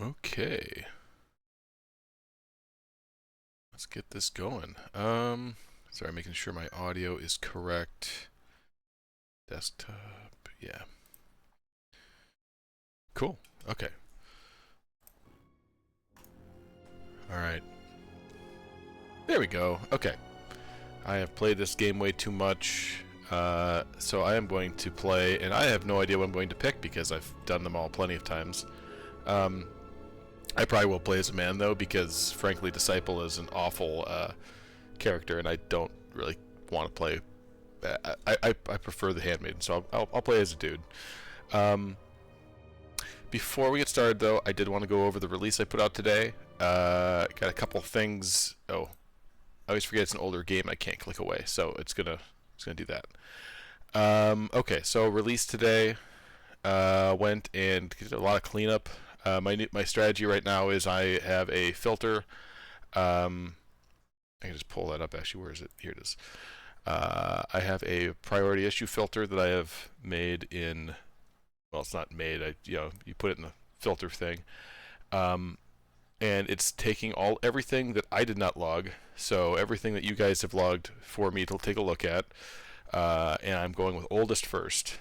Okay, let's get this going. Sorry, making sure my audio is correct. Desktop, yeah. Cool. Okay. All right. There we go. Okay. I have played this game way too much, so I am going to play, and I have no idea what I'm going to pick because I've done them all plenty of times. I probably will play as a man though, because frankly, Disciple is an awful character, and I don't really want to play. I prefer the Handmaiden, so I'll play as a dude. Before we get started, though, I did want to go over the release I put out today. Got a couple things. Oh, I always forget it's an older game. I can't click away, so it's gonna do that. Okay, so release today. Went and did a lot of cleanup. My strategy right now is I have a filter. I can just pull that up. Actually, where is it? Here it is. I have a priority issue filter that I have made in. Well, it's not made. You put it in the filter thing, and it's taking everything that I did not log. So everything that you guys have logged for me to take a look at, and I'm going with oldest first.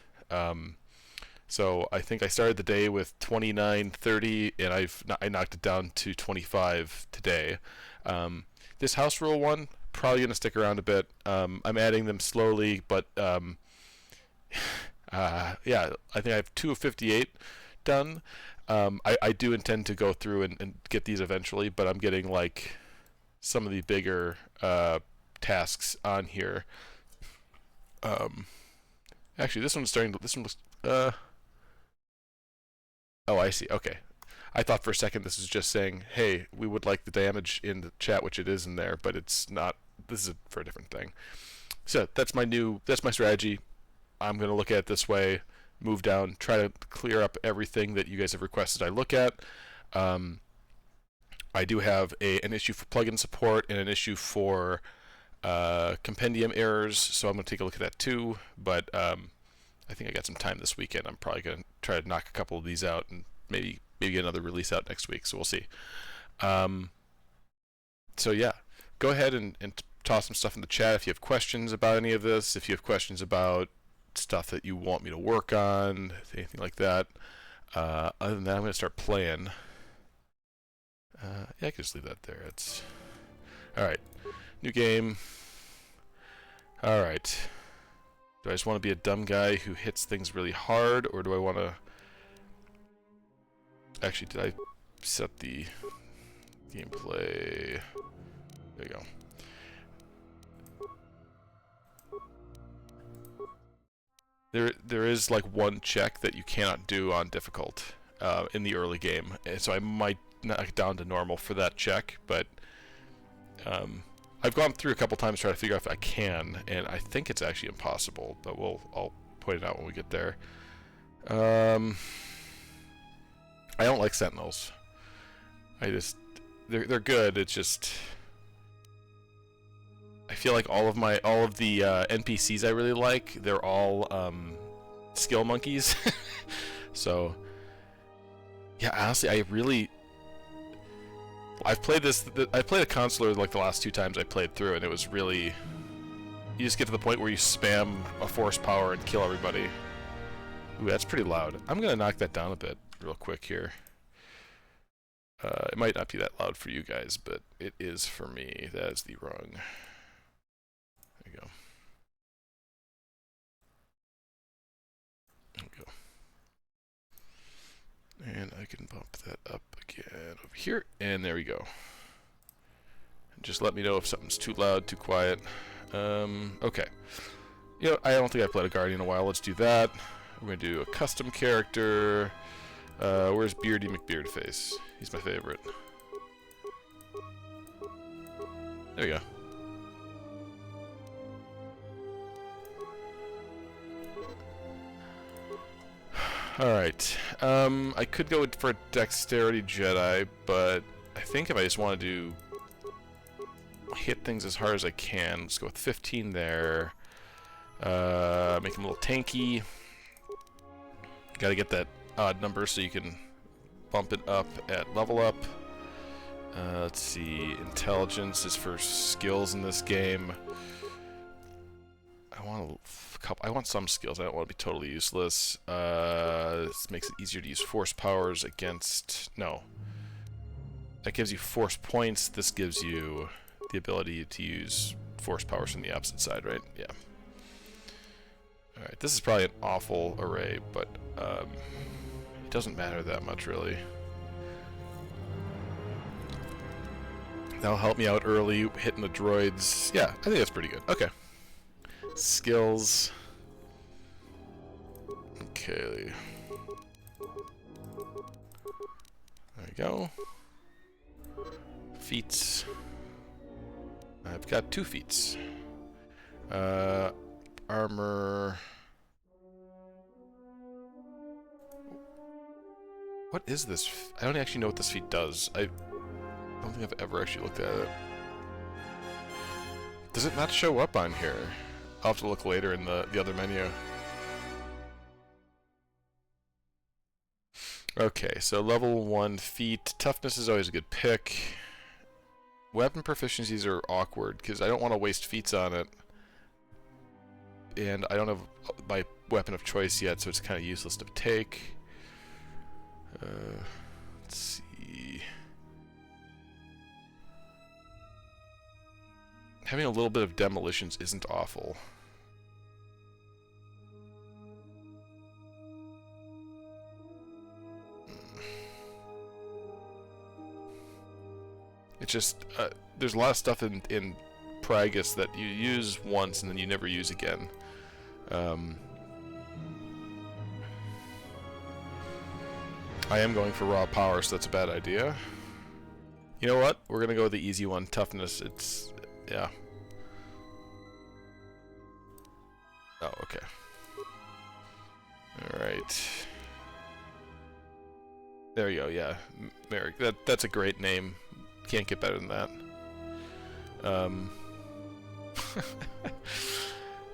So I think I started the day with 2930, and I knocked it down to 25 today. This house rule one probably gonna stick around a bit. I'm adding them slowly, but yeah, I think I have 2 of 58 done. I do intend to go through and get these eventually, but I'm getting like some of the bigger tasks on here. Actually, this one's starting to. This one looks. Oh, I see. Okay. I thought for a second this is just saying, hey, we would like the damage in the chat, which it is in there, but it's not. This is for a different thing. So that's my strategy. I'm going to look at it this way, move down, try to clear up everything that you guys have requested I look at. I do have an issue for plugin support and an issue for compendium errors, so I'm going to take a look at that too, but I think I got some time this weekend. I'm probably going to try to knock a couple of these out and maybe get another release out next week, so we'll see. So yeah, go ahead and toss some stuff in the chat if you have questions about any of this, if you have questions about stuff that you want me to work on, anything like that. Other than that, I'm going to start playing. Yeah, I can just leave that there. It's alright. New game. Alright. Do I just want to be a dumb guy who hits things really hard, or do I want to... Actually, did I set the gameplay? There you go. There is like one check that you cannot do on difficult in the early game, and so I might knock it down to normal for that check, but I've gone through a couple times trying to figure out if I can, and I think it's actually impossible, but I'll point it out when we get there. I don't like Sentinels. They're good. It's just I feel like all of the NPCs I really like, they're all skill monkeys. So yeah, honestly, I've played I played a consular like the last 2 times I played through, and it was really, you just get to the point where you spam a force power and kill everybody. Ooh, that's pretty loud. I'm gonna knock that down a bit real quick here. It might not be that loud for you guys, but it is for me. That is the wrong. There you go. There we go. And I can bump that up again over here, and there we go. Just let me know if something's too loud, too quiet. Okay. You know, I don't think I've played a Guardian in a while. Let's do that. We're going to do a custom character. Where's Beardy McBeardface? He's my favorite. There we go. Alright. I could go for a Dexterity Jedi, but I think if I just want to hit things as hard as I can, let's go with 15 there. Make him a little tanky. Gotta get that odd number so you can bump it up at level up. Let's see, intelligence is for skills in this game. I want some skills. I don't want to be totally useless. This makes it easier to use force powers against... No. That gives you force points. This gives you the ability to use force powers from the opposite side, right? Yeah. Alright, this is probably an awful array, but it doesn't matter that much, really. That'll help me out early, hitting the droids. Yeah, I think that's pretty good. Okay. Skills. Okay. There we go. Feats. I've got 2 feats. Armor. What is this? I don't actually know what this feat does. I don't think I've ever actually looked at it. Does it not show up on here? I'll have to look later in the other menu. Okay, so level 1 feat. Toughness is always a good pick. Weapon proficiencies are awkward, because I don't want to waste feats on it. And I don't have my weapon of choice yet, so it's kind of useless to take. Let's see. Having a little bit of demolitions isn't awful. It's just, there's a lot of stuff in Pragus that you use once and then you never use again. I am going for raw power, so that's a bad idea. You know what? We're gonna go with the easy one, toughness. It's, yeah. Oh, okay. Alright. There you go, yeah. Merrick. That's a great name. Can't get better than that.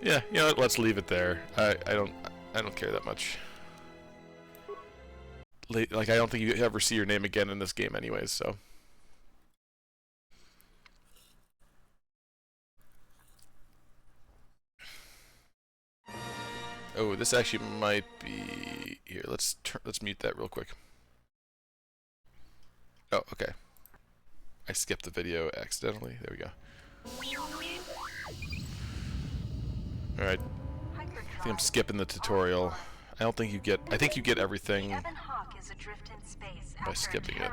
Yeah, you know what? Let's leave it there. I don't care that much. Like, I don't think you ever see your name again in this game anyways, so. Oh, this actually might be... Here, let's mute that real quick. Oh, okay. I skipped the video accidentally. There we go. Alright. I think I'm skipping the tutorial. I don't think you get... I think you get everything by skipping it.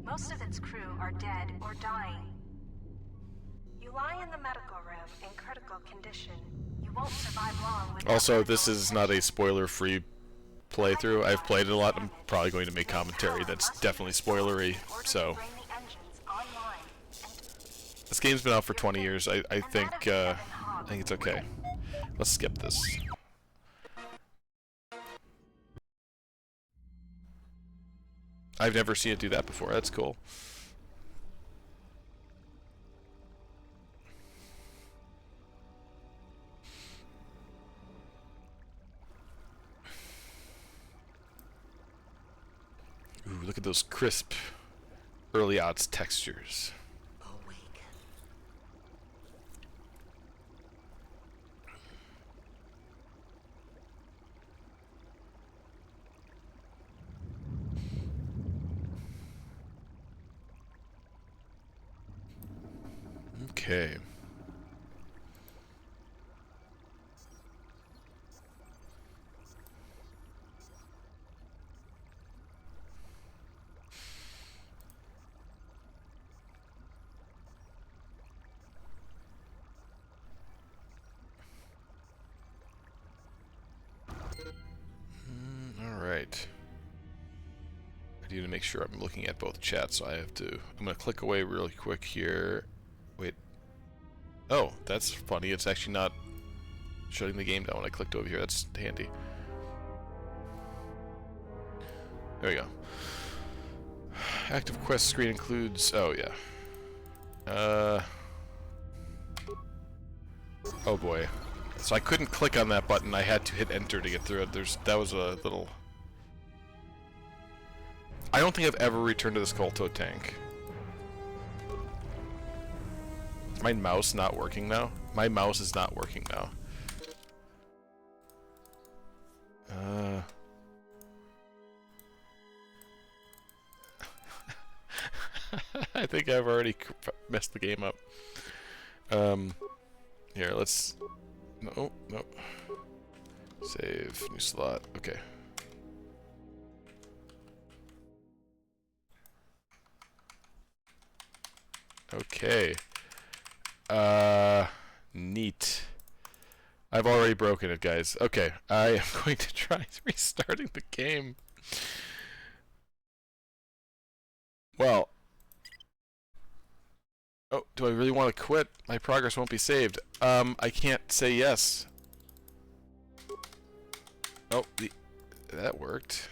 Most of its crew are dead or dying. You lie in the medical room in critical condition. You won't survive long with... Also, this is not a spoiler-free playthrough. I've played it a lot. I'm probably going to make commentary that's definitely spoilery, so... This game's been out for 20 years. I think it's okay. Let's skip this. I've never seen it do that before. That's cool. Ooh, look at those crisp early odds textures. Okay. All right. I need to make sure I'm looking at both chats, so I have to... I'm going to click away really quick here. Wait. Oh, that's funny. It's actually not shutting the game down when I clicked over here. That's handy. There we go. Active quest screen includes... Oh, yeah. Oh, boy. So I couldn't click on that button. I had to hit enter to get through it. That was a little... I don't think I've ever returned to this KOTOR tank. Is my mouse not working now? My mouse is not working now. I think I've already messed the game up. Here, let's... No, no. Save, new slot, okay. Okay. Neat. I've already broken it, guys. Okay, I am going to try restarting the game. Well. Oh, do I really want to quit? My progress won't be saved. I can't say yes. Oh, that worked.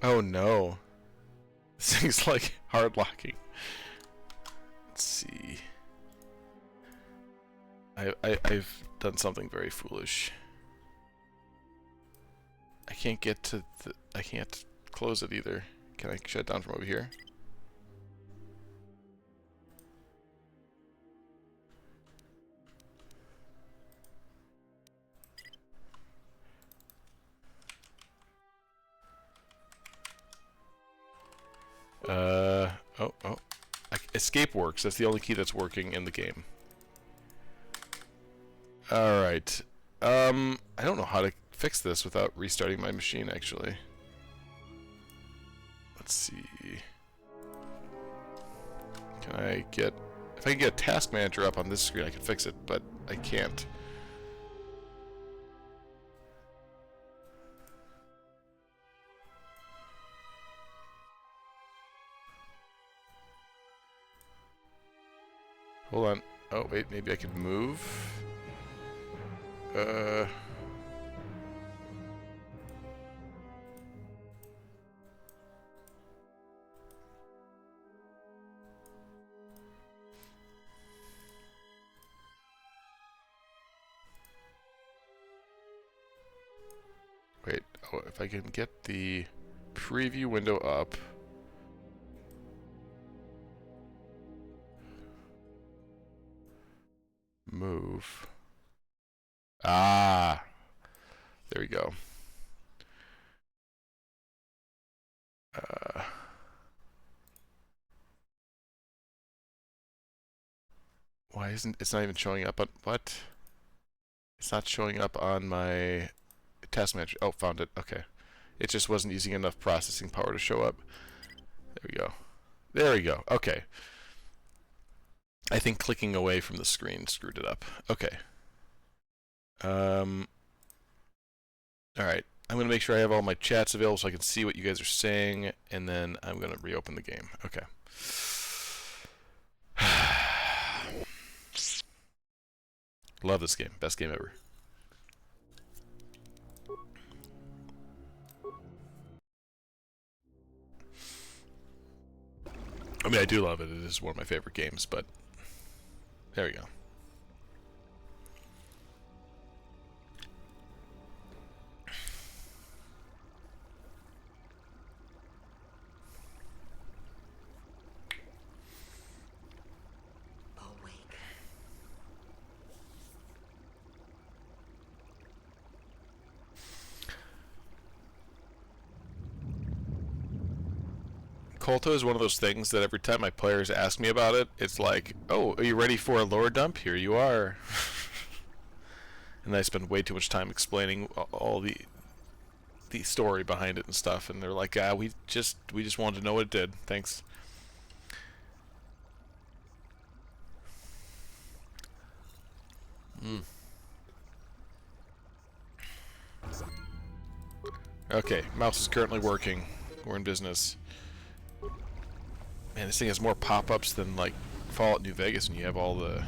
Oh no. This thing's like hard locking. Let's see. I've done something very foolish. I can't get to the... I can't close it either. Can I shut it down from over here? Oh. Escape works. That's the only key that's working in the game. Alright. I don't know how to fix this without restarting my machine, actually. Let's see. Can I get... If I can get a task manager up on this screen, I can fix it, but I can't. Hold on. Oh, wait, maybe I could move. Wait, oh, if I can get the preview window up. Move. Ah, there we go. Why isn't it's not even showing up on what? It's not showing up on my task manager. Oh, found it. Okay. It just wasn't using enough processing power to show up. There we go. There we go. Okay. I think clicking away from the screen screwed it up. Okay. Alright. I'm going to make sure I have all my chats available so I can see what you guys are saying, and then I'm going to reopen the game. Okay. Love this game. Best game ever. I mean, I do love it. It is one of my favorite games, but there we go. KOTOR is one of those things that every time my players ask me about it, it's like, oh, are you ready for a lore dump? Here you are. And I spend way too much time explaining all the story behind it and stuff, and they're like, ah, we just wanted to know what it did. Thanks. Okay, mouse is currently working. We're in business. Man, this thing has more pop-ups than like Fallout New Vegas when you have all the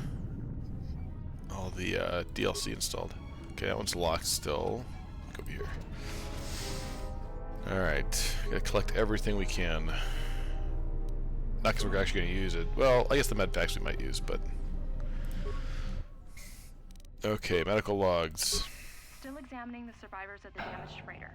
DLC installed. Okay, that one's locked still. Go over here. Alright, gotta collect everything we can. Not because we're actually gonna use it. Well, I guess the med packs we might use, but... Okay, medical logs. Still examining the survivors of the damaged freighter.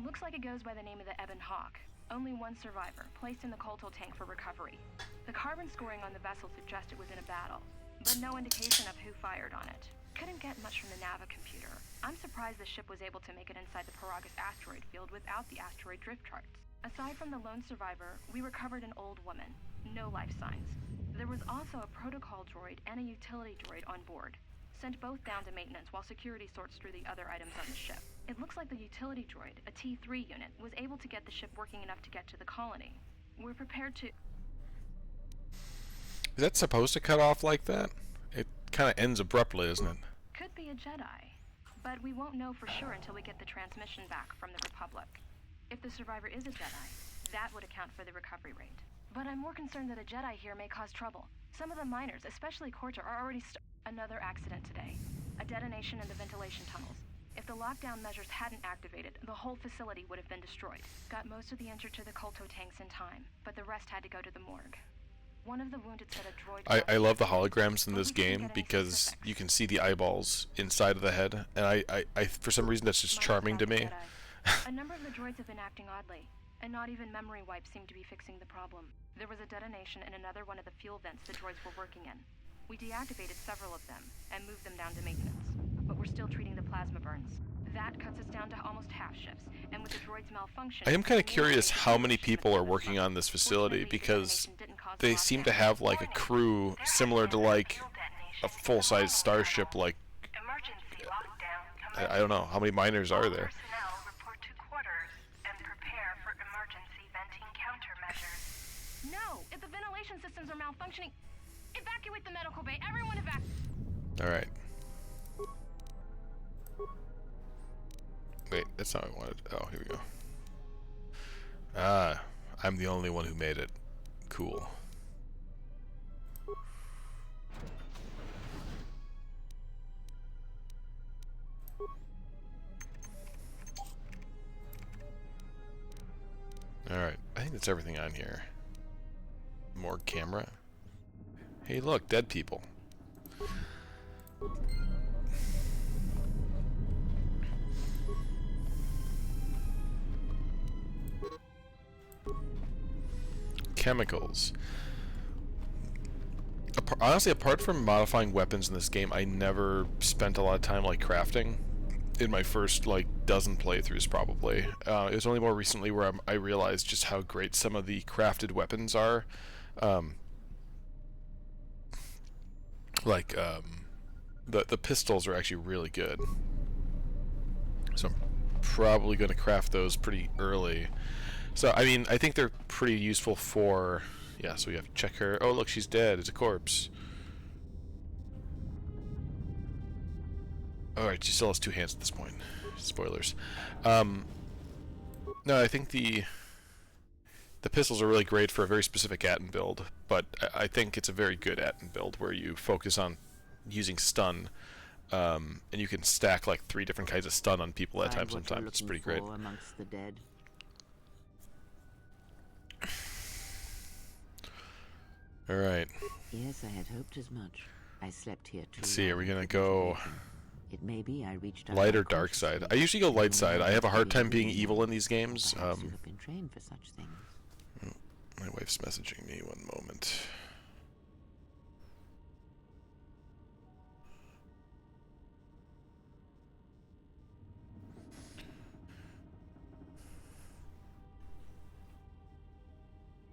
Looks like it goes by the name of the Ebon Hawk. Only one survivor, placed in the KOTOR tank for recovery. The carbon scoring on the vessel suggests it was in a battle, but no indication of who fired on it. Couldn't get much from the Nava computer. I'm surprised the ship was able to make it inside the Paragus asteroid field without the asteroid drift charts. Aside from the lone survivor, we recovered an old woman. No life signs. There was also a protocol droid and a utility droid on board. Sent both down to maintenance while security sorts through the other items on the ship. It looks like the utility droid, a T3 unit, was able to get the ship working enough to get to the colony. We're prepared to... Is that supposed to cut off like that? It kind of ends abruptly, isn't it? Could be a Jedi. But we won't know for sure until we get the transmission back from the Republic. If the survivor is a Jedi, that would account for the recovery rate. But I'm more concerned that a Jedi here may cause trouble. Some of the miners, especially KOTOR, are already Another accident today. A detonation in the ventilation tunnels. If the lockdown measures hadn't activated, the whole facility would have been destroyed. Got most of the injured to the KOTOR tanks in time, but the rest had to go to the morgue. One of the wounded said a droid... I love the holograms in this game because you can see the eyeballs inside of the head, and I for some reason that's just charming to me. A number of the droids have been acting oddly, and not even memory wipes seem to be fixing the problem. There was a detonation in another one of the fuel vents the droids were working in. We deactivated several of them and moved them down to maintenance, but we're still treating the plasma burns. That cuts us down to almost half shifts, and with the droids malfunction... I am kind of curious how many people are working on this facility, because they seem to have like a crew similar to like a full-size starship, like... I don't know, how many miners are there? Personnel report to quarters and prepare for emergency venting countermeasures. No! If the ventilation systems are malfunctioning... Evacuate the medical bay. Everyone evacuate. All right. Wait, that's not what I wanted. Oh, here we go. Ah, I'm the only one who made it. Cool. All right, I think that's everything on here. More camera. Hey, look, dead people. Chemicals. Honestly, apart from modifying weapons in this game, I never spent a lot of time like crafting. In my first like dozen playthroughs, probably. It was only more recently where I realized just how great some of the crafted weapons are. The pistols are actually really good, so I'm probably going to craft those pretty early. So I mean, I think they're pretty useful for... Yeah, so we have to check her. Oh look, she's dead. It's a corpse. Alright, she still has two hands at this point. Spoilers. No, I think the pistols are really great for a very specific Atten build, but I think it's a very good Atten build where you focus on using stun, and you can stack like 3 different kinds of stun on people at a time sometimes. It's pretty great. Amongst the dead. Alright. Yes, I had hoped as much. I slept here too. Let's see, are we gonna go it may be I reached light or dark side? I usually go light side. I have a hard time being evil in these games. You have been trained for such things. My wife's messaging me, one moment.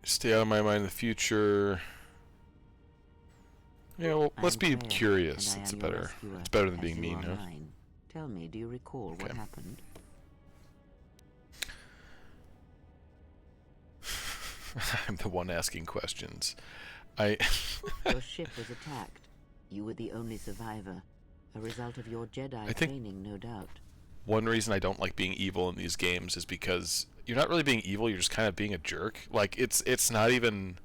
Stay out of my mind in the future. Yeah, well, let's be curious. It's better than being mean, huh? Tell me, do you recall what happened? I'm the one asking questions. Your ship was attacked. You were the only survivor. A result of your Jedi training, no doubt. One reason I don't like being evil in these games is because you're not really being evil, you're just kind of being a jerk. Like, it's not even...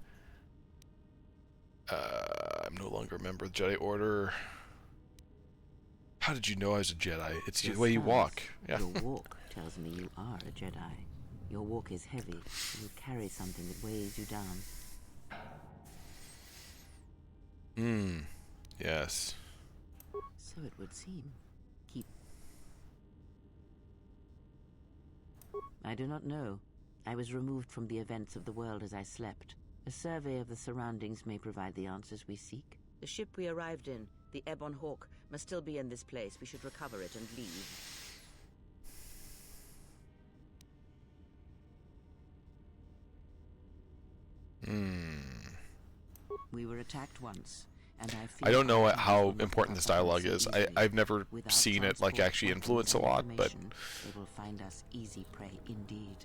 I'm no longer a member of the Jedi Order. How did you know I was a Jedi? It's the way you walk. Yeah. Your walk tells me you are a Jedi. Your walk is heavy. You carry something that weighs you down. Yes. So it would seem. Keep I do not know. I was removed from the events of the world as I slept. A survey of the surroundings may provide the answers we seek. The ship we arrived in, the Ebon Hawk, must still be in this place. We should recover it and leave. We were attacked once, and I don't know how important this dialogue is. I've never seen it like actually influence a lot, but they will find us easy prey indeed.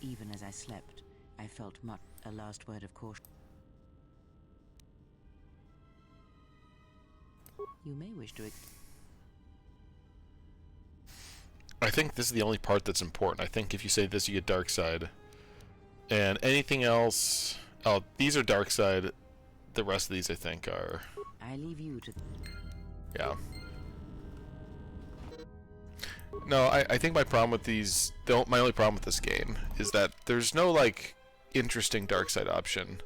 Even as I slept, I felt much. A last word of caution. You may wish to. I think this is the only part that's important. I think if you say this, you get dark side, and anything else. Oh, these are dark side. The rest of these, I think, are. I leave you to. Yeah. No, I think my problem with these, my only problem with this game is that there's no like interesting dark side option.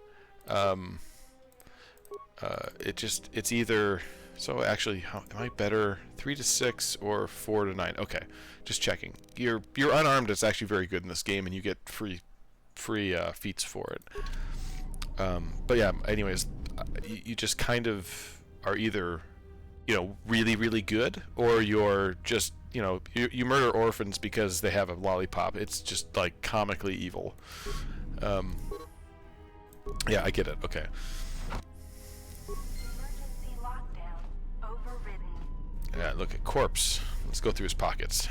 It's either. So actually, am I better 3 to 6 or 4 to 9? Okay, just checking. You're unarmed. It's actually very good in this game, and you get free feats for it. But yeah, anyways, you just kind of are either, really, really good, or you're just, you murder orphans because they have a lollipop. It's just like comically evil. Yeah, I get it. Okay. Emergency lockdown overridden. Yeah, look at corpse. Let's go through his pockets.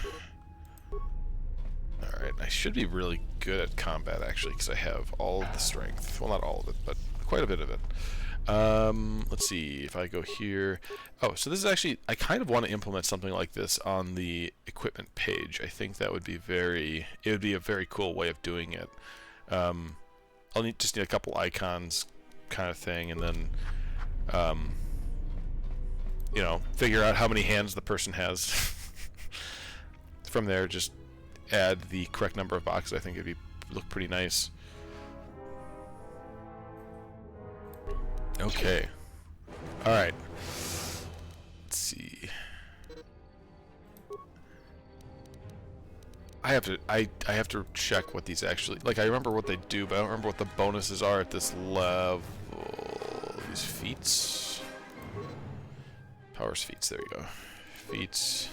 Alright, I should be really good at combat, actually, because I have all of the strength. Well, not all of it, but quite a bit of it. Let's see, if I go here... Oh, so this is actually... I kind of want to implement something like this on the equipment page. I think that would be very... It would be a very cool way of doing it. I'll just need a couple icons kind of thing, and then... figure out how many hands the person has. From there, just add the correct number of boxes. I think it'd look pretty nice. Okay. Alright. Let's see. I have to check what these actually... Like, I remember what they do, but I don't remember what the bonuses are at this level. These feats? Powers feats, there you go. Feats.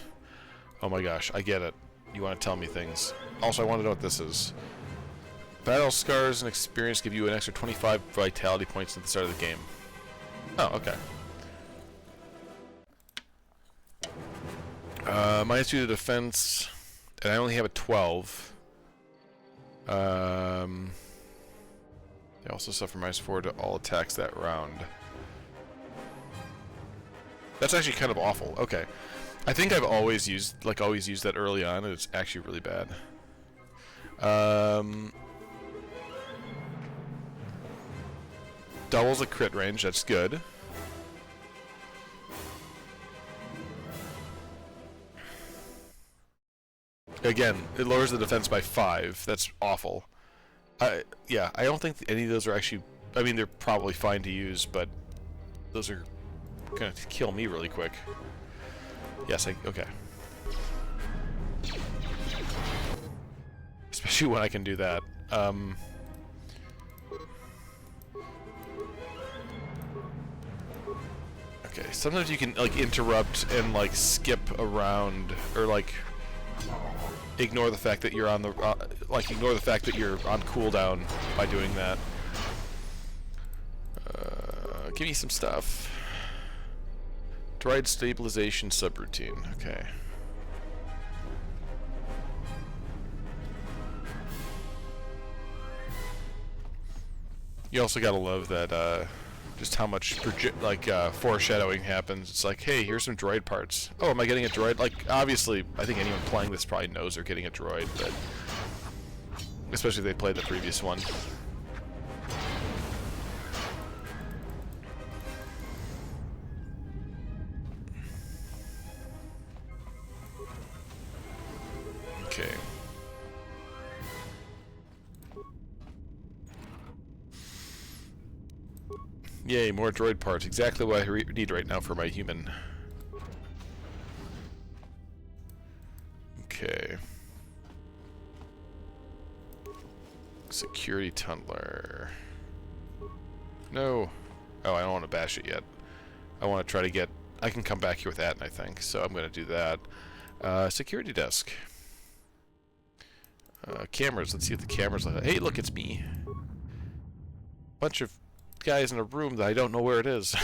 Oh my gosh, I get it. You want to tell me things. Also, I want to know what this is. Battle scars and experience give you an extra 25 vitality points at the start of the game. Oh, okay. -2 to defense, and I only have a 12. They also suffer -4 to all attacks that round. That's actually kind of awful. Okay. I think I've always used that early on, and it's actually really bad. Doubles the crit range, that's good. Again, it lowers the defense by 5. That's awful. Yeah, I don't think any of those are actually... I mean, they're probably fine to use, but those are gonna kill me really quick. Yes, okay. Especially when I can do that. Okay, sometimes you can, like, interrupt and, like, skip around, or, like, ignore the fact that you're on the, ignore the fact that you're on cooldown by doing that. Give me some stuff. Droid stabilization subroutine. Okay. You also gotta love that, just how much foreshadowing happens. It's like, hey, here's some droid parts. Oh, am I getting a droid? Like, obviously, I think anyone playing this probably knows they're getting a droid, but especially if they played the previous one. Okay. Yay, more droid parts. Exactly what I need right now for my human. Okay. Security tunneler. No. Oh, I don't want to bash it yet. I want to try to get... I can come back here with that, I think, so I'm going to do that. Security desk. Cameras. Let's see what the cameras look like. Hey, look, it's me. Bunch of guys in a room that I don't know where it is.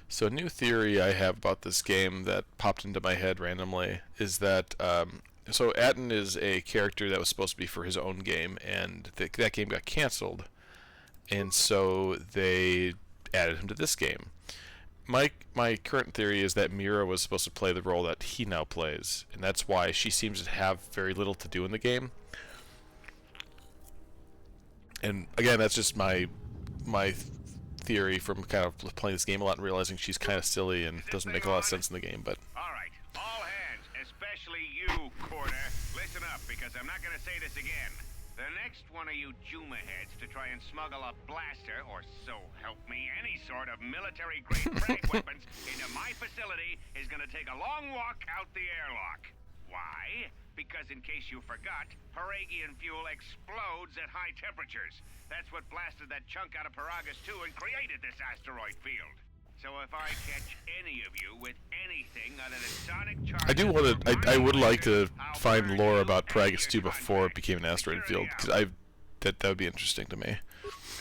So a new theory I have about this game that popped into my head randomly is that so Atten is a character that was supposed to be for his own game, and that game got canceled, and so they added him to this game. My current theory is that Mira was supposed to play the role that he now plays, and that's why she seems to have very little to do in the game. And again, that's just my theory from kind of playing this game a lot and realizing she's kind of silly and doesn't make a lot of sense in the game. But all right, all hands, especially you, Quarter, listen up, because I'm not going to say this again. The next one of you Juma heads to try and smuggle a blaster, or so help me, any sort of military-grade frag weapons into my facility is going to take a long walk out the airlock. Why? Because in case you forgot, Paragian fuel explodes at high temperatures. That's what blasted that chunk out of Paragus 2 and created this asteroid field. So if I catch any of you with anything other than sonic charges... I do want to... I would like to find lore about Paragus 2 before it became an asteroid field, because that would be interesting to me.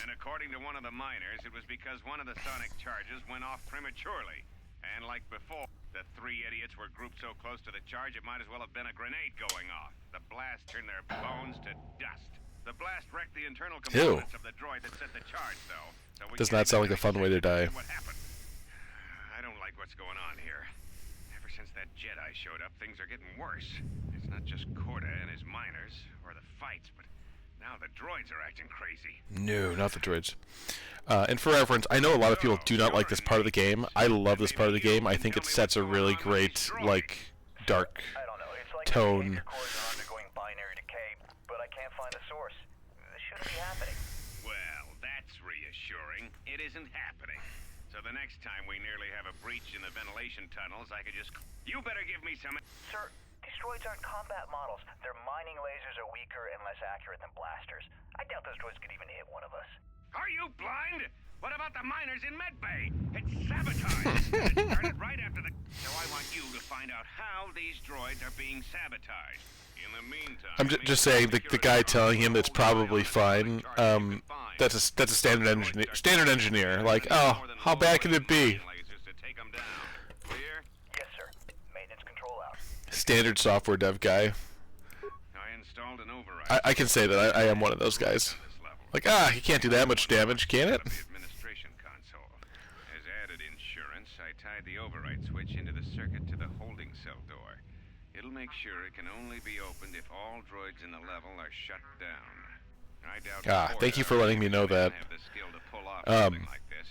And according to one of the miners, it was because one of the sonic charges went off prematurely. And like before, the three idiots were grouped so close to the charge it might as well have been a grenade going off. The blast turned their bones to dust. The blast wrecked the internal components of the droid that set the charge, though. So we Does not sound like a fun way to die. What happened? I don't like what's going on here. Ever since that Jedi showed up, things are getting worse. It's not just Corda and his miners, or the fights, but now the droids are acting crazy. No, not the droids. And for reference, I know a lot of people do not like this part of the game. I love this part of the game. I think it sets a really great, like, dark tone. But I can't find a source. This shouldn't be happening. Well, that's reassuring. It isn't happening. So the next time we nearly have a breach in the ventilation tunnels, I could just... You better give me some... Sir, these droids aren't combat models. Their mining lasers are weaker and less accurate than blasters. I doubt those droids could even hit one of us. Are you blind? What about the miners in Medbay? It's sabotage. It started right after the... So I want you to find out how these droids are being sabotaged. In the meantime... I'm just saying, the guy telling him it's probably fine, that's a standard engineer. Like, oh, how bad can it be? Yes, sir. Maintenance control out. Standard software dev guy. I installed an override. I can say that I am one of those guys. Like, he can't do that much damage, can it? The administration console. As added insurance, I tied the override switch into the circuit to the holding cell door. It'll make sure it can only be opened if all droids in the level are shut down. I doubt thank you for letting me know that. have the skill to pull off something like this,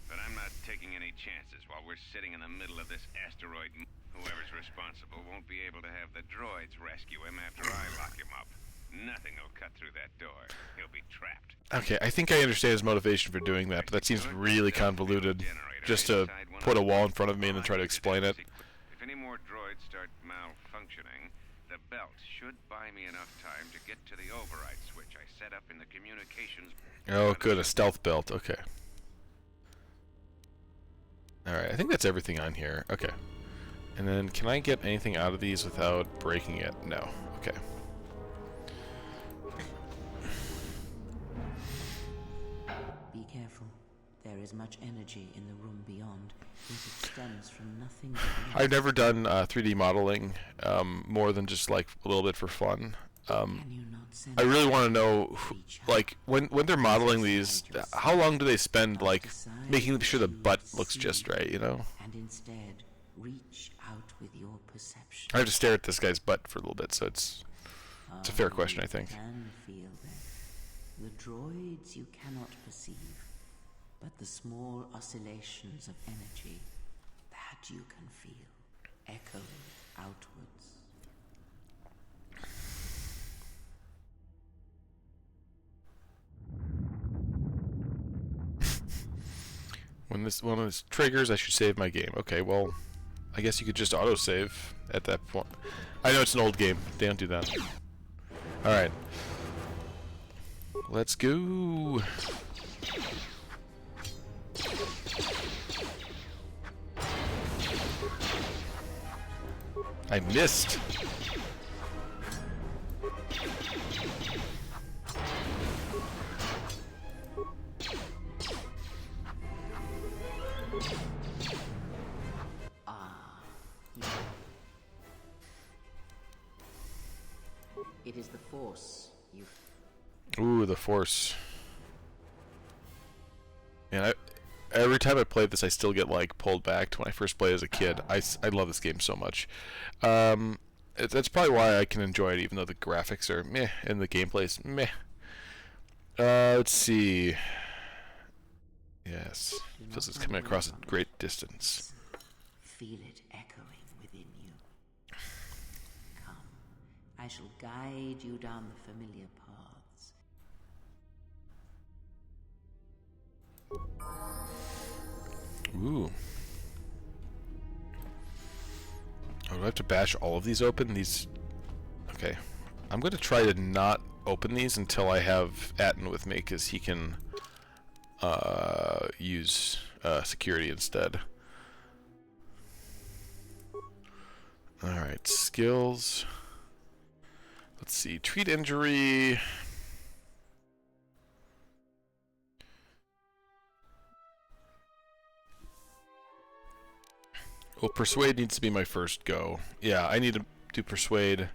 but I'm not taking any chances while we're sitting in the middle of this asteroid. Whoever's responsible won't be able to have the droids rescue him after I lock him up. Nothing will cut through that door. He'll be trapped. Okay, I think I understand his motivation for doing that, but that seems really convoluted. Just to put a wall in front of me and then try to explain it. If any more droids start malfunctioning, the belt should buy me enough time to get to the override switch I set up in the communications... Oh, good, a stealth belt. Okay. Alright, I think that's everything on here. Okay. And then, can I get anything out of these without breaking it? No. Okay. Be careful. There is much energy in the room beyond. Yet it stems from nothing but I've never done 3D modeling more than just like a little bit for fun. Can you not send I really want to know, like, when they're modeling these, how long do they spend, like, making sure the butt looks just right, you know? and instead reach out with your perception. I have to stare at this guy's butt for a little bit, so it's a fair question, I think. You can feel them. The droids you cannot perceive, but the small oscillations of energy that you can feel, echoing outwards. When this one of this triggers, I should save my game. Okay, well, I guess you could just autosave at that point. I know it's an old game. They don't do that. Alright. Let's go. I missed. It is the Force. Ooh, the Force. And every time I play this, I still get like pulled back to when I first played as a kid. I love this game so much. That's probably why I can enjoy it, even though the graphics are meh and the gameplay's meh. Let's see. Yes, feels it's coming across a great distance. Feel it echoing within you. Come, I shall guide you down the familiar paths. Ooh. Oh, do I have to bash all of these open? These... Okay. I'm going to try to not open these until I have Atten with me, because he can use security instead. Alright, skills. Let's see. Treat injury. Well, Persuade needs to be my first go. Yeah, I need to do Persuade.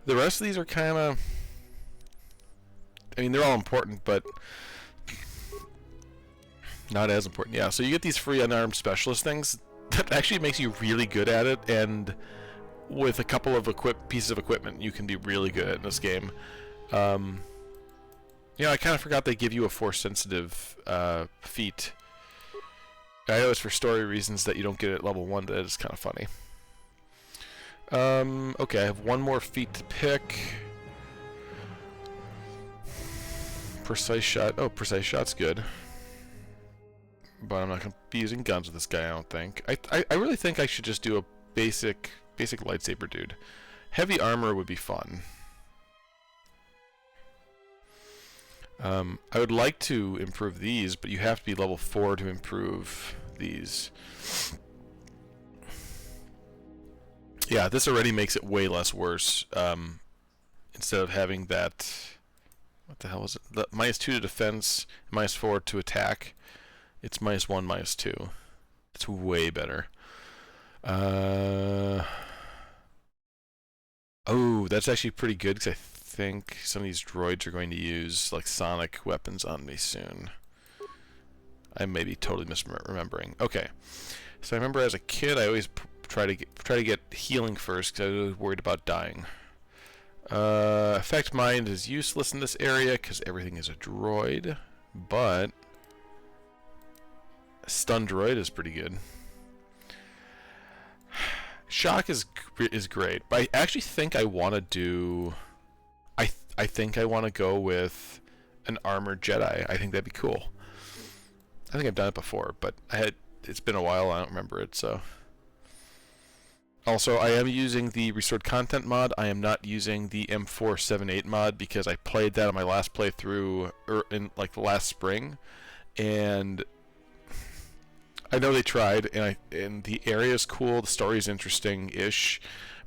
The rest of these are kind of... I mean, they're all important, but... not as important. Yeah, so you get these free unarmed specialist things. That actually makes you really good at it, and with a couple of pieces of equipment, you can be really good at this game. You know, I kind of forgot they give you a Force-sensitive feat. I know it's for story reasons that you don't get it at level 1, that is kind of funny. Okay, I have one more feat to pick. Precise shot. Oh, precise shot's good. But I'm not going to be using guns with this guy, I don't think. I really think I should just do a basic lightsaber dude. Heavy armor would be fun. I would like to improve these, but you have to be level 4 to improve these. Yeah, this already makes it way less worse. Instead of having that... What the hell is it? The -2 to defense, -4 to attack. It's -1, -2. It's way better. Oh, that's actually pretty good, because I think some of these droids are going to use like sonic weapons on me soon. I may be totally misremembering. Okay, so I remember as a kid, I always try to get healing first because I was worried about dying. Effect Mind is useless in this area because everything is a droid, but Stun Droid is pretty good. Shock is great, but I actually think I want to do... I think I want to go with an Armored Jedi. I think that'd be cool. I think I've done it before, but it's been a while, I don't remember it, so... Also, I am using the Restored Content mod. I am not using the M478 mod because I played that on my last playthrough in like the last spring, and I know they tried, and the area is cool, the story is interesting-ish,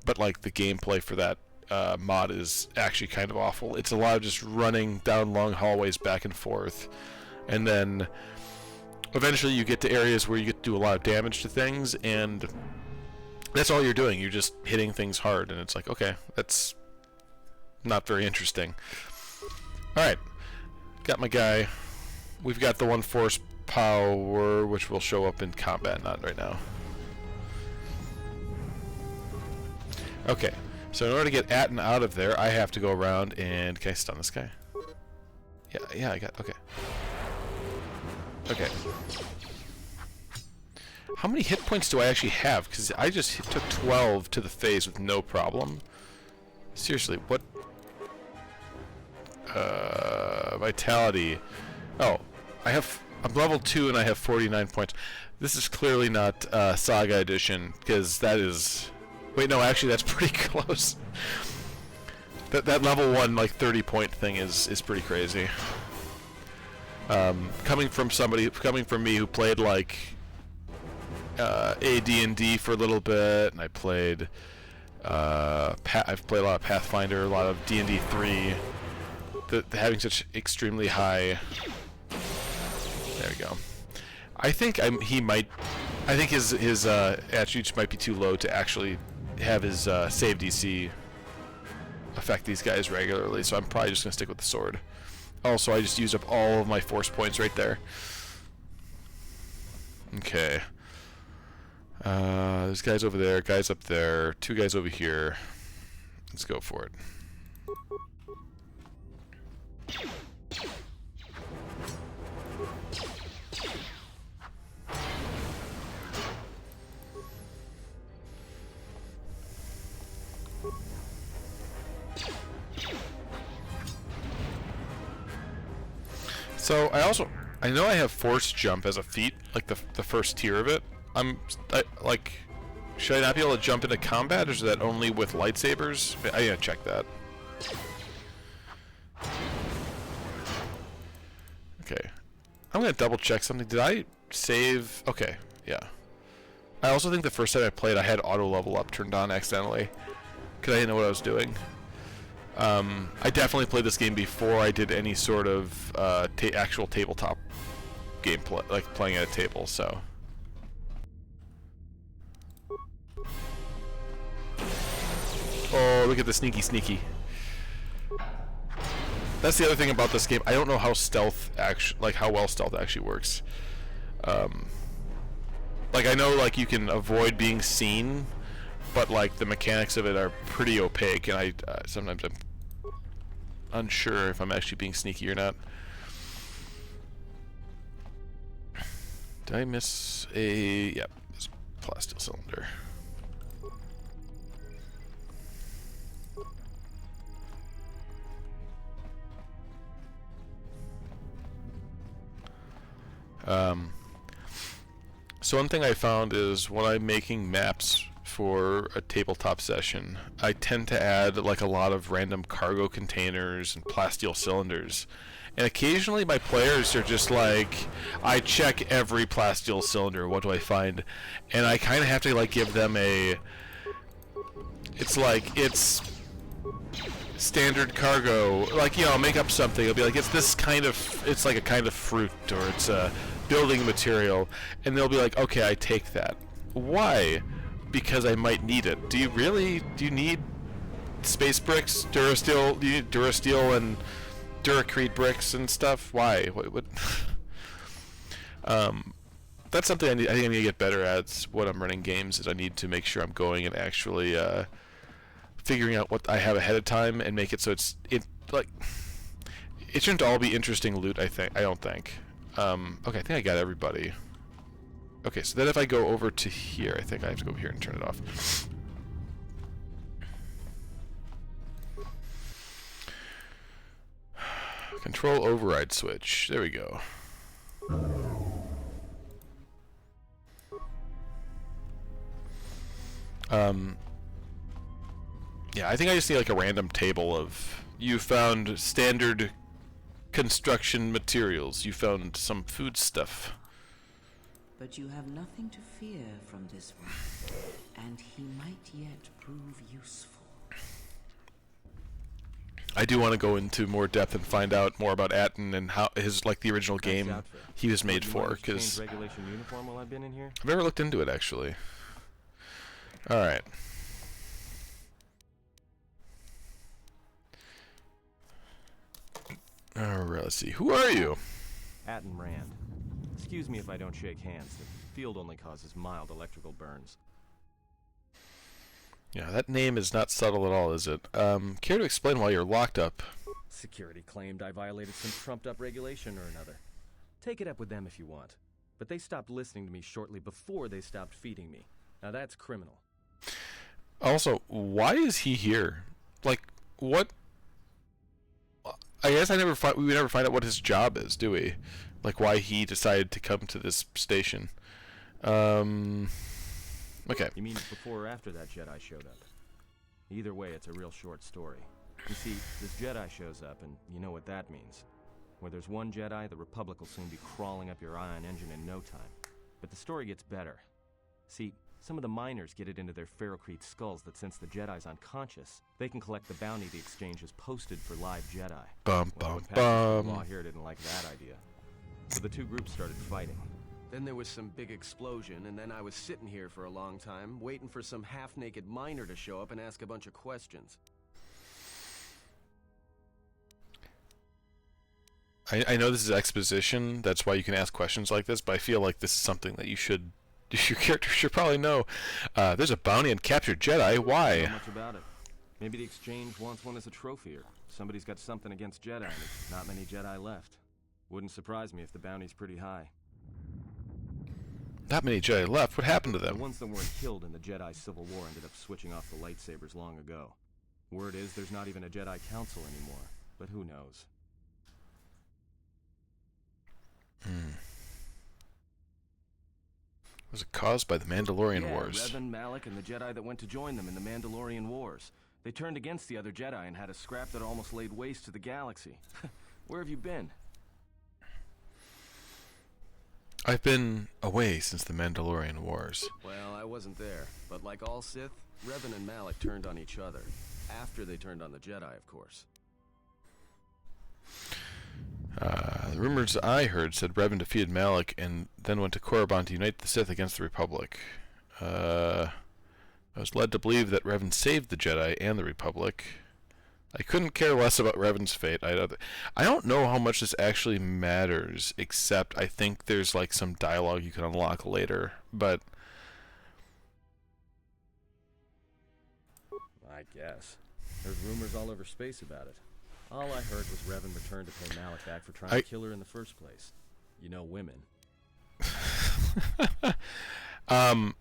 but like the gameplay for that mod is actually kind of awful. It's a lot of just running down long hallways back and forth, and then eventually you get to areas where you get to do a lot of damage to things, and that's all you're doing. You're just hitting things hard, and it's like, okay, that's not very interesting. Alright, got my guy. We've got the 1 force power, which will show up in combat, not right now. Okay, so in order to get Atten out of there, I have to go around and... Can I stun this guy? Yeah, I got... Okay. Okay. How many hit points do I actually have? Because I just took 12 to the face with no problem. Seriously, what... Vitality... Oh, I have I'm level 2 and I have 49 points. This is clearly not Saga Edition, because that is... Wait, no, actually that's pretty close. That level 1, like, 30-point thing is pretty crazy. Coming from me who played, like, AD&D for a little bit, and I played... I've played a lot of Pathfinder, a lot of D&D 3. Having such extremely high... There we go. I think I think his attributes might be too low to actually have his save DC affect these guys regularly, so I'm probably just gonna stick with the sword. Also, I just used up all of my force points right there. Okay. There's guys over there, guys up there, 2 guys over here. Let's go for it. So I know I have force jump as a feat, like the first tier of it. Like, should I not be able to jump into combat, or is that only with lightsabers? I gotta check that. Okay, I'm gonna double check something. Did I save? Okay, yeah. I also think the first time I played, I had auto level up turned on accidentally, because I didn't know what I was doing. I definitely played this game before I did any sort of actual tabletop gameplay, like playing at a table, so. Oh, look at the sneaky. That's the other thing about this game. I don't know how stealth how well stealth actually works. Like, I know, like, you can avoid being seen, but, like, the mechanics of it are pretty opaque, and I sometimes I'm unsure if I'm actually being sneaky or not. Did I miss a... Yep, this plastic cylinder. So one thing I found is when I'm making maps for a tabletop session, I tend to add like a lot of random cargo containers and plasteel cylinders. And occasionally my players are just like, I check every plasteel cylinder, what do I find? And I kind of have to like give them a... It's like, it's standard cargo, like, you know, I'll make up something, it'll be like, it's this kind of, it's like a kind of fruit, or it's a building material, and they'll be like, okay, I take that. Why? Because I might need it. Do you need space bricks, Durasteel, do you need Durasteel and Duracrete bricks and stuff? Why? What? That's something I think I need to get better at when I'm running games, is I need to make sure I'm going and actually figuring out what I have ahead of time and make it so it shouldn't all be interesting loot, I don't think. Okay, I think I got everybody. Okay, so then if I go over to here, I think I have to go over here and turn it off. Control override switch. There we go. Yeah, I think I just need like a random table of, you found standard construction materials, you found some food stuff. But you have nothing to fear from this one, and he might yet prove useful. I do want to go into more depth and find out more about Atten and how his, like, the original game he was made for, because regulation uniform while I've been in here? I've never looked into it, actually. Alright. Alright, let's see. Who are you? Atten Rand. Excuse me if I don't shake hands. The field only causes mild electrical burns. Yeah, that name is not subtle at all, is it? Care to explain why you're locked up? Security claimed I violated some trumped-up regulation or another. Take it up with them if you want. But they stopped listening to me shortly before they stopped feeding me. Now that's criminal. Also, why is he here? Like, what? I guess we never find out what his job is, do we? like why he decided to come to this station. Okay. You mean before or after that Jedi showed up? Either way, it's a real short story. You see, this Jedi shows up, and you know what that means. Where there's one Jedi, the Republic will soon be crawling up your ion engine in no time. But the story gets better. See, some of the miners get it into their ferrocrete skulls that since the Jedi's unconscious, they can collect the bounty the exchange has posted for live Jedi. Bum, Well, bum, the bum. law here didn't like that idea. So the two groups started fighting. Then there was some big explosion, and then I was sitting here for a long time, waiting for some half-naked miner to show up and ask a bunch of questions. I know this is exposition, that's why you can ask questions like this, but I feel like this is something that your character should probably know. There's a bounty on captured Jedi. Why? Not much about it. Maybe the exchange wants one as a trophy, or somebody's got something against Jedi, and there's not many Jedi left. Wouldn't surprise me if the bounty's pretty high. Not many Jedi left. What happened to The them? ones that weren't killed in the Jedi Civil War ended up switching off the lightsabers long ago. Word is there's not even a Jedi Council anymore, but who knows? Was it caused by the Mandalorian Wars? Revan, Malik, and the Jedi that went to join them in the Mandalorian Wars. They turned against the other Jedi and had a scrap that almost laid waste to the galaxy. Where have you been? I've been away since the Mandalorian Wars. Well, I wasn't there, but like all Sith, Revan and Malik turned on each other. After they turned on the Jedi, of course. The rumors I heard said Revan defeated Malik and then went to Korriban to unite the Sith against the Republic. I was led to believe that Revan saved the Jedi and the Republic. I couldn't care less about Revan's fate. I don't know how much this actually matters, except I think there's like some dialogue you can unlock later, but... I guess. There's rumors all over space about it. All I heard was Revan returned to pay Malik back for trying to kill her in the first place. You know women. I'll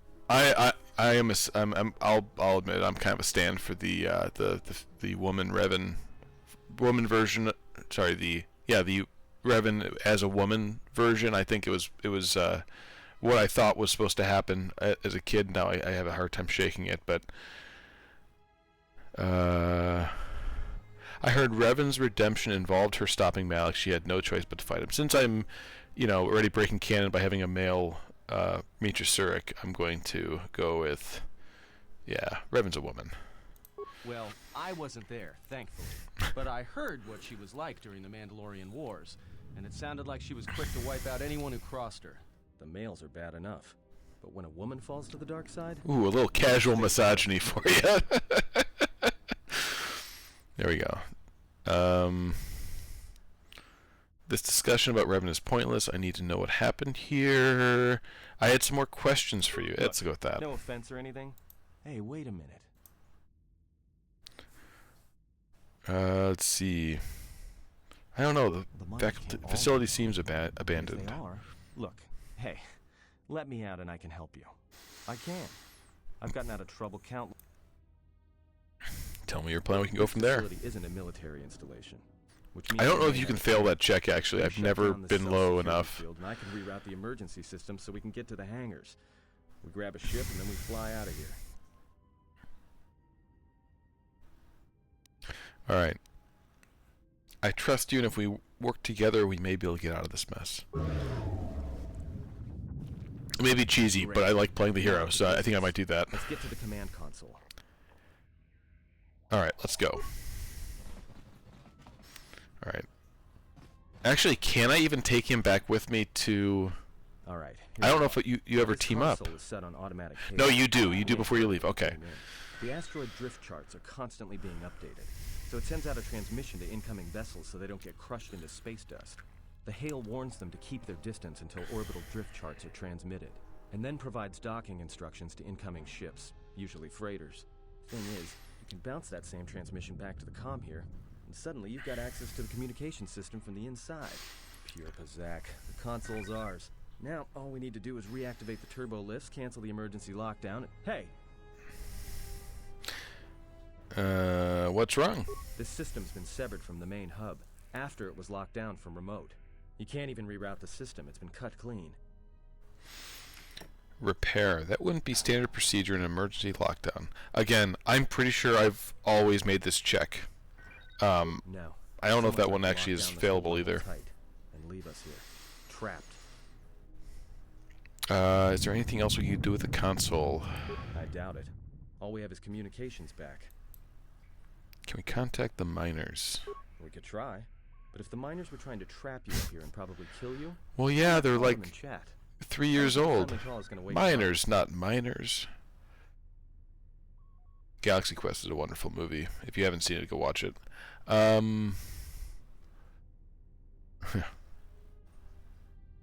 admit I'm kind of a stand for the woman version. Sorry, the Revan as a woman version. I think it was what I thought was supposed to happen as a kid. Now I have a hard time shaking it, but I heard Revan's redemption involved her stopping Malik. She had no choice but to fight him. Since I'm, already breaking canon by having a male Mitra Surik, I'm going to go with, Revan's a woman. Well, I wasn't there, thankfully. But I heard what she was like during the Mandalorian Wars, and it sounded like she was quick to wipe out anyone who crossed her. The males are bad enough. But when a woman falls to the dark side... Ooh, a little casual misogyny for you. There we go. This discussion about Revan is pointless. I need to know what happened here. I had some more questions for you. Let's go with that. No offense or anything. Hey, wait a minute. Let's see. I don't know. The facility seems abandoned. If they are. Look, hey, let me out and I can help you. I can. I've gotten out of trouble countless. Tell me your plan. We can go from there. This facility isn't a military installation. I don't know if you can fail that check, actually. I've never been low enough. And I can reroute the emergency system so we can get to the hangars. We grab a ship and then we fly out of here. Alright. I trust you, and if we work together, we may be able to get out of this mess. It may be cheesy, but I like playing the hero, so I think I might do that. Let's get to the command console. Alright, let's go. Alright. Actually, can I even take him back with me to... Alright. I don't know if you ever team up. Set on automatic no, you do. You do before you leave. Okay. The asteroid drift charts are constantly being updated, so it sends out a transmission to incoming vessels so they don't get crushed into space dust. The hail warns them to keep their distance until orbital drift charts are transmitted, and then provides docking instructions to incoming ships, usually freighters. Thing is, you can bounce that same transmission back to the comm here, and suddenly you've got access to the communication system from the inside. Pure pizzazz. The console's ours. Now, all we need to do is reactivate the turbo lifts, cancel the emergency lockdown, and hey! What's wrong? This system's been severed from the main hub, after it was locked down from remote. You can't even reroute the system. It's been cut clean. Repair. That wouldn't be standard procedure in an emergency lockdown. Again, I'm pretty sure I've always made this check. No. I don't know if that Someone's one gonna actually lock is down the whole failable level either. tight and leave us here, trapped. Is there anything else we can do with the console? I doubt it. All we have is communications back. Can we contact the miners? We could try, but if the miners were trying to trap you up here and probably kill you, Well, yeah, they're call them like and chat. 3 years old. Call is gonna wake you up. Miners, not miners. Galaxy Quest is a wonderful movie. If you haven't seen it, go watch it.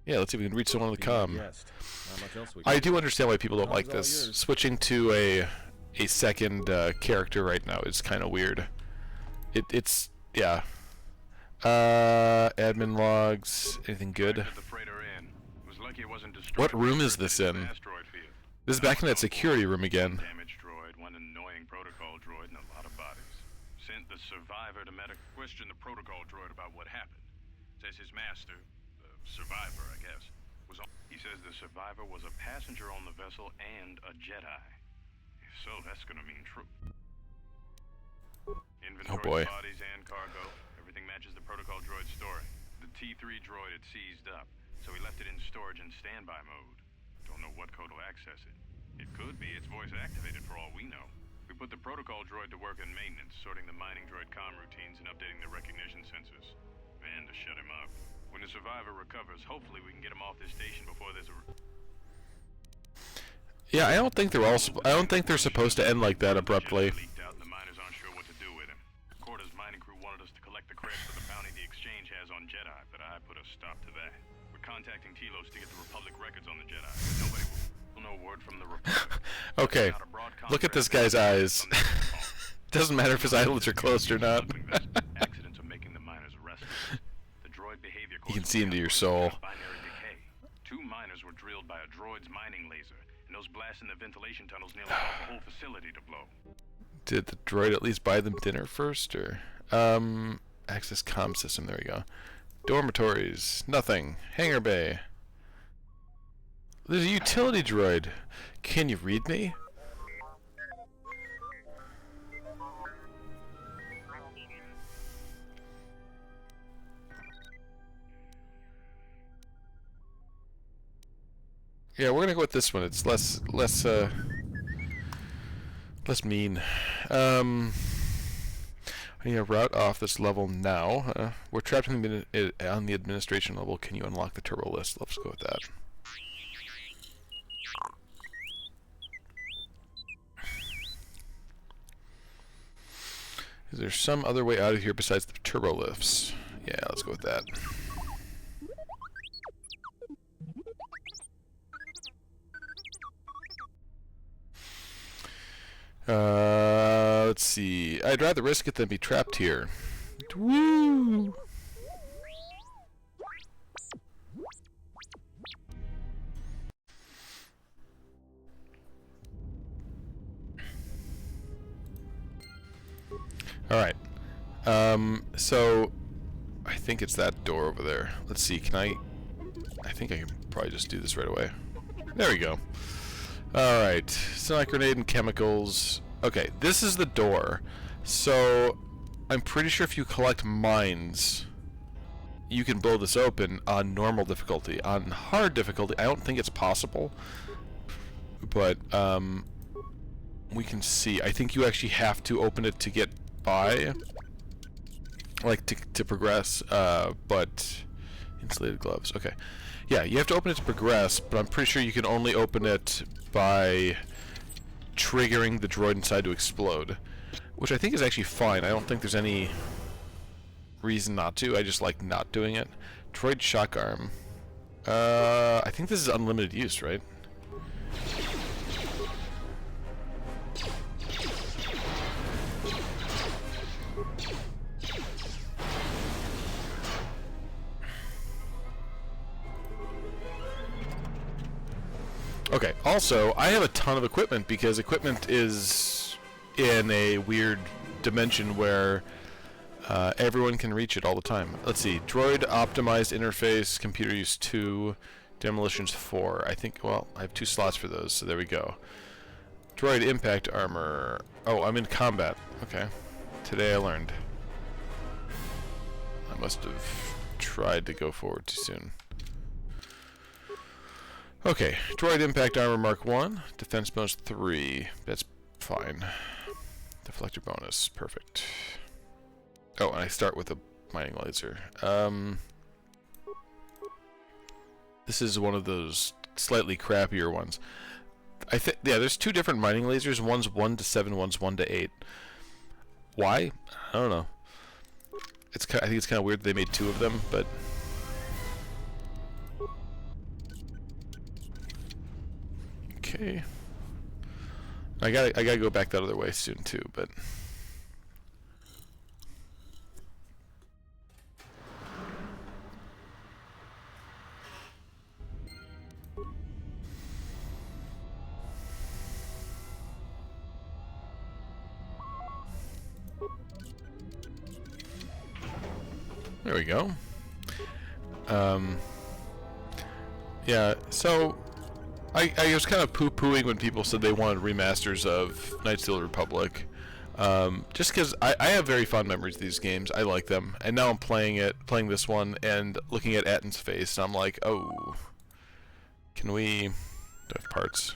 Yeah, let's see if we can reach someone on the comm. Not much else we I can do understand why people don't Comms like all this. yours. Switching to a second character right now is kind of weird. It's yeah. Admin logs. Anything good? What room is this in? This is back in that security room again. Damaged droid, one annoying protocol droid, and a lot of bodies. Sent the survivor to question the protocol droid about what happened. Says his master, the survivor, I guess, was on. He says the survivor was a passenger on the vessel and a Jedi. If so, that's gonna mean true. Inventory, boy. bodies, and cargo. Everything matches the protocol droid's story. The T3 droid had seized up, so we left it in storage in standby mode. Don't know what code will access it. It could be it's voice activated for all we know. We put the protocol droid to work in maintenance, sorting the mining droid comm routines and updating the recognition sensors. And to shut him up. When the survivor recovers, hopefully we can get him off this station before there's a... Yeah, I don't think they're all. I don't think they're supposed to end like that abruptly. Leaked out and the miners aren't sure what to do with him. Korta's mining crew wanted us to collect the credits for the bounty the exchange has on Jedi, but I put a stop to that. We're contacting Telos to get the Republic records on the Jedi. Nobody will know word from the Republic. Okay, look at this guy's eyes. Doesn't matter if his eyelids are closed or not. Accidents are making the miners restless. The droid behavior You can see into your soul. binary decay. 2 miners were drilled by a droid's mining laser, and those blasts in the ventilation tunnels nearly caused the whole facility to blow. Did the droid at least buy them dinner first, or access comm system? There we go. Dormitories, nothing. Hangar bay. There's a utility droid. Can you read me? Yeah, we're gonna go with this one. It's less mean. I need a route off this level now. We're trapped on the administration level. Can you unlock the turbo list? Let's go with that. Is there some other way out of here besides the turbo lifts? Yeah, let's go with that. Let's see. I'd rather risk it than be trapped here. Woo! Alright. So I think it's that door over there. Let's see, can I think I can probably just do this right away. There we go. Alright. Sonic grenade and chemicals. Okay, this is the door. So I'm pretty sure if you collect mines, you can blow this open on normal difficulty. On hard difficulty, I don't think it's possible. But we can see. I think you actually have to open it to get by, like to progress. But insulated gloves. Okay, yeah, you have to open it to progress. But I'm pretty sure you can only open it by triggering the droid inside to explode, which I think is actually fine. I don't think there's any reason not to. I just like not doing it. Droid shock arm. I think this is unlimited use, right? Okay, also, I have a ton of equipment because equipment is in a weird dimension where Everyone can reach it all the time. Let's see. Droid optimized interface, computer use 2, demolitions 4. I think, well, I have 2 slots for those, so there we go. Droid impact armor. Oh, I'm in combat. Okay. Today I learned. I must have tried to go forward too soon. Okay. Droid impact armor mark 1. Defense bonus 3. That's fine. Deflector bonus. Perfect. Oh, and I start with a mining laser. This is one of those slightly crappier ones. I think, yeah, there's 2 different mining lasers. One's 1 to 7, one's 1 to 8. Why? I don't know. I think it's kind of weird they made 2 of them, but okay. I gotta go back that other way soon too, but. There we go. Yeah, so I was kind of poo-pooing when people said they wanted remasters of Knights of the Old Republic. Just because I have very fond memories of these games. I like them. And now I'm playing this one, and looking at Atton's face, and I'm like, oh. Can we... Do I have parts?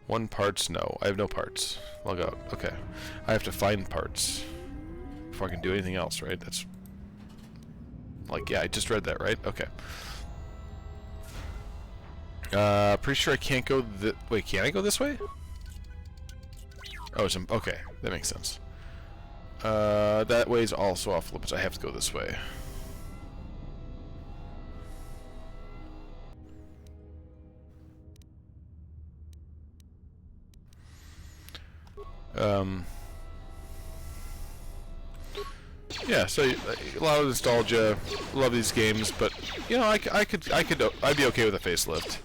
1 parts? No. I have no parts. Log out. Okay. I have to find parts before I can do anything else, right? That's... Like, yeah, I just read that, right? Okay. Pretty sure I can't go wait, can I go this way? Oh, okay, that makes sense. That way's also off limits. I have to go this way. Yeah, so a lot of nostalgia, love these games, but you know, I'd be okay with a facelift.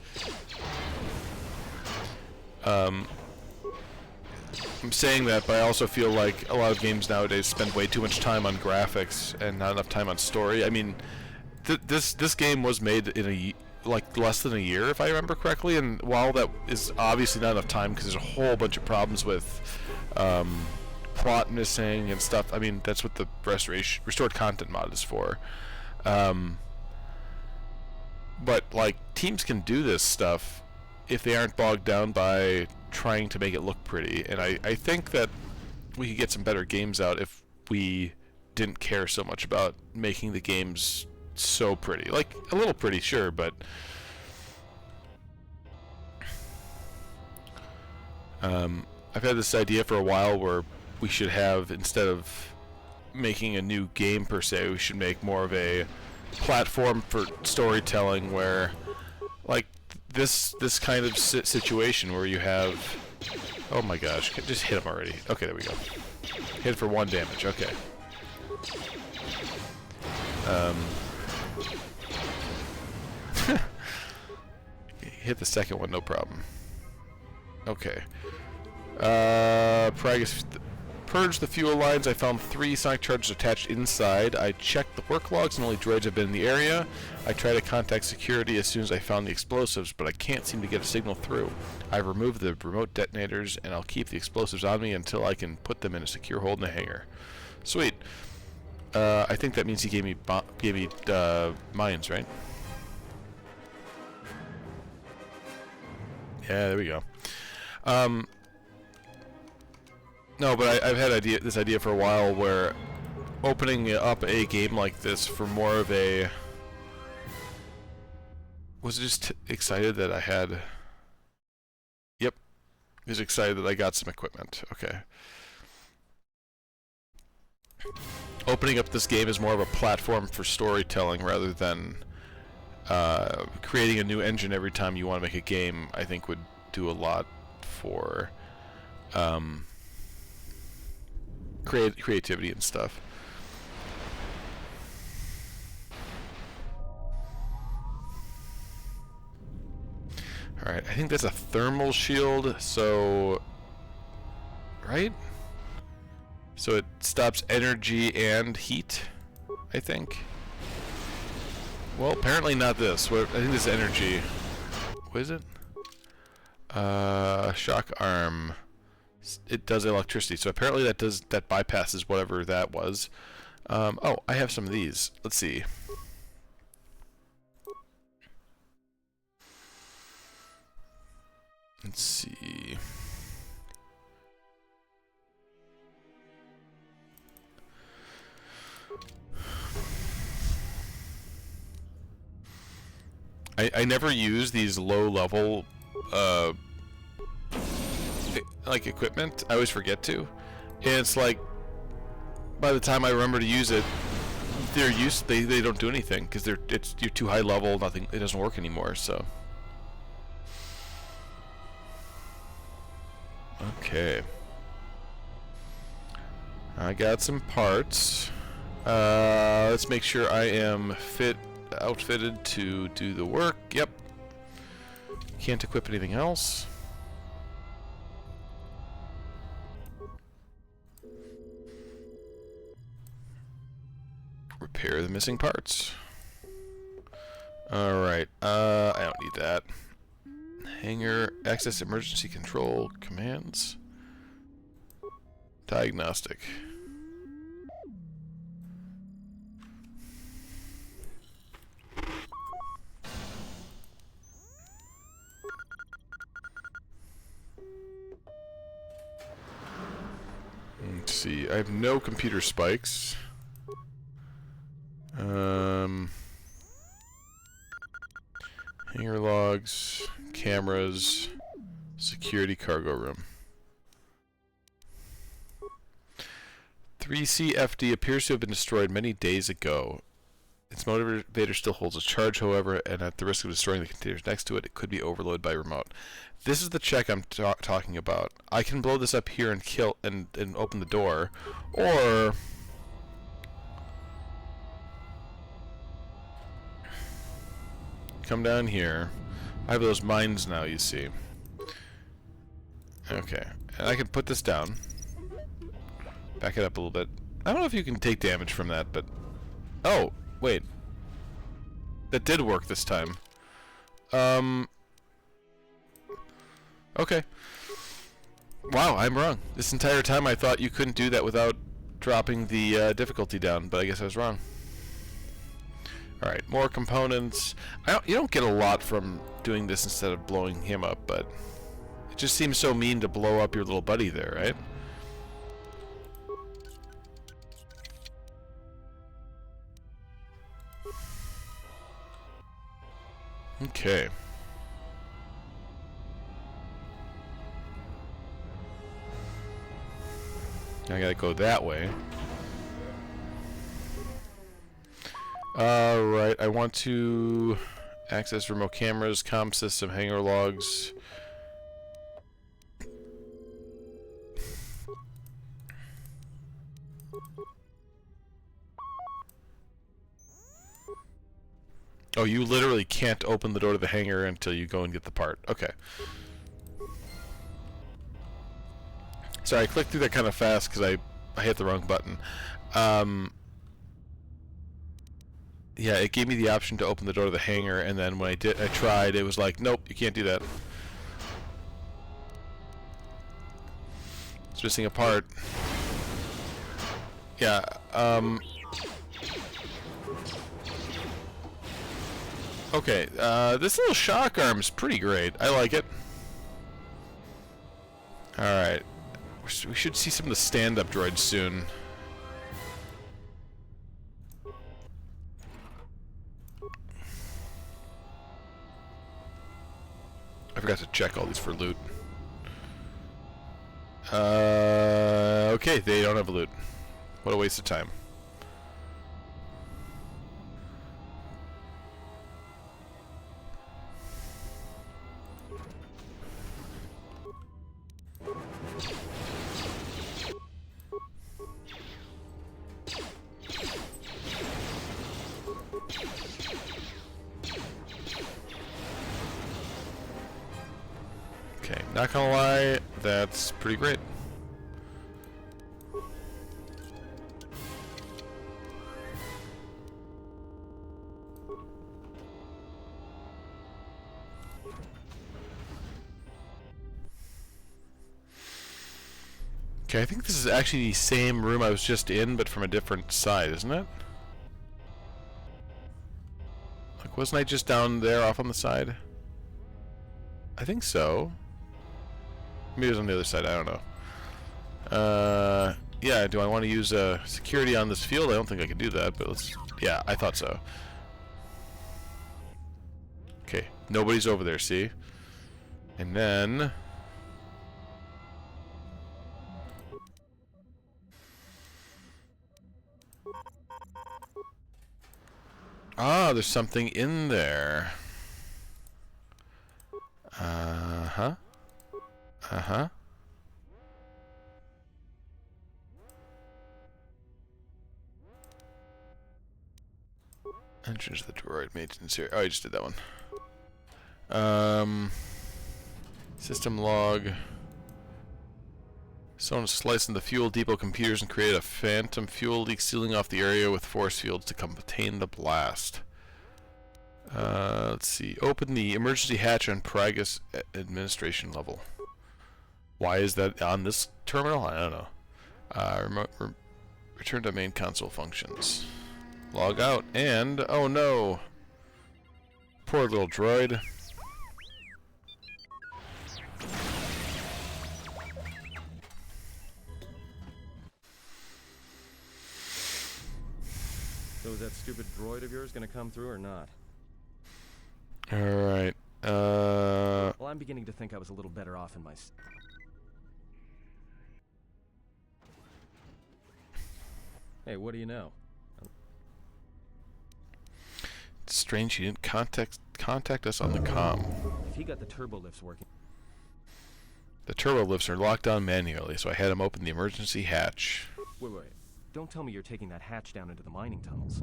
I'm saying that, but I also feel like a lot of games nowadays spend way too much time on graphics and not enough time on story. I mean, this game was made in like less than a year, if I remember correctly, and while that is obviously not enough time because there's a whole bunch of problems with plot missing and stuff. I mean, that's what the restored content mod is for. But like, teams can do this stuff if they aren't bogged down by trying to make it look pretty. And I think that we could get some better games out if we didn't care so much about making the games so pretty. Like, a little pretty, sure, but I've had this idea for a while where we should have, instead of making a new game per se, we should make more of a platform for storytelling where, like, this kind of situation where you have... Oh my gosh, just hit him already. Okay, there we go. Hit for 1 damage, okay. Hit the second one, no problem. Okay. Purge the fuel lines. I found 3 sonic charges attached inside. I checked the work logs and only droids have been in the area. I tried to contact security as soon as I found the explosives, but I can't seem to get a signal through. I've removed the remote detonators, and I'll keep the explosives on me until I can put them in a secure hold in a hangar. Sweet. I think that means he gave me mines, right? Yeah, there we go. No, but I've had this idea for a while where opening up a game like this for more of a... Was just excited that I had... Yep. Just excited that I got some equipment. Okay. Opening up this game is more of a platform for storytelling rather than creating a new engine every time you want to make a game, I think would do a lot for... creativity and stuff. Alright, I think that's a thermal shield, so... Right? So it stops energy and heat, I think. Well, apparently not this. I think this is energy. What is it? Shock arm. It does electricity. So apparently that bypasses whatever that was. Oh, I have some of these. Let's see. Let's see. I never use these low-level, like, equipment. I always forget to. And it's like, by the time I remember to use it, they don't do anything, because you're too high level, nothing, it doesn't work anymore, so. Okay. I got some parts. Let's make sure I am outfitted to do the work. Yep. Can't equip anything else. Repair the missing parts. Alright, I don't need that. Hangar, access emergency control, commands. Diagnostic. Let's see, I have no computer spikes. Hangar logs, cameras, security cargo room. 3CFD appears to have been destroyed many days ago. Its motivator still holds a charge, however, and at the risk of destroying the containers next to it, it could be overloaded by remote. This is the check I'm talking about. I can blow this up here and kill and open the door, or come down here. I have those mines now, you see. Okay, and I can put this down. Back it up a little bit. I don't know if you can take damage from that, but... Oh, wait. That did work this time. Okay. Wow, I'm wrong. This entire time I thought you couldn't do that without dropping the difficulty down, but I guess I was wrong. Alright, more components. You don't get a lot from doing this instead of blowing him up, but... It just seems so mean to blow up your little buddy there, right? Okay. I gotta go that way. Alright, I want to access remote cameras, comm system, hangar logs. Oh, you literally can't open the door to the hangar until you go and get the part. Okay. Sorry, I clicked through that kind of fast because I hit the wrong button. Yeah, it gave me the option to open the door to the hangar, and then when I tried, it was like, nope, you can't do that. It's missing a part. Yeah, okay, this little shock arm is pretty great. I like it. Alright. We should see some of the stand-up droids soon. I forgot to check all these for loot. Okay, they don't have loot. What a waste of time. Okay, not gonna lie, that's pretty great. Okay, I think this is actually the same room I was just in, but from a different side, isn't it? Like, wasn't I just down there off on the side? I think so. Maybe it was on the other side, I don't know. Yeah, do I want to use security on this field? I don't think I can do that, but let's... Yeah, I thought so. Okay, nobody's over there, see? And then... Ah, there's something in there. Uh-huh. Uh-huh. Entrance to the droid maintenance here. Oh, I just did that one. System log. Someone slicing the fuel depot computers and create a phantom fuel leak, sealing off the area with force fields to contain the blast. Let's see. Open the emergency hatch on Pragus administration level. Why is that on this terminal? I don't know. Return to main console functions. Log out, and oh no! Poor little droid. So is that stupid droid of yours gonna come through or not? Alright, Well, I'm beginning to think I was a little better off in my... Hey, what do you know? It's strange he didn't contact us on the comm. If he got the turbo lifts working... The turbo lifts are locked down manually, so I had him open the emergency hatch. Wait. Don't tell me you're taking that hatch down into the mining tunnels.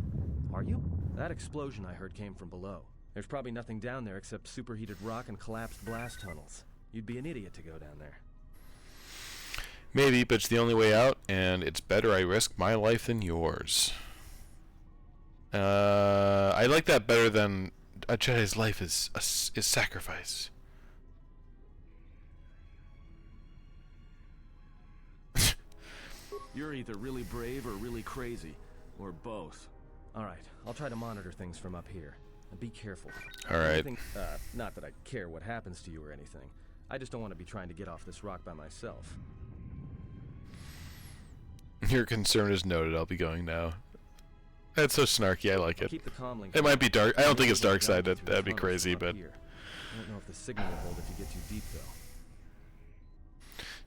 Are you? That explosion I heard came from below. There's probably nothing down there except superheated rock and collapsed blast tunnels. You'd be an idiot to go down there. Maybe, but it's the only way out, and it's better I risk my life than yours. I like that better than a Jedi's life is sacrifice. You're either really brave or really crazy, or both. Alright, I'll try to monitor things from up here. And be careful. Alright. Not that I care what happens to you or anything. I just don't want to be trying to get off this rock by myself. Your concern is noted. I'll be going now. That's so snarky. I like it. Keep the comm link. It might be dark. I don't think it's dark side. That'd be crazy, but... I don't know if the signal will hold if you get too deep, though.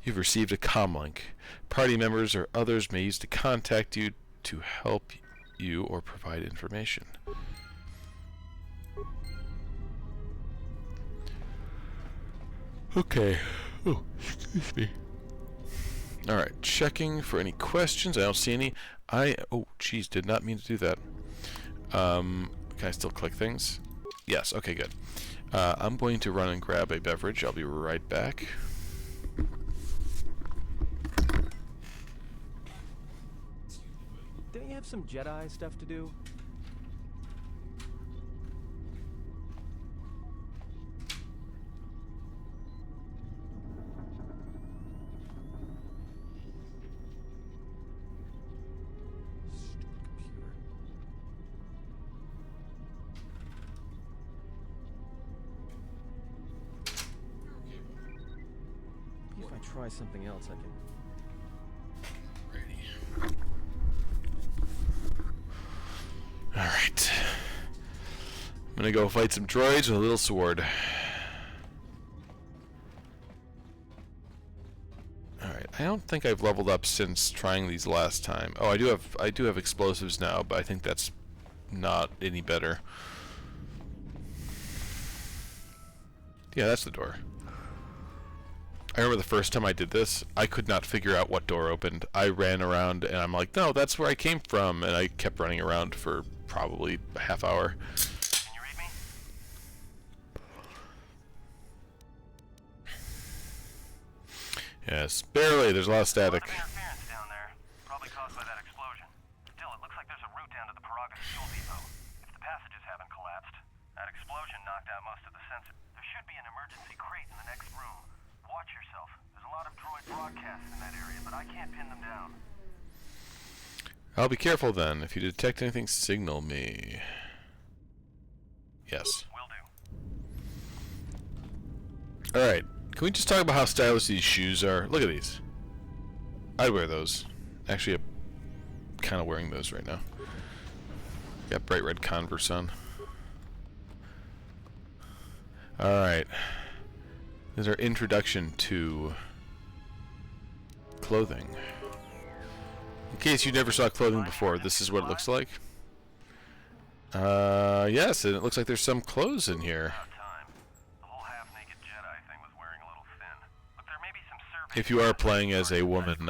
You've received a comm link. Party members or others may use to contact you to help you or provide information. Okay. Oh, excuse me. Alright, checking for any questions. I don't see any. Oh, jeez, did not mean to do that. Can I still click things? Yes, okay, good. I'm going to run and grab a beverage. I'll be right back. Don't you have some Jedi stuff to do? If I try something else, I can... Alright. I'm gonna go fight some droids with a little sword. Alright, I don't think I've leveled up since trying these last time. Oh, I do have explosives now, but I think that's not any better. Yeah, that's the door. I remember the first time I did this, I could not figure out what door opened. I ran around and I'm like, no, that's where I came from, and I kept running around for probably a half hour. Can you read me? Yes, barely. There's a lot of static. A lot of interference down there, probably caused by that explosion. Still, it looks like there's a route down to the Paragus fuel depot. If the passages haven't collapsed, that explosion knocked out most of the sensors. There should be an emergency crate in the next room. Watch yourself. There's a lot of droid broadcasts in that area, but I I can't pin them down. I'll be careful then. If you detect anything, signal me. Yes. Will do. Alright. Can we just talk about how stylish these shoes are? Look at these. I'd wear those. Actually, I'm kind of wearing those right now. Got bright red Converse on. Alright. This is our introduction to clothing. In case you never saw clothing before, this is what it looks like. Yes, and it looks like there's some clothes in here. If you are playing as a woman,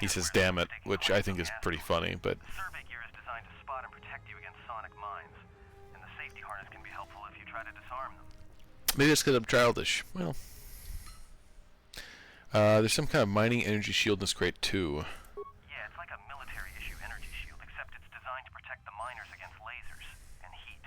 he says "damn it," which I think is pretty funny, but Survey gear is designed to spot and protect you against sonic mines, and the safety harness can be helpful if you try to disarm them. maybe it's because I'm childish. Well, there's some kind of mining energy shield in this crate too. Yeah, it's like a military-issue energy shield, except it's designed to protect the miners against lasers and heat.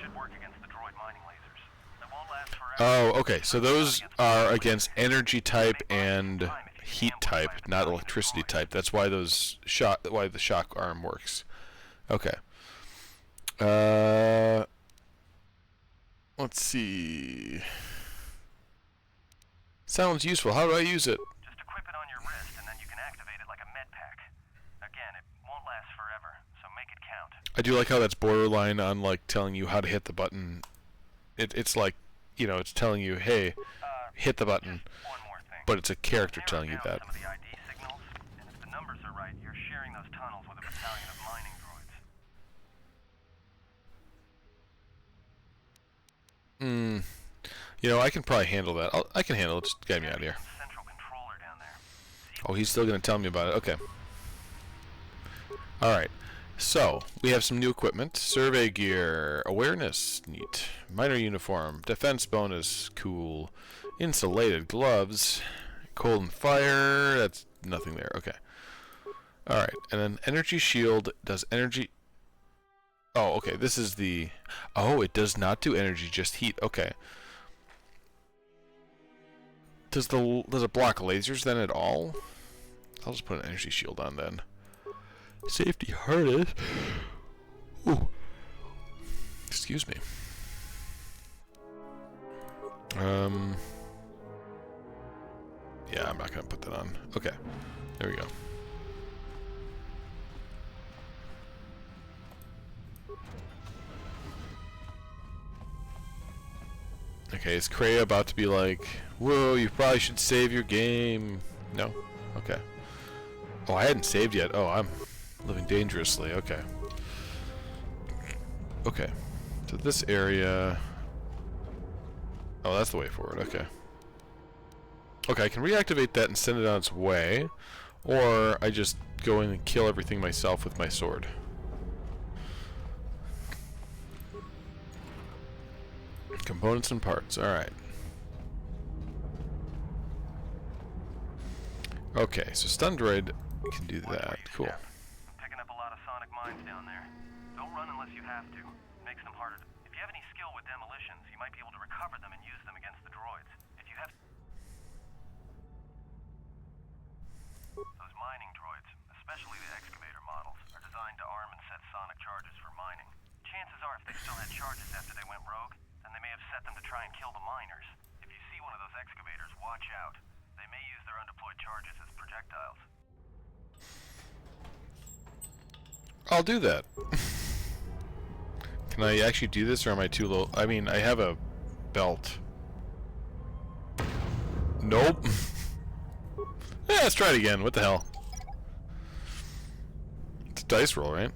Should work against the droid mining lasers. It won't last forever. Oh, okay. So those are against energy type and heat type, not electricity type. That's why the shock arm works. Okay. Let's see. Sounds useful. How do I use it? Just equip it on your wrist, and then you can activate it like a med pack. Again, it won't last forever, so make it count. I do like how that's borderline on like telling you how to hit the button. It's like, you know, it's telling you, hey, hit the button, One more thing. but it's a character telling you Narrow that. down some of the ID signals, and if the numbers are right, you're sharing those tunnels with a battalion of mining droids. You know, I can probably handle that. I can handle it. Just get me out of here. Some central controller down there. Oh, he's still going to tell me about it. Okay. Alright. So, we have some new equipment. Survey gear. Awareness. Neat. Miner uniform. Defense bonus. Cool. Insulated gloves. Cold and fire. That's nothing there. Okay. Alright. And then energy shield does energy... Oh, okay. This is the... Oh, it does not do energy, just heat. Okay. Does it block lasers then at all? I'll just put an energy shield on then. Safety harness. Ooh. Excuse me. Yeah, I'm not gonna put that on. Okay. There we go. Okay, is Kreia about to be like, whoa, you probably should save your game? No? Okay. Oh, I hadn't saved yet. Oh, I'm living dangerously. Okay. Okay. So this area... Oh, that's the way forward. Okay. Okay, I can reactivate that and send it on its way. Or I just go in and kill everything myself with my sword. Components and parts. Alright. Okay, so stun droid can do that. Cool. I'm picking up a lot of sonic mines down there. Don't run unless you have to. Makes them harder to... If you have any skill with demolitions, you might be able to recover them and use them against the droids. If you have... Those mining droids, especially the excavator models, are designed to arm and set sonic charges for mining. Chances are if they still had charges after they went rogue, then they may have set them to try and kill the miners. If you see one of those excavators, watch out. They may use their undeployed charges as projectiles. I'll do that. Can I actually do this, or am I too low? I mean, I have a belt. Nope. Yeah, let's try it again. What the hell? It's a dice roll, right?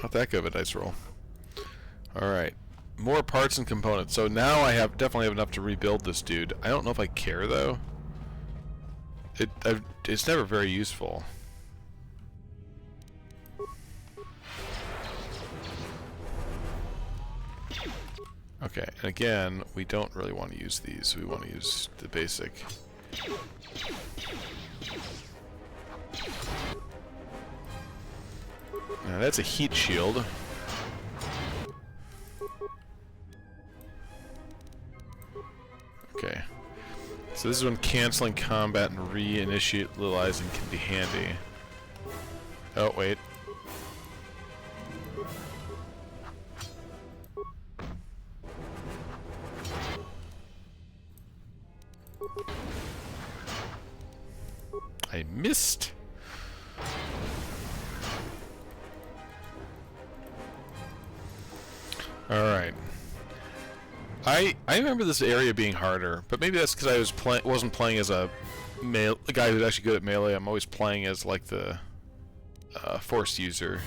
Not that good of a dice roll. Alright. More parts and components. So now I definitely have enough to rebuild this dude. I don't know if I care, though. It's never very useful. Okay, and again, we don't really want to use these. We want to use the basic. Now that's a heat shield. So this is when canceling combat and reinitializing can be handy. Oh, wait. I missed. All right. I remember this area being harder, but maybe that's because I wasn't playing as a guy who's actually good at melee. I'm always playing as like the force user.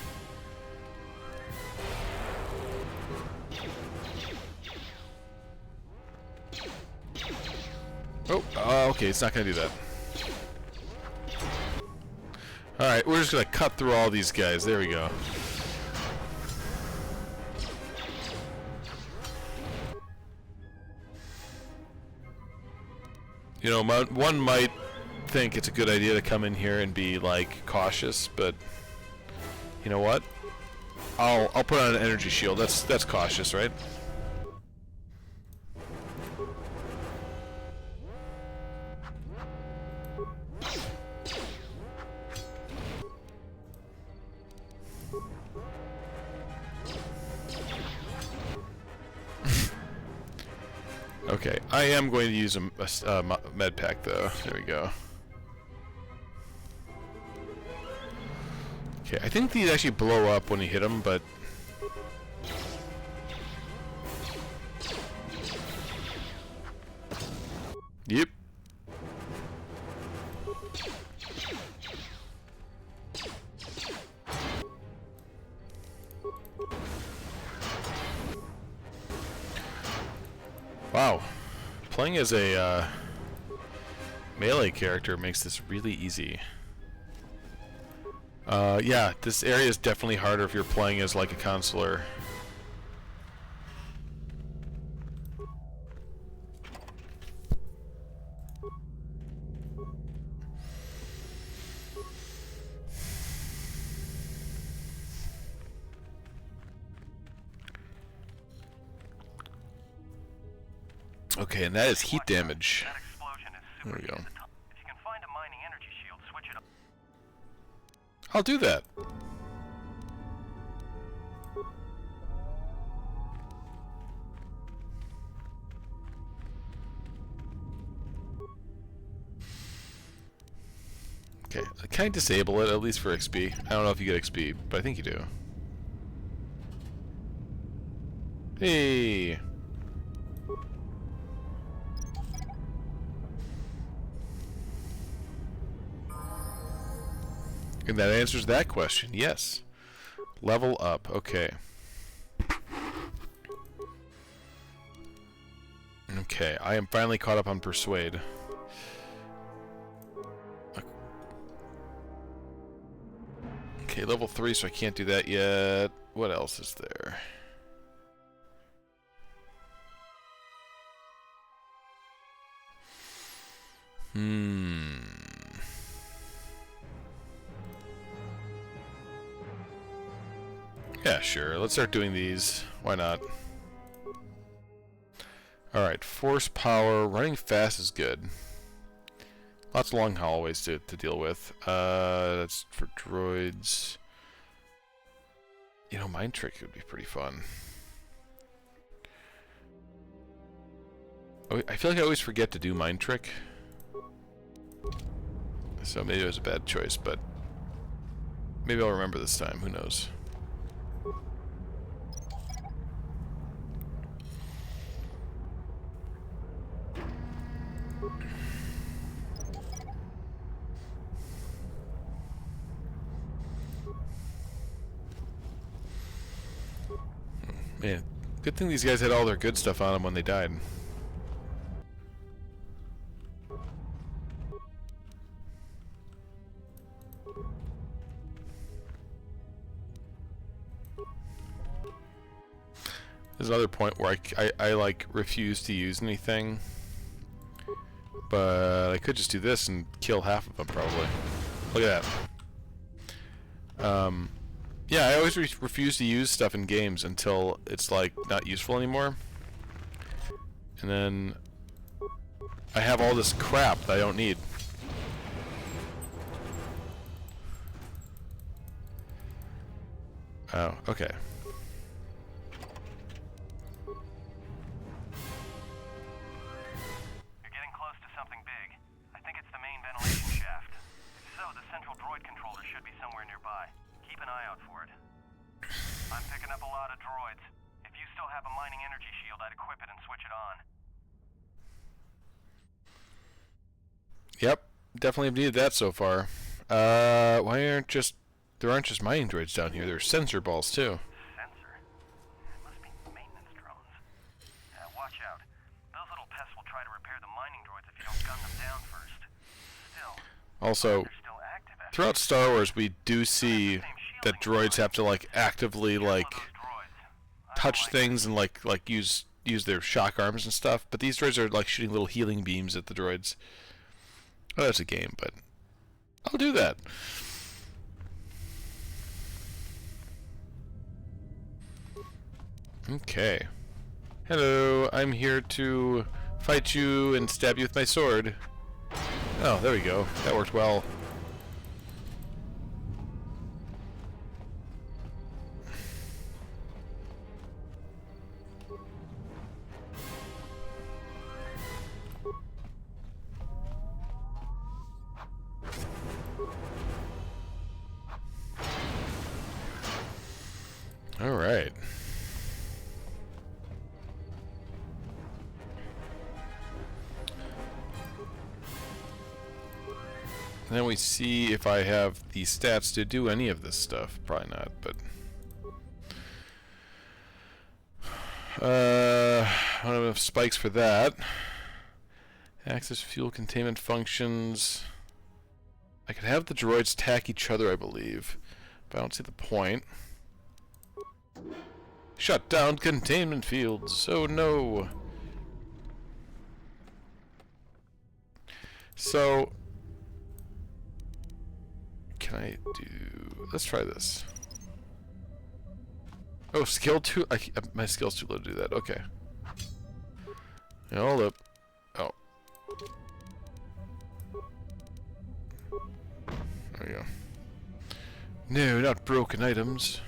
Oh, okay, it's not gonna do that. Alright, we're just gonna cut through all these guys. There we go. You know, one might think it's a good idea to come in here and be, like, cautious, but you know what? I'll put on an energy shield. That's cautious, right? Okay, I am going to use a med pack though. There we go. Okay, I think these actually blow up when you hit them, but yep. Wow, playing as a melee character makes this really easy. Yeah, this area is definitely harder if you're playing as like a consular. Okay, and that is heat damage. That explosion is super There we go. If you can find a mining energy shield, switch it up. I'll do that. Okay, can I disable it at least for XP? I don't know if you get XP, but I think you do. Hey! And that answers that question, yes. Level up, okay. Okay, I am finally caught up on Persuade. Okay, level 3, so I can't do that yet. What else is there? Yeah, sure. Let's start doing these. Why not? Alright, force power. Running fast is good. Lots of long hallways to deal with. That's for droids. You know, Mind Trick would be pretty fun. Oh, I feel like I always forget to do Mind Trick. So maybe it was a bad choice, but maybe I'll remember this time. Who knows? Man, good thing these guys had all their good stuff on them when they died. There's another point where I like refuse to use anything, but I could just do this and kill half of them probably. Look at that. Yeah, I always refuse to use stuff in games until it's like not useful anymore, and then I have all this crap that I don't need. Oh, okay. You're getting close to something big. I think it's the main ventilation shaft. If so, the central droid controller should be somewhere nearby. Keep an eye out for it. I'm picking up a lot of droids. If you still have a mining energy shield, I'd equip it and switch it on. Yep, definitely have needed that so far. Why aren't just... There aren't just mining droids down here, there's sensor balls too. Sensor? It must be maintenance drones. Watch out. Those little pests will try to repair the mining droids if you don't gun them down first. Still, Also, they're still active after throughout Star Wars we do see that droids have to like actively like touch things and like use their shock arms and stuff, but these droids are like shooting little healing beams at the droids. Oh, that's a game, but I'll do that. Okay. Hello, I'm here to fight you and stab you with my sword. Oh, there we go. That worked well. All right. And then we see if I have the stats to do any of this stuff. Probably not, but... I don't have enough spikes for that. Access fuel containment functions. I could have the droids attack each other, I believe. But I don't see the point. Shut down containment fields. Oh no. So... Can I do... Let's try this. Oh, skill 2... my skill's too low to do that. Okay. Yeah, hold up. Oh. There we go. No, not broken items.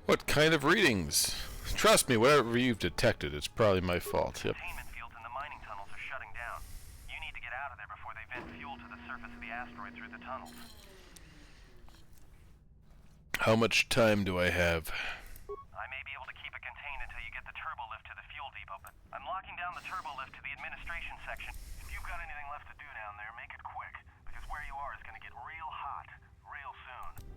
What kind of readings? Trust me, whatever you've detected, it's probably my fault. Yep. Containment fields in the mining tunnels are shutting down. You need to get out of there before they vent fuel to the surface of the asteroid through the tunnels. How much time do I have? I may be able to keep it contained until you get the turbo lift to the fuel depot, but I'm locking down the turbo lift to the administration section. If you've got anything left to do down there, make it quick, because where you are is going to get real hot real soon.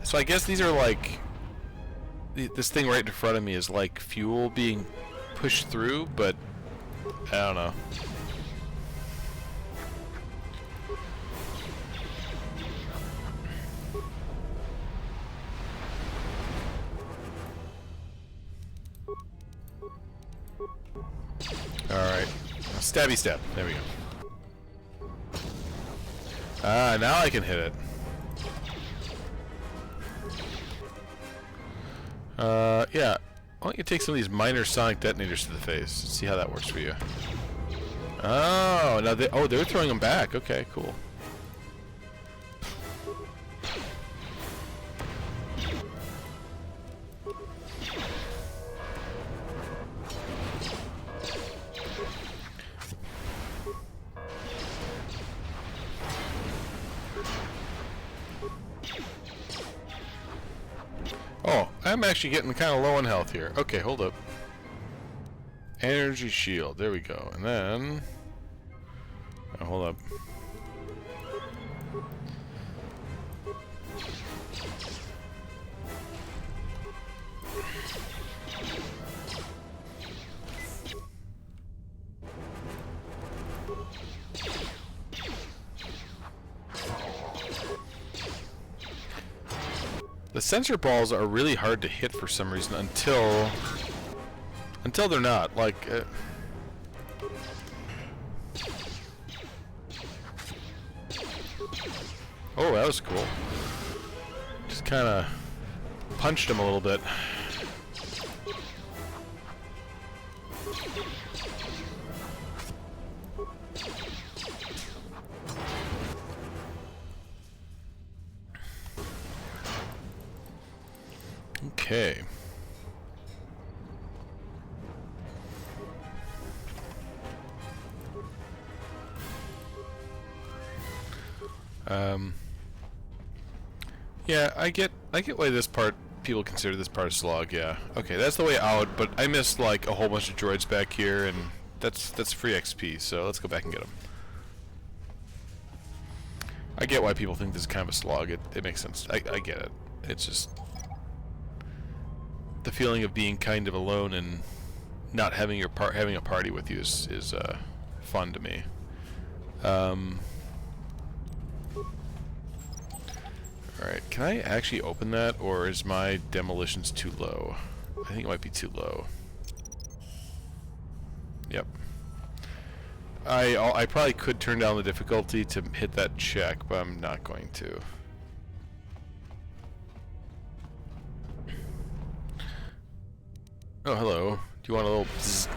So I guess these are like... This thing right in front of me is like fuel being pushed through, but... I don't know. Alright. Stabby stab. There we go. Ah, now I can hit it. Yeah. Why don't you take some of these minor sonic detonators to the face? See how that works for you. Oh, now they're throwing them back. Okay, cool. Oh, I'm actually getting kind of low on health here. Okay, hold up. Energy shield. There we go. And then... Oh, hold up. The sensor balls are really hard to hit for some reason until they're not. Like, oh, that was cool. Just kind of punched him a little bit. Okay. Yeah, I get why this part, people consider this part a slog, yeah. Okay, that's the way out, but I missed like a whole bunch of droids back here, and that's free XP, so let's go back and get them. I get why people think this is kind of a slog, it makes sense. I get it. It's just the feeling of being kind of alone and not having having a party with you is fun to me. Alright, can I actually open that, or is my demolitions too low? I think it might be too low. Yep. I probably could turn down the difficulty to hit that check, but I'm not going to. Oh, hello. Do you want a little bzzz?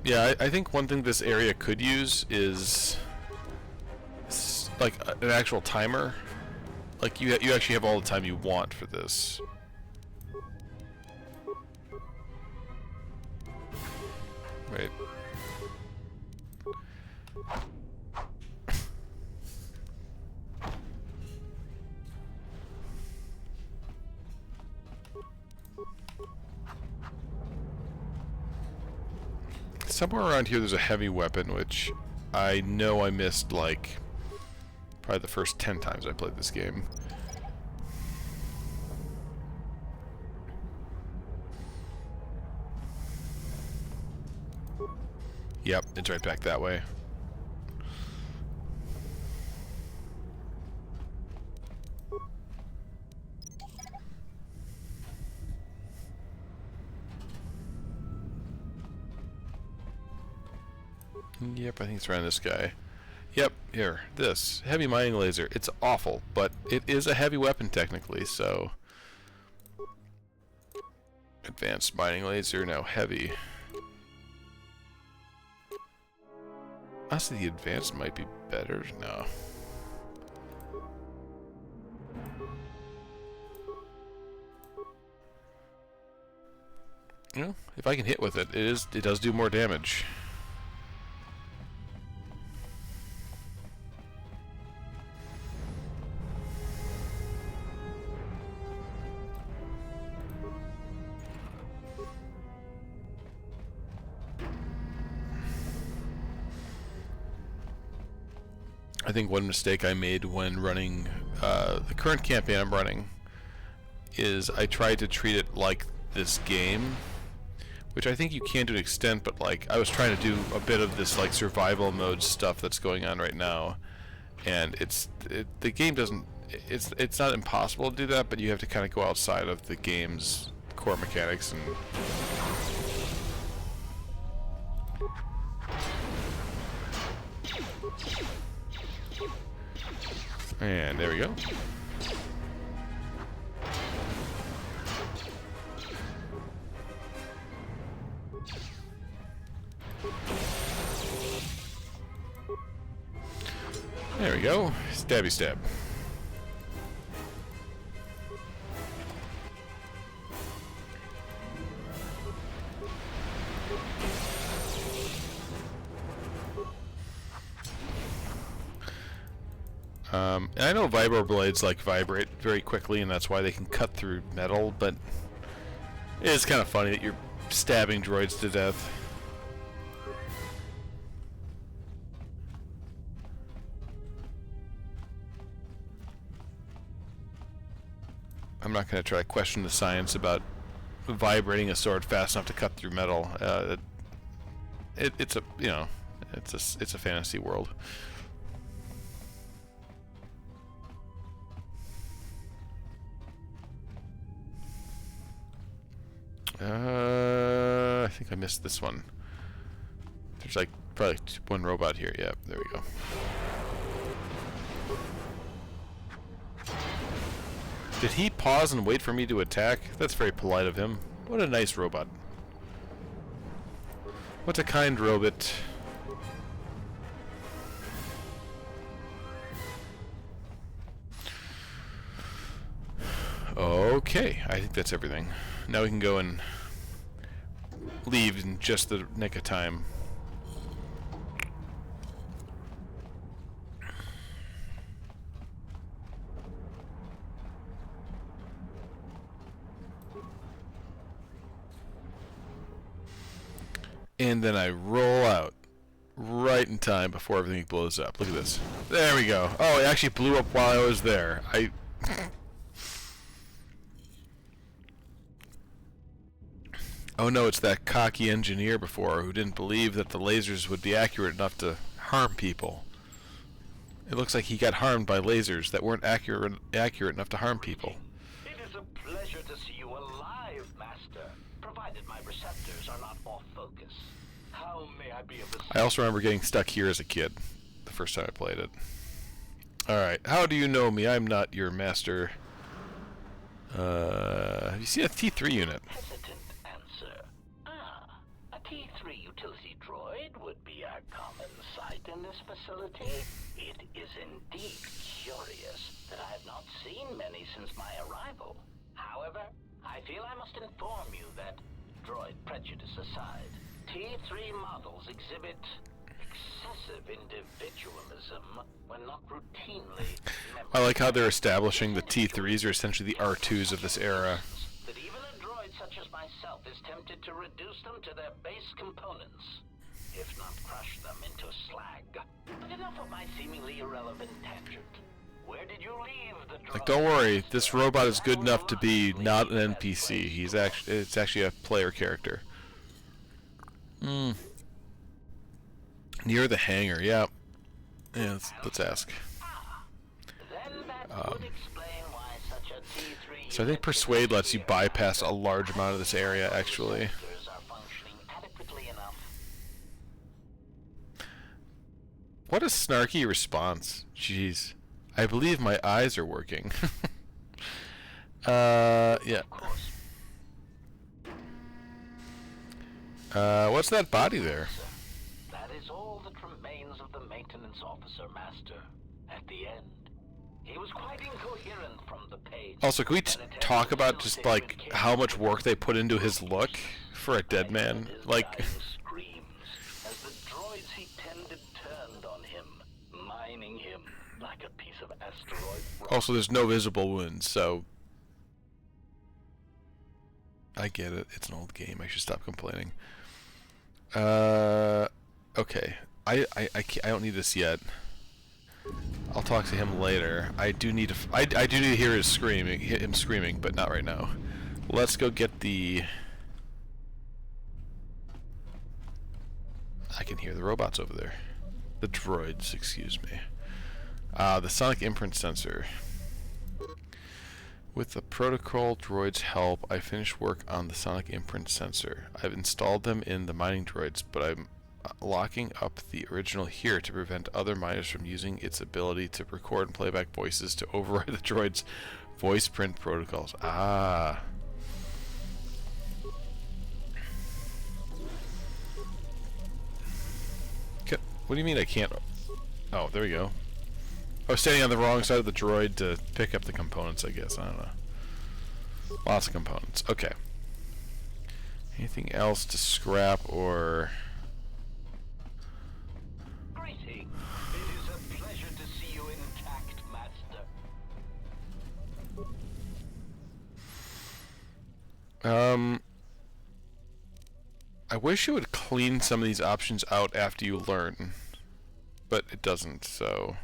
Yeah, I think one thing this area could use is like an actual timer. Like you actually have all the time you want for this. Wait. Somewhere around here there's a heavy weapon, which I know I missed like probably the first 10 times I played this game. Yep, it's right back that way. Yep, I think it's around this guy. Yep, here, this. Heavy mining laser. It's awful, but it is a heavy weapon technically, so... Advanced mining laser, now heavy. Honestly, the advanced might be better. No. You know, if I can hit with it, it does do more damage. I think one mistake I made when running the current campaign I'm running is I tried to treat it like this game, which I think you can to an extent, but like I was trying to do a bit of this like survival mode stuff that's going on right now, and the game doesn't, it's not impossible to do that, but you have to kind of go outside of the game's core mechanics and there we go. There we go. Stabby stab. And I know vibro blades like vibrate very quickly, and that's why they can cut through metal, but it's kind of funny that you're stabbing droids to death. I'm not going to try to question the science about vibrating a sword fast enough to cut through metal. It's a, you know, It's a fantasy world. I think I missed this one. There's like probably one robot here. Yeah, there we go. Did he pause and wait for me to attack? That's very polite of him. What a nice robot. What a kind robot. Okay, I think that's everything. Now we can go and leave in just the nick of time. And then I roll out right in time before everything blows up. Look at this. There we go. Oh, it actually blew up while I was there. Oh no, it's that cocky engineer before who didn't believe that the lasers would be accurate enough to harm people. It looks like he got harmed by lasers that weren't accurate enough to harm people. It is a pleasure to see you alive, Master, provided my receptors are not off focus. How may I be of assistance? I also remember getting stuck here as a kid, the first time I played it. Alright, how do you know me? I'm not your master. Have you seen a T3 unit? Hesitant answer. A T3 utility droid would be a common sight in this facility. It is indeed curious that I have not seen many since my arrival. However, I feel I must inform you that, droid prejudice aside, T3 models exhibit excessive individualism when not routinely. I like how they're establishing the T3s are essentially the R2s of this era. That even a droid such as myself is tempted to reduce them to their base components, if not crush them into slag. But enough of my seemingly irrelevant tangent. Where did you leave the droid? Like, don't worry, this robot is good enough to be not an NPC. It's actually a player character. Near the hangar, yeah. Yeah, let's ask. So I think Persuade lets you bypass a large amount of this area, actually. What a snarky response. Jeez. I believe my eyes are working. Yeah. What's that body there? That is all that remains of the maintenance officer, Master. At the end, he was quite incoherent from the page. Also, can we talk about just like how much work they put into his look for a dead man? Like, Screams as the droids he tended turned on him, mining him like a piece of asteroid rock. also there's no visible wounds, so I get it. It's an old game. I should stop complaining. Okay. I don't need this yet. I'll talk to him later. I do need to I do need to hear him screaming, but not right now. Let's go get the. I can hear the robots over there. The droids, excuse me. The sonic imprint sensor. With the protocol droid's help, I finished work on the sonic imprint sensor. I've installed them in the mining droids, but I'm locking up the original here to prevent other miners from using its ability to record and playback voices to override the droid's voice print protocols. Ah. What do you mean I can't? Oh, there we go. I was standing on the wrong side of the droid to pick up the components, I guess. I don't know. Lots of components. Okay. Anything else to scrap or... Greeting. It is a pleasure to see you intact, Master. I wish it would clean some of these options out after you learn, but it doesn't, so...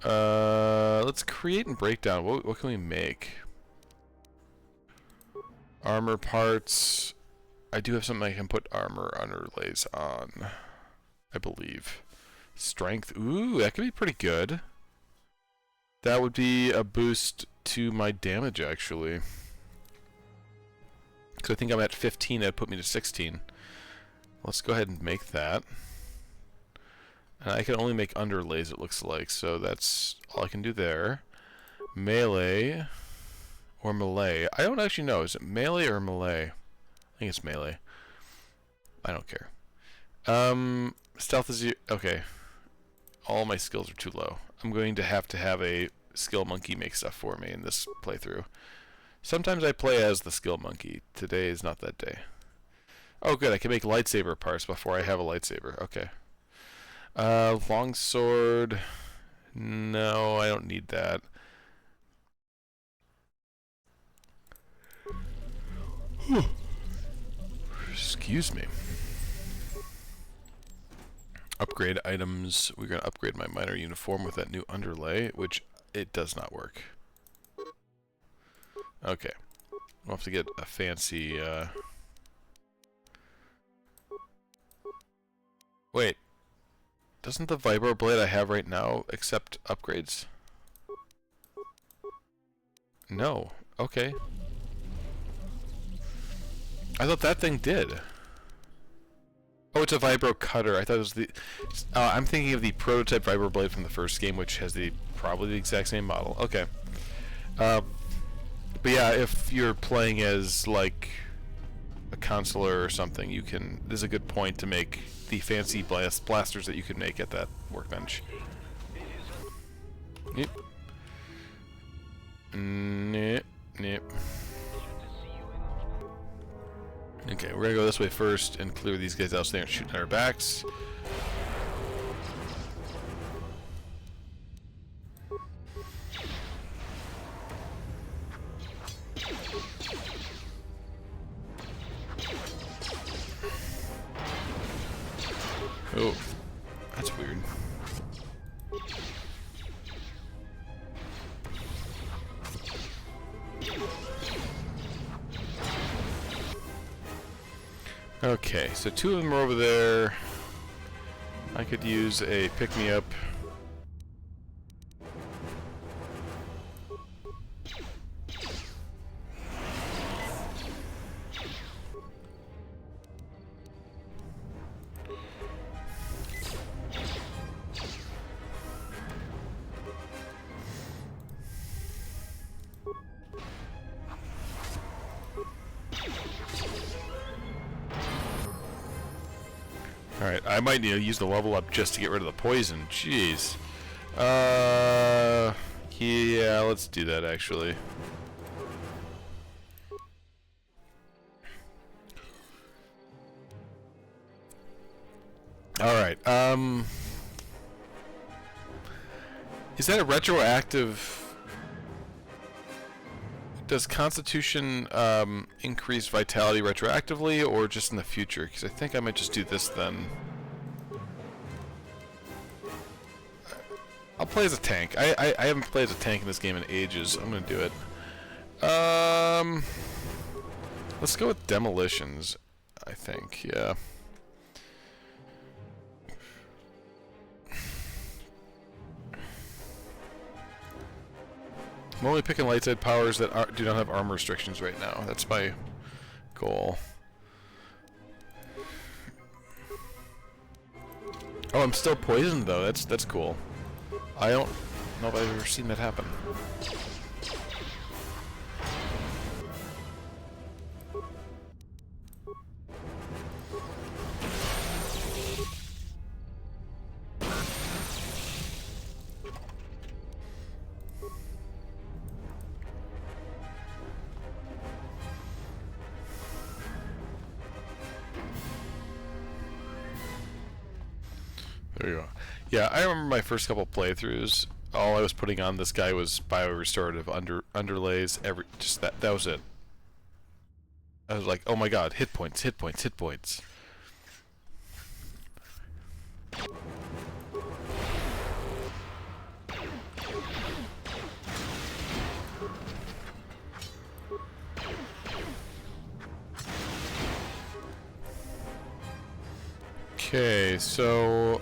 let's create and break down. What can we make? Armor parts. I do have something I can put armor underlays on, I believe. Strength. Ooh, that could be pretty good. That would be a boost to my damage, actually. Because I think I'm at 15, that'd put me to 16. Let's go ahead and make that. And I can only make underlays, it looks like, so that's all I can do there. Melee or melee. I don't actually know. Is it melee or melee? I think it's melee. I don't care. Stealth is... Okay. All my skills are too low. I'm going to have a skill monkey make stuff for me in this playthrough. Sometimes I play as the skill monkey. Today is not that day. Oh, good. I can make lightsaber parts before I have a lightsaber. Okay. Longsword. No, I don't need that. Excuse me. Upgrade items. We're going to upgrade my miner uniform with that new underlay, which it does not work. Okay. We'll have to get a fancy... Wait. Doesn't the vibro blade I have right now accept upgrades? No. Okay. I thought that thing did. Oh, it's a vibro cutter. I thought it was the... I'm thinking of the prototype vibro blade from the first game, which has probably the exact same model. Okay. But yeah, if you're playing as, like, a consular or something, you can... This is a good point to make the fancy blasters that you can make at that workbench. Yep. Yep. Okay, we're gonna go this way first and clear these guys out so they aren't shooting at our backs. Oh, that's weird. Okay, so two of them are over there. I could use a pick-me-up. Alright, I might need to use the level up just to get rid of the poison. Jeez. Yeah, let's do that actually. Alright, is that a retroactive... Does Constitution increase vitality retroactively, or just in the future? Because I think I might just do this then. I'll play as a tank. I haven't played as a tank in this game in ages. I'm gonna do it. Let's go with demolitions, I think. Yeah. I'm only picking light side powers that do not have armor restrictions right now. That's my goal. Oh, I'm still poisoned though. That's cool. I don't know if I've ever seen that happen. There you go. Yeah, I remember my first couple playthroughs. All I was putting on this guy was bio-restorative underlays. Just that was it. I was like, oh my god, hit points, hit points, hit points. Okay, so,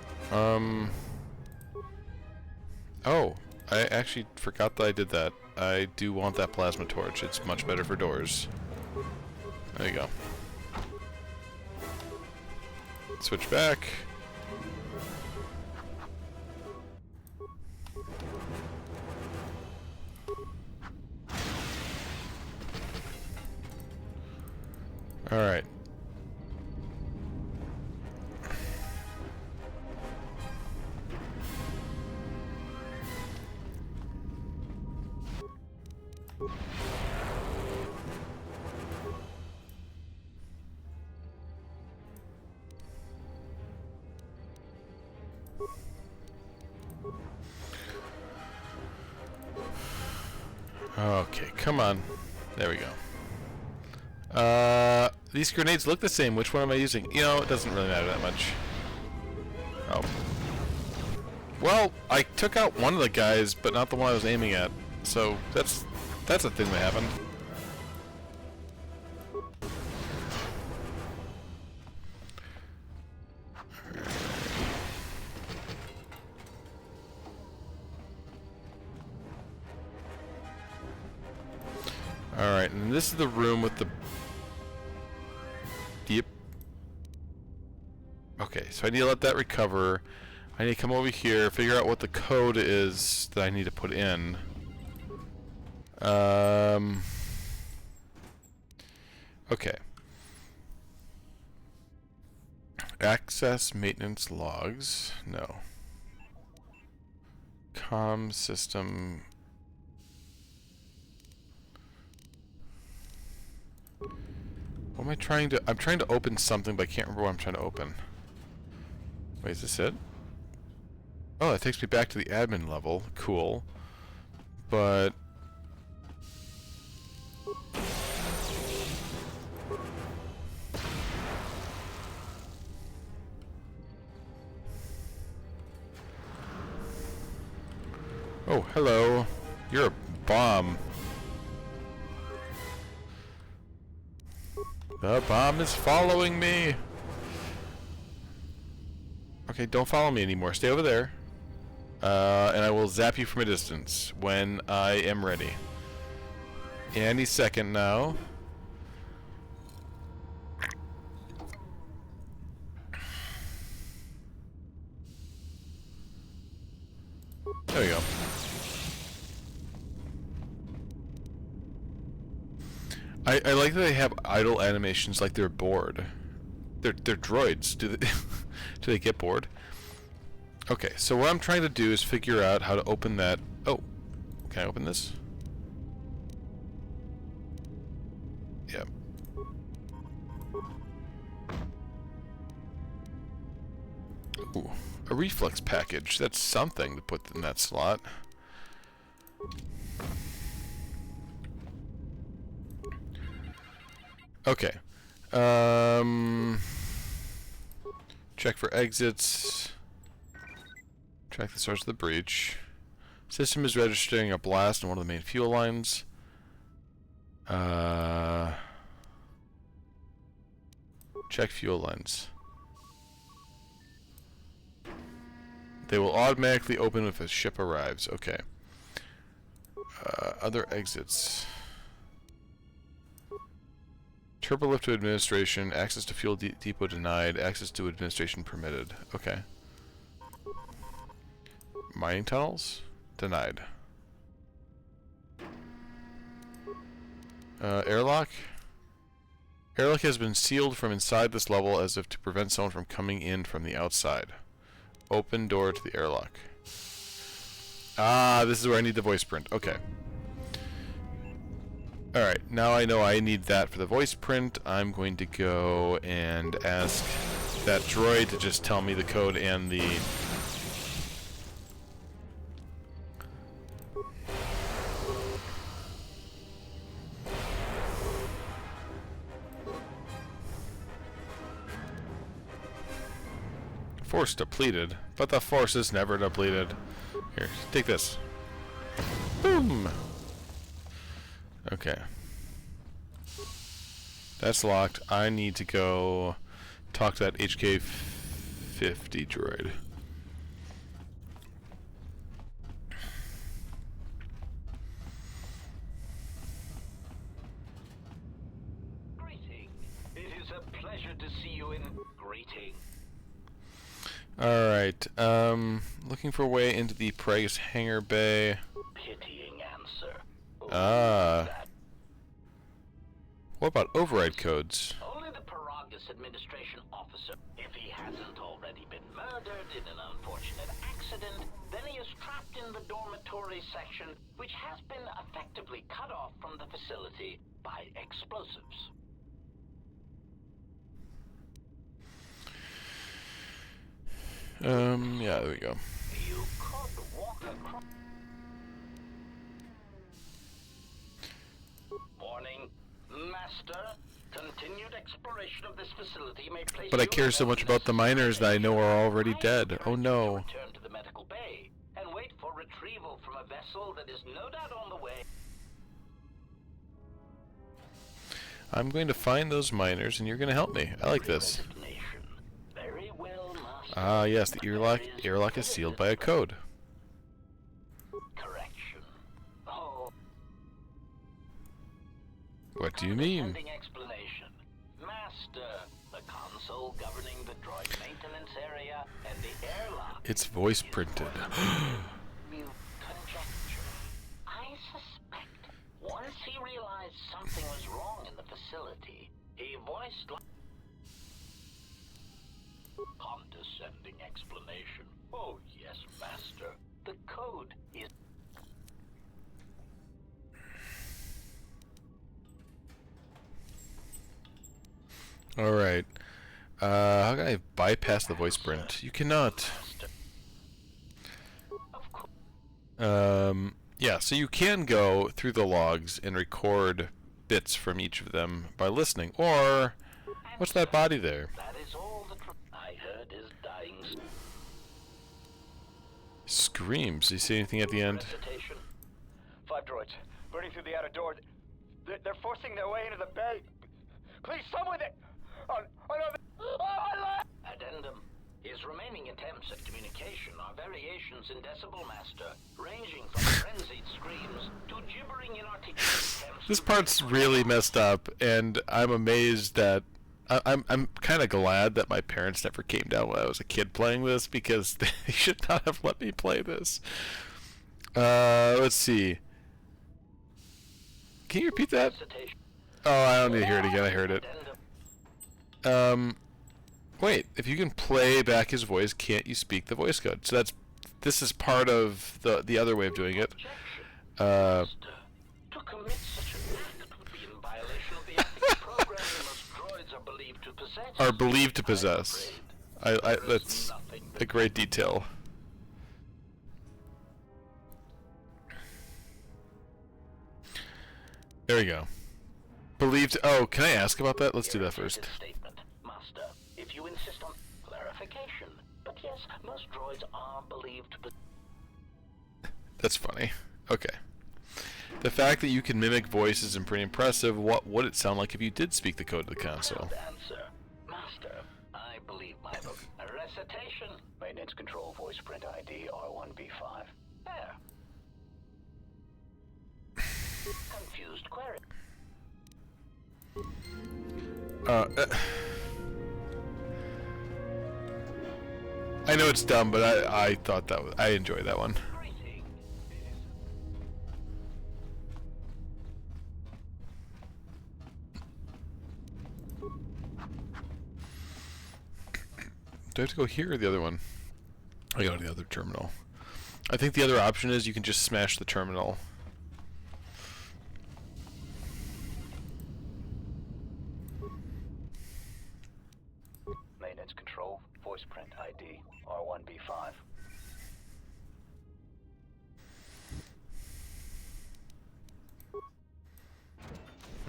oh, I actually forgot that I did that. I do want that plasma torch. It's much better for doors. There you go. Switch back. Alright. Okay, come on. There we go. These grenades look the same. Which one am I using? You know, it doesn't really matter that much. Oh. Well, I took out one of the guys, but not the one I was aiming at. So, that's a thing that happened. Alright, and this is the room with the... Yep. Okay, so I need to let that recover. I need to come over here, figure out what the code is that I need to put in. Okay. Access maintenance logs. No. Comm system... What am I trying to... I'm trying to open something, but I can't remember what I'm trying to open. Wait, is this it? Oh, that takes me back to the admin level. Cool. But... Oh, hello. You're a bomb. The bomb is following me! Okay, don't follow me anymore. Stay over there. And I will zap you from a distance when I am ready. Any second now. There we go. I like that they have idle animations like they're bored. They're droids. Do they do they get bored? Okay, so what I'm trying to do is figure out how to open that. Oh, can I open this? Yep. Ooh, a reflex package. That's something to put in that slot. Okay. Check for exits. Track the source of the breach. System is registering a blast in one of the main fuel lines. Check fuel lines. They will automatically open if a ship arrives. Okay. Other exits. Turbolift to administration, access to fuel depot denied, access to administration permitted. Okay. Mining tunnels? Denied. Airlock? Airlock has been sealed from inside this level as if to prevent someone from coming in from the outside. Open door to the airlock. Ah, this is where I need the voice print. Okay. Alright, now I know I need that for the voice print. I'm going to go and ask that droid to just tell me the code and the... Force depleted, but the force is never depleted. Here, take this. Boom! Okay. That's locked. I need to go talk to that HK 50 droid. Greeting. It is a pleasure to see you in greeting. Alright, looking for a way into the Pragus hangar bay. Pitying answer. What about override codes? Only the Paragus administration officer. If he hasn't already been murdered in an unfortunate accident, then he is trapped in the dormitory section, which has been effectively cut off from the facility by explosives. Yeah, there we go. You could walk across. Warning, Master. Continued exploration of this facility may place But I you care so in much about the miners that I know are already dead. Oh no. Return to the medical bay and wait for retrieval from a vessel that is no doubt on the way. I'm going to find those miners and you're going to help me. I like this. Very well, Master. Ah, yes, the airlock is sealed by a code. Correction. Oh. What do you mean? Condescending explanation. Master, the console governing the droid maintenance area and the airlock. It's voice printed. Mute conjecture. I suspect once he realized something was wrong in the facility, he voiced condescending explanation. Oh yes, Master. The code is Alright. How can I bypass the voice print? You cannot. Yeah, so you can go through the logs and record bits from each of them by listening. Or, what's that body there? that is all the I heard his dying Screams. Do you see anything at the end? recitation. 5 droids, burning through the outer door. They're forcing their way into the bay. Please, someone that... Addendum. His remaining attempts at communication are variations in Decibel Master, ranging from frenzied screams to gibbering inarticulate attempts. This part's really messed up, and I'm amazed that... I'm kind of glad that my parents never came down when I was a kid playing this, because they should not have let me play this. Let's see. Can you repeat that? Oh, I don't need to hear it again. I heard it. Wait. If you can play back his voice, can't you speak the voice code? So this is part of the other way of doing it. To commit such an act would be in violation of the ethics programming most droids are believed to possess. That's a great detail. There we go. Believed. Oh, can I ask about that? Let's do that first. Statement, Master. If you insist on clarification, but yes, most droids are believed to. That's funny. Okay. The fact that you can mimic voices is pretty impressive. What would it sound like if you did speak the code of the console? Answer, Master. I believe my book. A recitation. Maintenance control voice print ID R1B5. There. Confused query. I know it's dumb, but I thought I enjoyed that one. Do I have to go here or the other one? I go to the other terminal. I think the other option is you can just smash the terminal. Maintenance control voice print ID R1B5.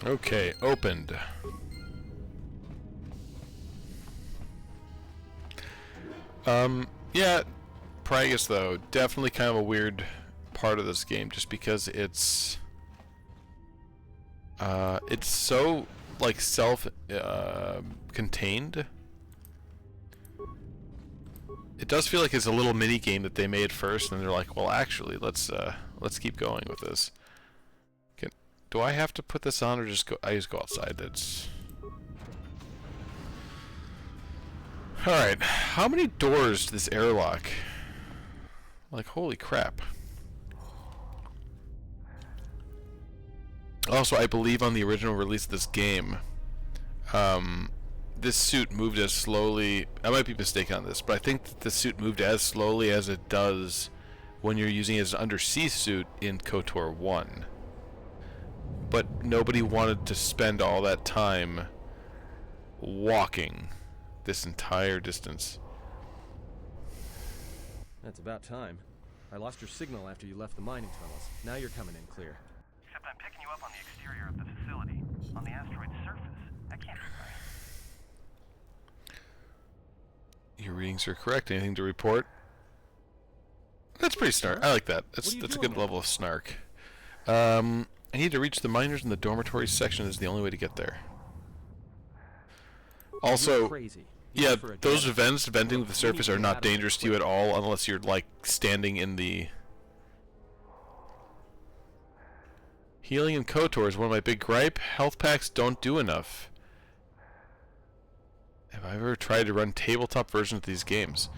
Okay, opened. Yeah, Pragus though, definitely kind of a weird part of this game, just because it's so like self contained. It does feel like it's a little mini game that they made first, and they're like, well, actually, let's keep going with this. Do I have to put this on, or just go? I just go outside. That's all right. How many doors does this airlock? Like, holy crap! Also, I believe on the original release of this game, this suit moved as slowly. I might be mistaken on this, but I think that the suit moved as slowly as it does when you're using it as an undersea suit in KOTOR 1. But nobody wanted to spend all that time walking this entire distance. That's about time. I lost your signal after you left the mining tunnels. Now you're coming in clear. Except I'm picking you up on the exterior of the facility, on the asteroid's surface. That can't be right. Your readings are correct. Anything to report? That's pretty snark. I like that. That's a good level of snark. I need to reach the miners in the dormitory section. Is the only way to get there. Also, yeah, those vents venting to the surface are not dangerous to you at all unless you're like standing in the... Healing in KOTOR is one of my big gripe. Health packs don't do enough. Have I ever tried to run tabletop versions of these games?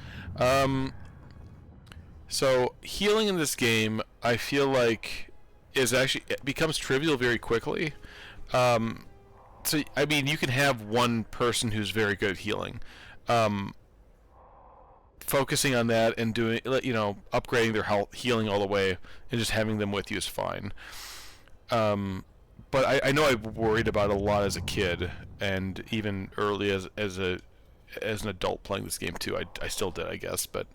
So healing in this game, I feel like, it becomes trivial very quickly. So I mean, you can have one person who's very good at healing. Focusing on that and doing, upgrading their health, healing all the way, and just having them with you is fine. But I know I worried about it a lot as a kid, and even early as an adult playing this game too. I still did, I guess, but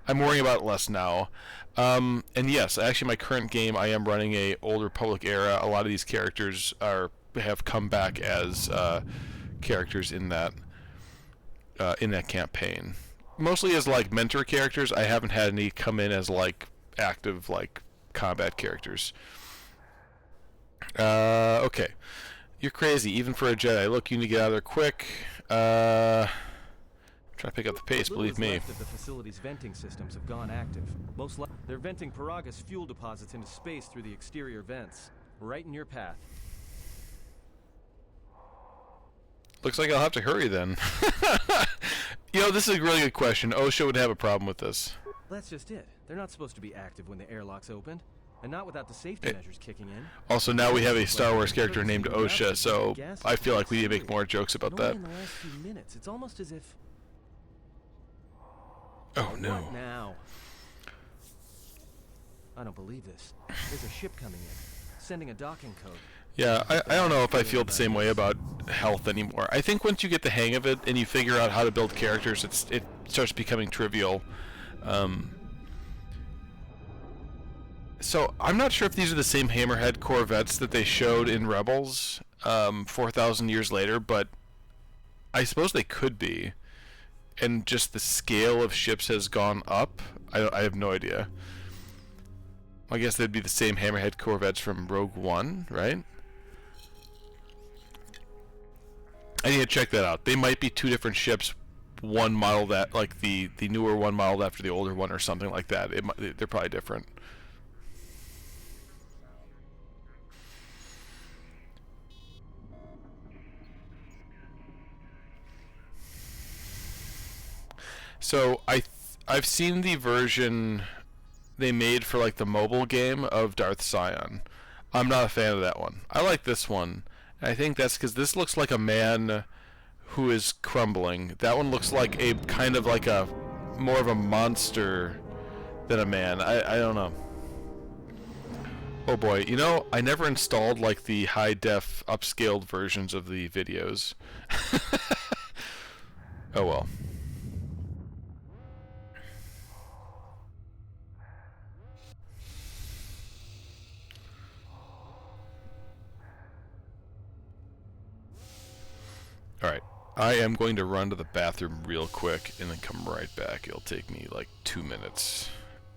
I'm worrying about it less now. And yes, actually, my current game, I am running a Old Republic era. A lot of these characters have come back as characters in that campaign. Mostly as like mentor characters. I haven't had any come in as like active like combat characters. Okay. You're crazy, even for a Jedi. Look, you need to get out of there quick. Try to pick up the pace, believe me. Left of the facility's venting systems have gone active. They're venting Paraga's fuel deposits into space through the exterior vents. Right in your path. Looks like I'll have to hurry then. This is a really good question. OSHA would have a problem with this. That's just it. They're not supposed to be active when the airlock's opened. And not without the safety measures kicking in. Also, now we have a Star Wars character named OSHA, so I feel like we need to make more jokes about that. In the last few minutes, it's almost as if... Oh, no. What now? I don't believe this. There's a ship coming in, sending a docking code. Yeah, I don't know if I feel the same way about health anymore. I think once you get the hang of it and you figure out how to build characters, it starts becoming trivial. So I'm not sure if these are the same Hammerhead Corvettes that they showed in Rebels 4,000 years later, but I suppose they could be. And just the scale of ships has gone up. I have no idea. I guess they'd be the same Hammerhead Corvettes from Rogue One, right? I need to check that out. They might be two different ships. One modeled at like the newer one modeled after the older one, or something like that. They're probably different. So I've seen the version they made for like the mobile game of Darth Sion. I'm not a fan of that one. I like this one. And I think that's because this looks like a man who is crumbling. That one looks like a kind of like a more of a monster than a man. I don't know. Oh boy, I never installed like the high def upscaled versions of the videos. Oh well. Alright, I am going to run to the bathroom real quick and then come right back. It'll take me like 2 minutes.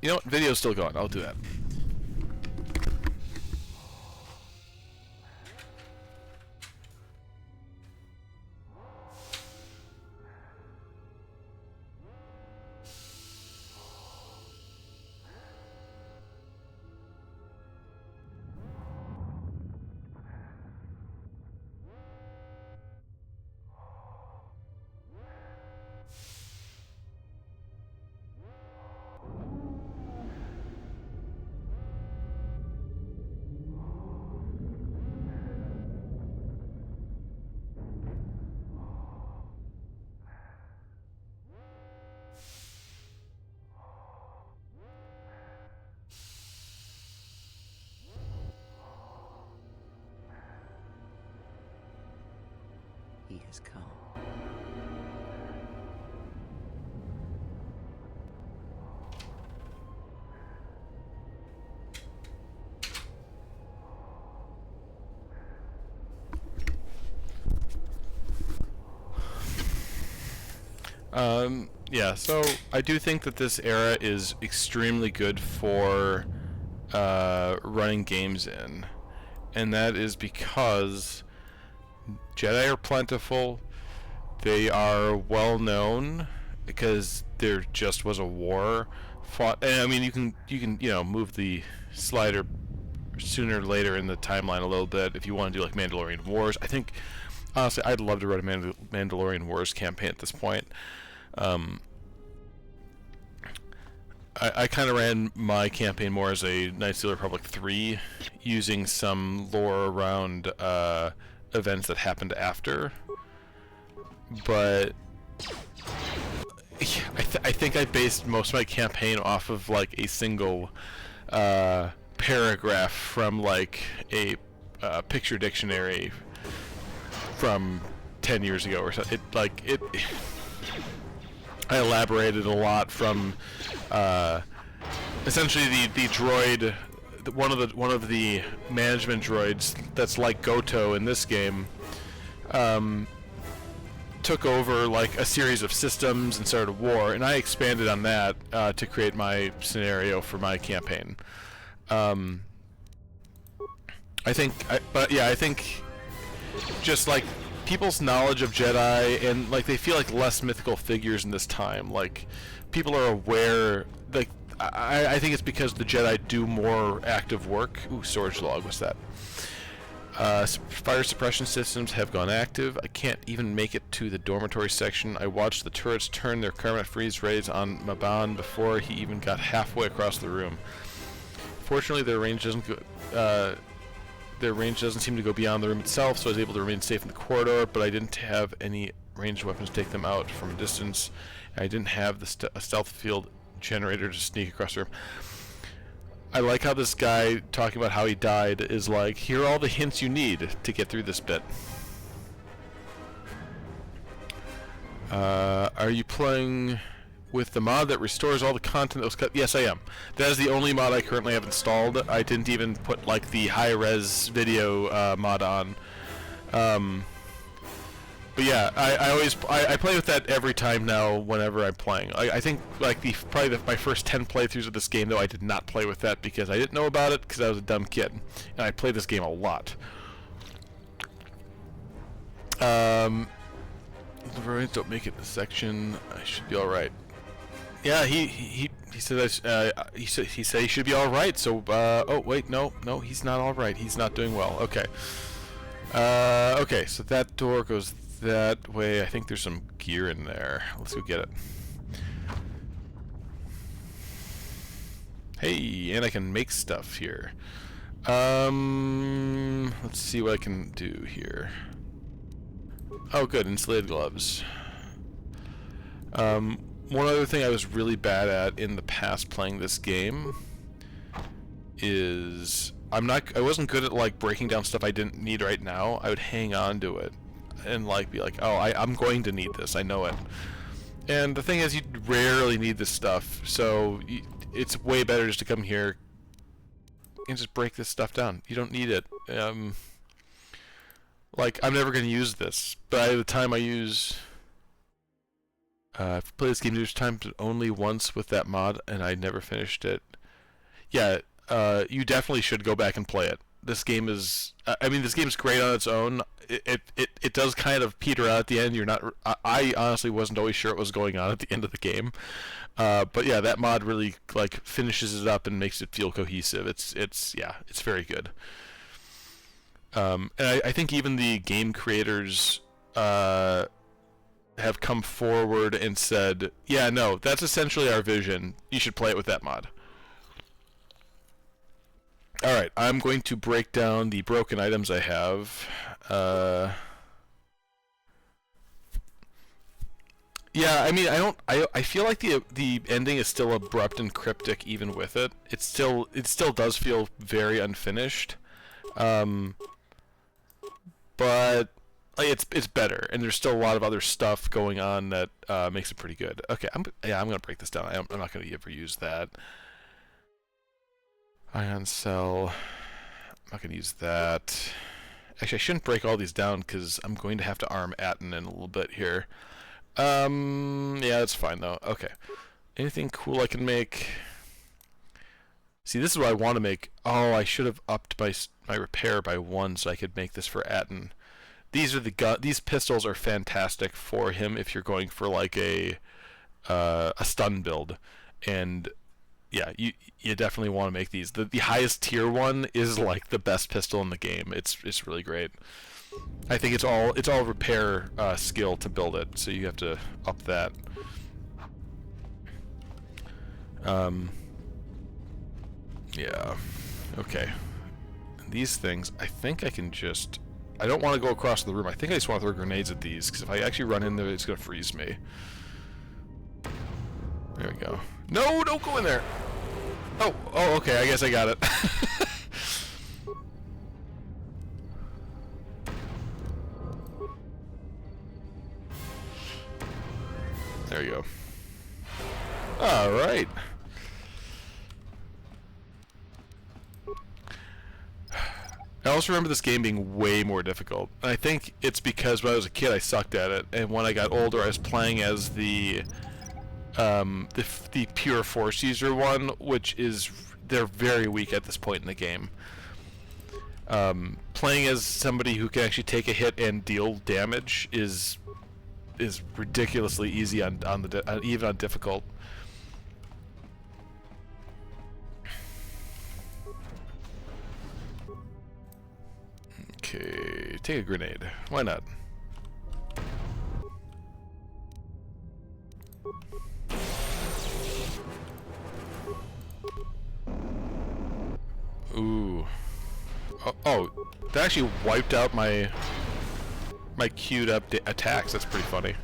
You know what? Video's still going. I'll do that. he has come. Yeah, so I do think that this era is extremely good for running games in, and that is because Jedi are plentiful. They are well known because there just was a war fought. And I mean, you can move the slider sooner or later in the timeline a little bit if you want to do like Mandalorian Wars. I think honestly, I'd love to run a Mandalorian Wars campaign at this point. I kind of ran my campaign more as a Knights of the Republic 3, using some lore around events that happened after. But I think I based most of my campaign off of like a single paragraph from like a picture dictionary from 10 years ago or something. I elaborated a lot from essentially the droid, one of the management droids that's like Goto in this game, took over like a series of systems and started a war, and I expanded on that to create my scenario for my campaign. I think just like people's knowledge of Jedi, and like they feel like less mythical figures in this time. Like people are aware. Like I think it's because the Jedi do more active work. Ooh, storage log. What's that? Fire suppression systems have gone active. I can't even make it to the dormitory section. I watched the turrets turn their permanent freeze rays on Maban before he even got halfway across the room. Fortunately, their range doesn't seem to go beyond the room itself, so I was able to remain safe in the corridor, but I didn't have any ranged weapons to take them out from a distance, and I didn't have the stealth field generator to sneak across the room. I like how this guy talking about how he died is like, here are all the hints you need to get through this bit. Are you playing with the mod that restores all the content that was cut? Yes, I am. That is the only mod I currently have installed. I didn't even put like the high-res video mod on. But yeah, I play with that every time now whenever I'm playing. I think like my first 10 playthroughs of this game though I did not play with that because I didn't know about it because I was a dumb kid. And I played this game a lot. The variants don't make it in the section. I should be alright. Yeah, he said he said he should be all right. So oh wait, no, he's not all right. He's not doing well. Okay. Okay, so that door goes that way. I think there's some gear in there. Let's go get it. Hey, and I can make stuff here. Let's see what I can do here. Oh, good, insulated gloves. One other thing I was really bad at in the past playing this game is I wasn't good at like breaking down stuff I didn't need right now. I would hang on to it and like be like, oh, I'm going to need this. I know it. And the thing is, you rarely need this stuff, so it's way better just to come here and just break this stuff down. You don't need it. Like I'm never going to use this, but by the time I use. I've played this game there's time only once with that mod, and I never finished it. Yeah, you definitely should go back and play it. This game is, I mean, this game's great on its own. It does kind of peter out at the end. I honestly wasn't always sure what was going on at the end of the game. But yeah, that mod really like finishes it up and makes it feel cohesive. It's very good. And I think even the game creators, have come forward and said, yeah, no, that's essentially our vision. You should play it with that mod. Alright, I'm going to break down the broken items I have. Yeah, I mean, I feel like the ending is still abrupt and cryptic even with it. It still does feel very unfinished. But like it's better, and there's still a lot of other stuff going on that makes it pretty good. Okay, I'm gonna break this down. I'm not gonna ever use that. Ion cell. I'm not gonna use that. Actually, I shouldn't break all these down because I'm going to have to arm Atten in a little bit here. Yeah, that's fine though. Okay. Anything cool I can make? See, this is what I want to make. Oh, I should have upped my repair by 1 so I could make this for Atten. These are these pistols are fantastic for him if you're going for like a stun build, and yeah, you definitely want to make these. The highest tier one is like the best pistol in the game. It's really great. I think it's all repair skill to build it, so you have to up that. Yeah. Okay. These things, I think I can just. I don't want to go across the room. I think I just want to throw grenades at these, because if I actually run in there, it's going to freeze me. There we go. No, don't go in there! Oh, okay, I guess I got it. There you go. Alright. I also remember this game being way more difficult. And I think it's because when I was a kid I sucked at it, and when I got older I was playing as the pure force user one, which is they're very weak at this point in the game. Playing as somebody who can actually take a hit and deal damage is ridiculously easy on even on difficult. Okay, take a grenade. Why not? Ooh. Oh, that actually wiped out my queued up attacks. That's pretty funny.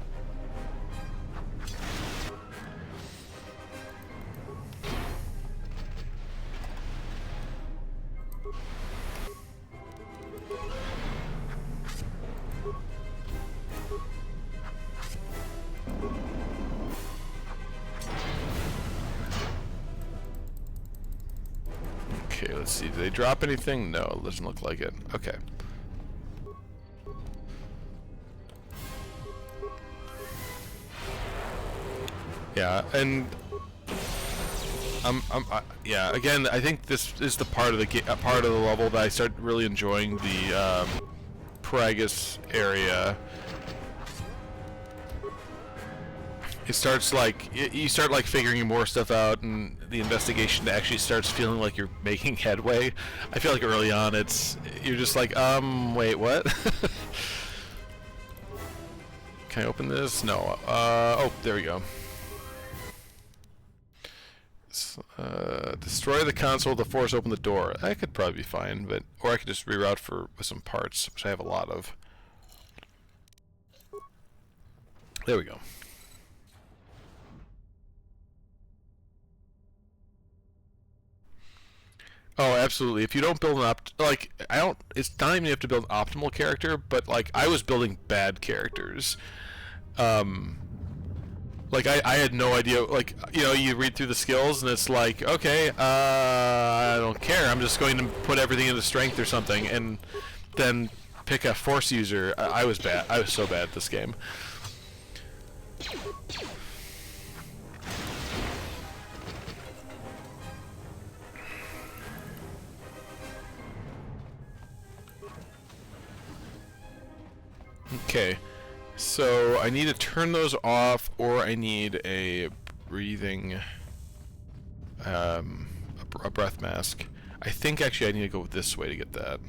Okay, let's see. Did they drop anything? No, it doesn't look like it. Okay. Yeah, and yeah. Again, I think this is the part of the level that I start really enjoying the Pragus area. It starts like you start like figuring more stuff out, and the investigation actually starts feeling like you're making headway. I feel like early on, you're just like, wait, what? Can I open this? No. Oh, there we go. Destroy the console to force open the door. That could probably be fine, or I could just reroute with some parts, which I have a lot of. There we go. Oh, absolutely. If you don't build it's not even you have to build an optimal character, but like I was building bad characters. Like I had no idea. Like, you know, you read through the skills and it's like, okay, I don't care. I'm just going to put everything into strength or something, and then pick a force user. I was bad. I was so bad at this game. Okay, so I need to turn those off, or I need a breathing, a breath mask. I think actually I need to go this way to get that.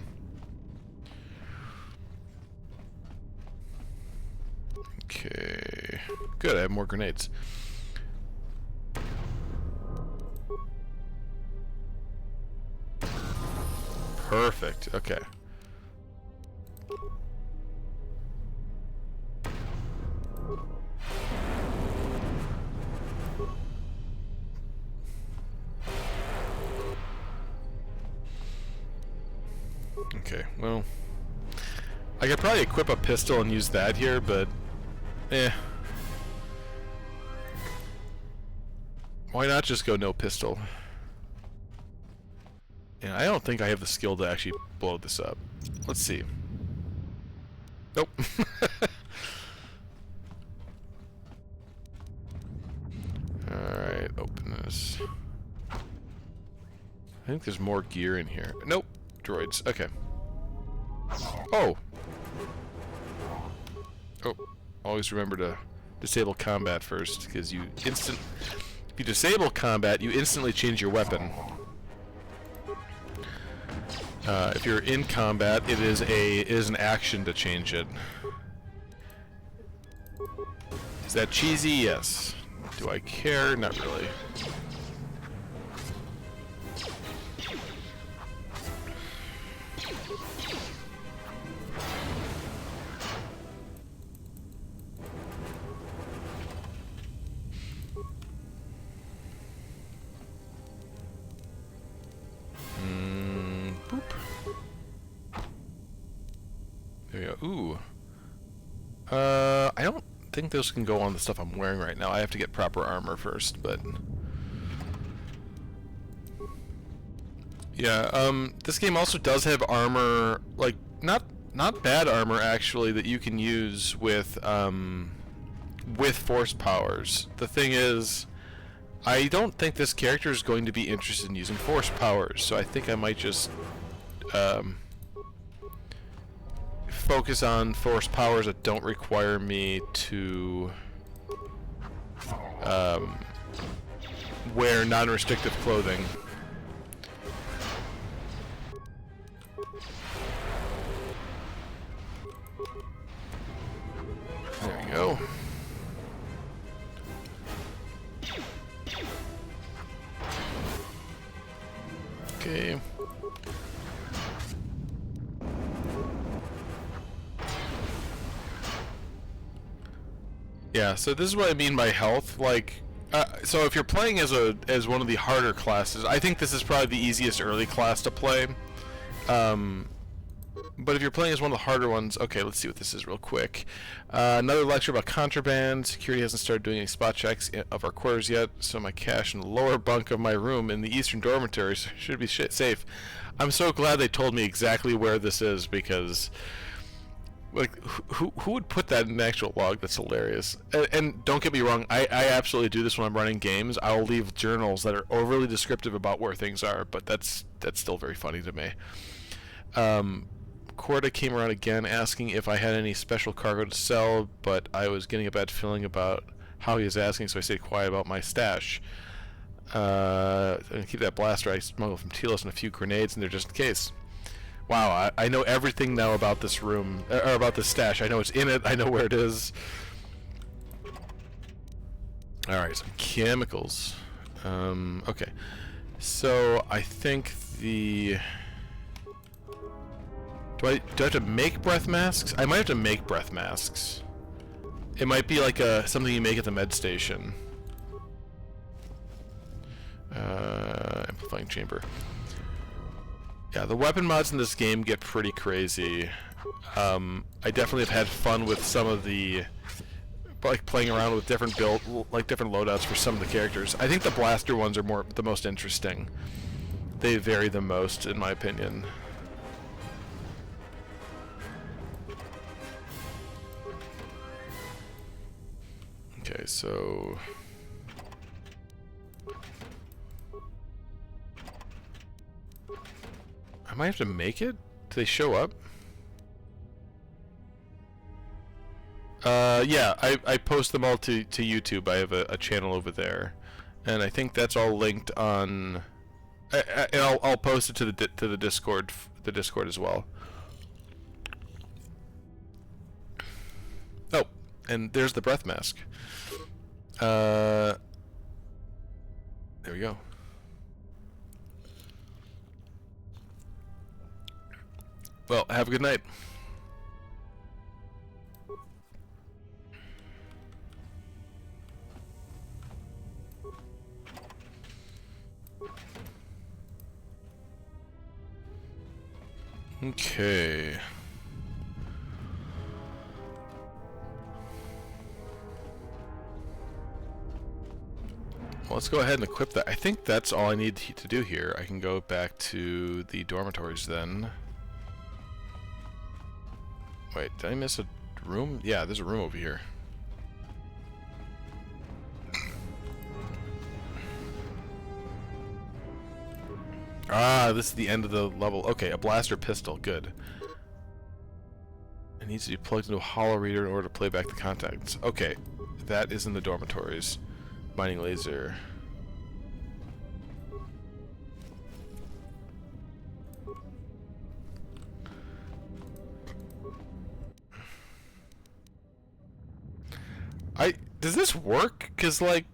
Okay, good, I have more grenades. Perfect, okay. Okay, well, I could probably equip a pistol and use that here, but why not just go no pistol? Yeah, I don't think I have the skill to actually blow this up. Let's see. Nope. Alright, open this. I think there's more gear in here. Nope. Droids. Okay. Oh! Oh. Always remember to disable combat first, because if you disable combat, you instantly change your weapon. If you're in combat, it is an action to change it. Is that cheesy? Yes. Do I care? Not really. Boop. There we go. Ooh. I don't think those can go on the stuff I'm wearing right now. I have to get proper armor first, but yeah, this game also does have armor, like not bad armor actually, that you can use with force powers. The thing is, I don't think this character is going to be interested in using force powers, so I think I might just focus on force powers that don't require me to wear non-restrictive clothing. There we go. Okay. Yeah, so this is what I mean by health. Like, so if you're playing as one of the harder classes, I think this is probably the easiest early class to play. But if you're playing as one of the harder ones, okay, let's see what this is real quick. Another lecture about contraband. Security hasn't started doing any spot checks of our quarters yet, so my cash in the lower bunk of my room in the eastern dormitory should be safe. I'm so glad they told me exactly where this is, because like, who would put that in an actual log? That's hilarious. And don't get me wrong, I absolutely do this when I'm running games. I'll leave journals that are overly descriptive about where things are, but that's still very funny to me. Corda came around again asking if I had any special cargo to sell, but I was getting a bad feeling about how he was asking, so I stayed quiet about my stash. I'm gonna keep that blaster I smuggled from Telos and a few grenades in there just in case. Wow, I know everything now about this room, or about this stash. I know it's in it, I know where it is. Alright, some chemicals. Okay. So, I think the... Do I have to make breath masks? I might have to make breath masks. It might be like something you make at the med station. Amplifying chamber. Yeah, the weapon mods in this game get pretty crazy. I definitely have had fun with some of the, like, playing around with different different loadouts for some of the characters. I think the blaster ones are the most interesting. They vary the most, in my opinion. Okay, so I might have to make it? Do they show up? Yeah, I post them all to YouTube. I have a channel over there, and I think that's all linked on. And I'll post it to the Discord as well. Oh, and there's the breath mask. There we go. Well, have a good night. Okay. Well, let's go ahead and equip that. I think that's all I need to do here. I can go back to the dormitories then. Wait, did I miss a room? Yeah, there's a room over here. Ah, this is the end of the level. Okay, a blaster pistol. Good. It needs to be plugged into a hollow reader in order to play back the contacts. Okay, that is in the dormitories. Mining laser. Does this work? 'Cause like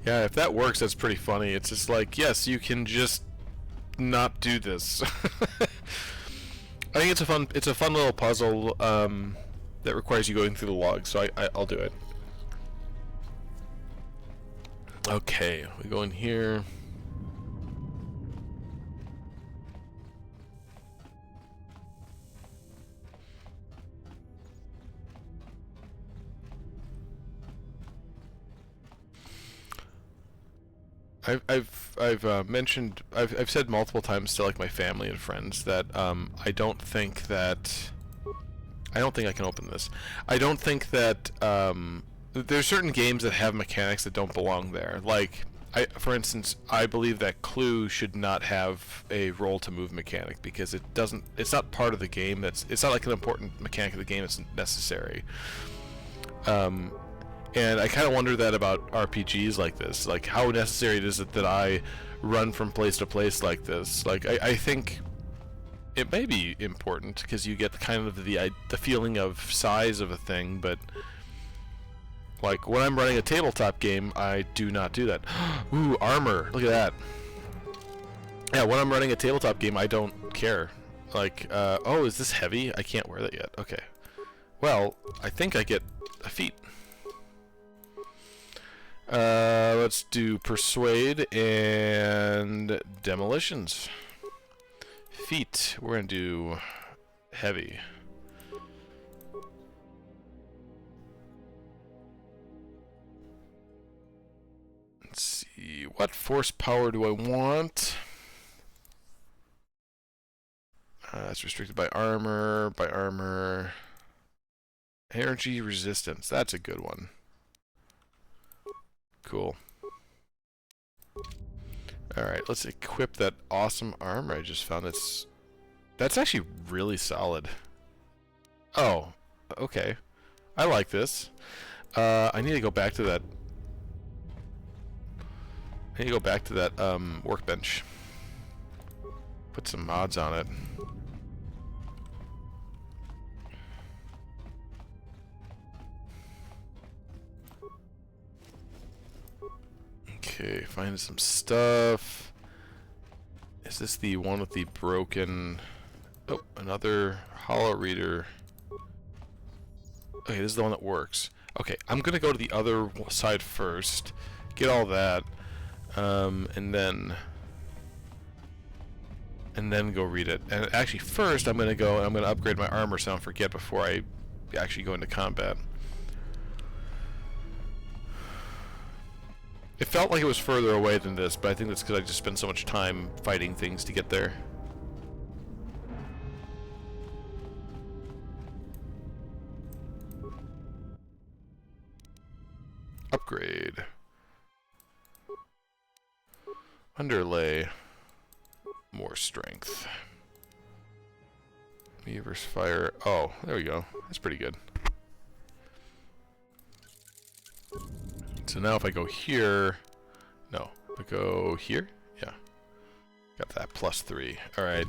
yeah, if that works, that's pretty funny. It's just like, yes, you can just not do this. I think it's a fun little puzzle that requires you going through the logs, so I'll do it. Okay, we go in here. I've mentioned I've said multiple times to like my family and friends that I don't think I can open this. I don't think that there's certain games that have mechanics that don't belong there. Like for instance, I believe that Clue should not have a roll to move mechanic because it's not part of the game. It's not like an important mechanic of the game. It's necessary. And I kind of wonder that about RPGs like this. Like, how necessary is it that I run from place to place like this? Like, I think it may be important because you get kind of the feeling of size of a thing, but like when I'm running a tabletop game, I do not do that. Ooh, armor! Look at that. Yeah, when I'm running a tabletop game, I don't care. Like, oh, is this heavy? I can't wear that yet. Okay. Well, I think I get a feat. Let's do Persuade and Demolitions. Feet. We're gonna do Heavy. Let's see. What force power do I want? That's restricted by armor. Energy resistance. That's a good one. Cool. Alright, let's equip that awesome armor I just found. That's actually really solid. Oh, okay. I like this. I need to go back to that. Workbench. Put some mods on it. Okay, find some stuff. Is this the one with the broken... Oh, another hollow reader. Okay, this is the one that works. Okay, I'm gonna go to the other side first, get all that, and then go read it. And actually, first I'm gonna upgrade my armor so I don't forget before I actually go into combat. It felt like it was further away than this, but I think that's because I just spent so much time fighting things to get there. Upgrade. Underlay. More strength. Reverse fire. Oh, there we go. That's pretty good. So now if I go here... No. If I go here? Yeah. Got that +3. Alright.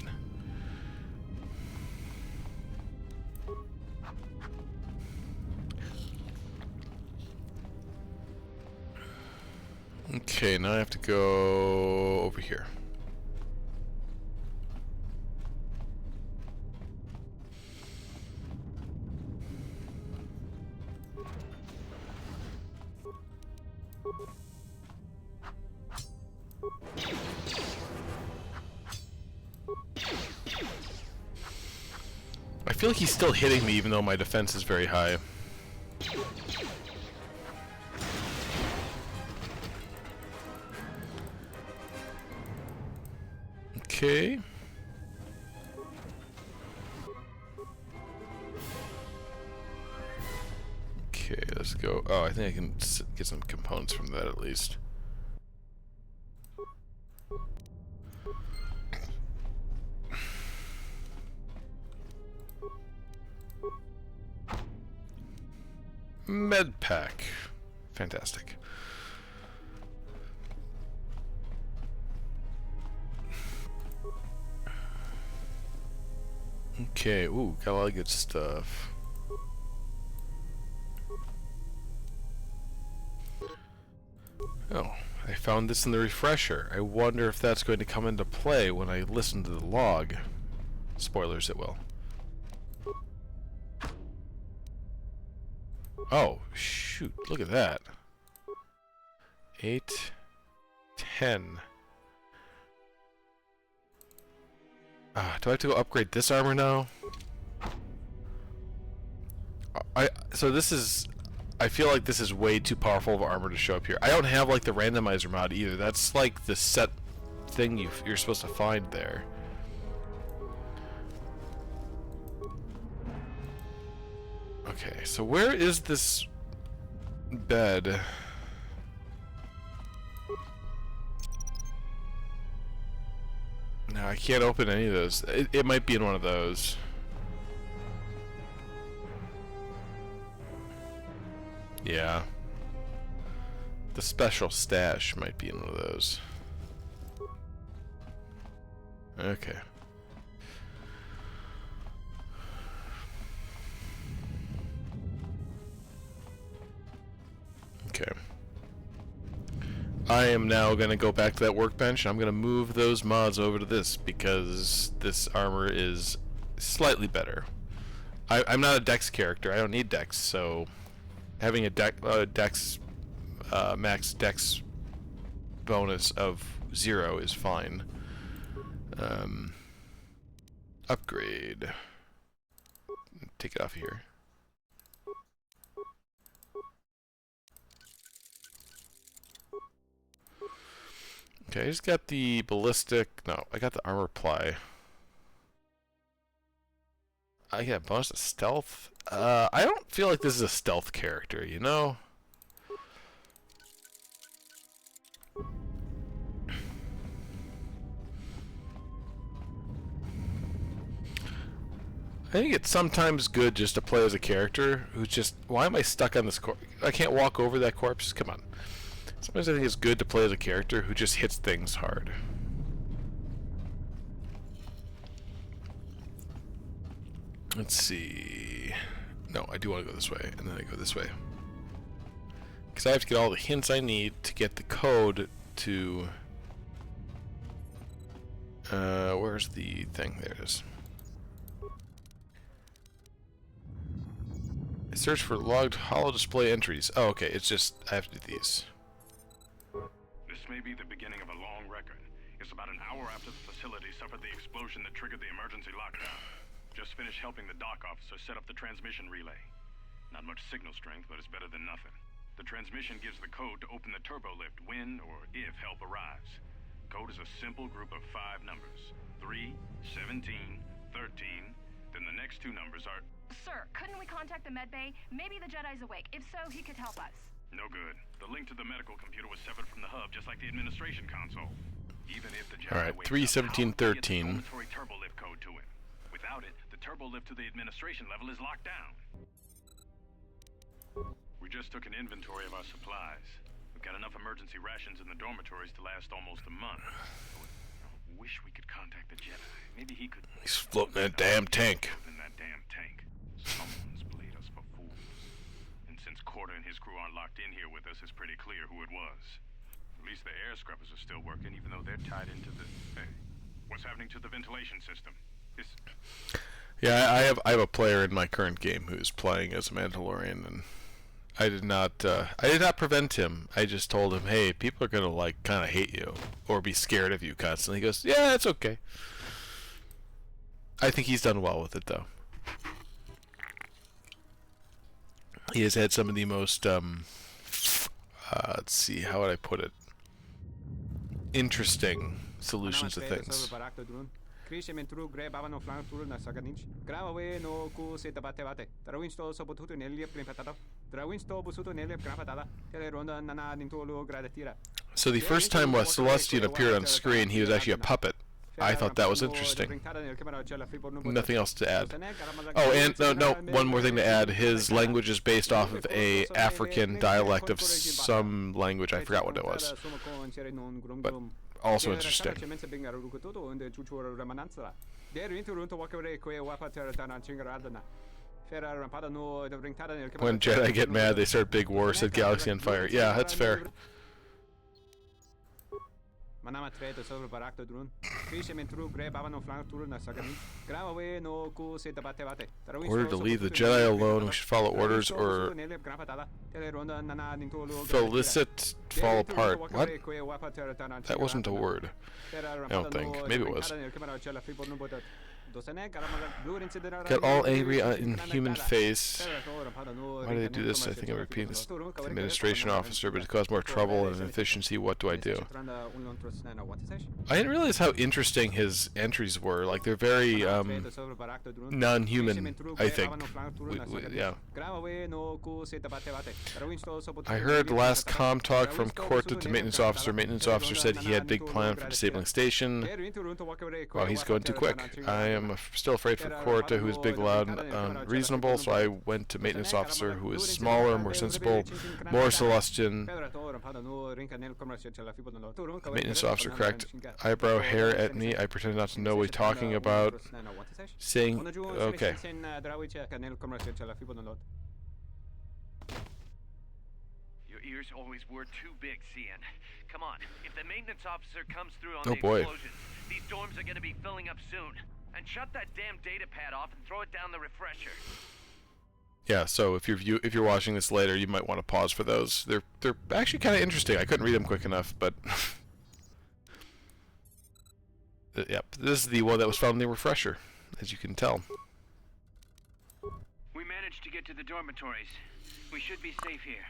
Okay, now I have to go over here. feel like he's still hitting me even though my defense is very high. Okay. Okay, let's go. Oh, I think I can get some components from that at least. Med pack. Fantastic. Okay, ooh, got a lot of good stuff. Oh, I found this in the refresher. I wonder if that's going to come into play when I listen to the log. Spoilers, it will. Oh, shoot, look at that. 8, 10. Do I have to go upgrade this armor now? So this is... I feel like this is way too powerful of armor to show up here. I don't have like the randomizer mod either. That's like the set thing you're supposed to find there. Okay, so where is this bed? No, I can't open any of those. It might be in one of those. Yeah. The special stash might be in one of those. Okay. Okay. I am now going to go back to that workbench. I'm going to move those mods over to this because this armor is slightly better. I'm not a dex character. I don't need dex, so having a max dex bonus of 0 is fine. Upgrade. Take it off here. Okay, I just got the ballistic. No, I got the armor ply. I got bonus to stealth. I don't feel like this is a stealth character, you know? I think it's sometimes good just to play as a character who's just... Why am I stuck on this corpse? I can't walk over that corpse? Come on. Sometimes I think it's good to play as a character who just hits things hard. Let's see... No, I do want to go this way, and then I go this way. Because I have to get all the hints I need to get the code to... where's the thing? There it is. I search for logged holo display entries. Oh, okay, it's just... I have to do these. This may be the beginning of a long record. It's about an hour after the facility suffered the explosion that triggered the emergency lockdown. Just finished helping the dock officer set up the transmission relay. Not much signal strength, but it's better than nothing. The transmission gives the code to open the turbo lift when or if help arrives. Code is a simple group of 5 numbers. 3, 17, 13, then the next 2 numbers are... Sir, couldn't we contact the medbay? Maybe the Jedi's awake. If so, he could help us. No good. The link to the medical computer was severed from the hub, just like the administration console. Even if the Jedi Alright, wakes 3, up, 17, 13. how do we get the dormitory turbo lift code to him? Without it, the turbo lift to the administration level is locked down. We just took an inventory of our supplies. We've got enough emergency rations in the dormitories to last almost a month. I wish we could contact the Jedi. Maybe he could... He's floating that damn tank. In that damn tank. Someone's played us for fools. And since Quarter and his crew aren't locked in here with us, it's pretty clear who it was. At least the air scrubbers are still working, even though they're tied into the... Hey, what's happening to the ventilation system? Yeah, I have a player in my current game who's playing as a Mandalorian, and I did not prevent him. I just told him, hey, people are gonna like kind of hate you or be scared of you constantly. He goes, yeah, it's okay. I think he's done well with it though. He has had some of the most, let's see, how would I put it? Interesting solutions to things. So the first time Celestian appeared on screen, he was actually a puppet. I thought that was interesting. Nothing else to add. Oh, and no, one more thing to add. His language is based off of a African dialect of some language. I forgot what it was. But also interesting. When Jedi get mad, they start big war, said Galaxy on Fire. Yeah, that's fair. Order to leave the Jedi alone. We should follow orders or felicit fall apart. What? That wasn't a word. I don't think. Maybe it was. Got all angry in human face. Why do they do this? I think I'm repeating this. Administration officer, but it caused more trouble and inefficiency. What do I do? I didn't realize how interesting his entries were. Like, they're very non-human, I think. Yeah. I heard last comm talk from Korta to maintenance officer. Maintenance officer said he had big plan for disabling station. Wow, he's going too quick. I am still afraid for Korta, who is big, loud, and unreasonable, so I went to maintenance officer, who is smaller, more sensible, more Celestian. Maintenance officer cracked eyebrow hair at me. I pretended not to know what he's talking about. Saying, okay. Your ears always were too big, Cian. Come on, if the maintenance officer comes through on the explosions, these dorms are going to be filling up soon. And shut that damn data pad off and throw it down the refresher. Yeah, so if you're watching this later, you might want to pause for those. They're actually kind of interesting. I couldn't read them quick enough, but yep, this is the one that was found in the refresher, as you can tell. We managed to get to the dormitories. We should be safe here.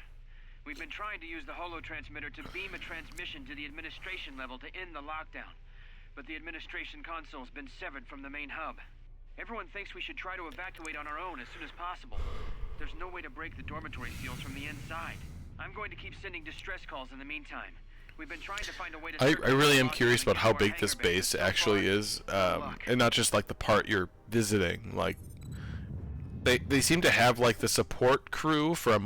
We've been trying to use the holo transmitter to beam a transmission to the administration level to end the lockdown. But the administration console's been severed from the main hub. Everyone thinks we should try to evacuate on our own as soon as possible. There's no way to break the dormitory seals from the inside. I'm going to keep sending distress calls in the meantime. We've been trying to find a way to... I really am curious about how big this base actually is, and not just like the part you're visiting. Like, they seem to have like the support crew for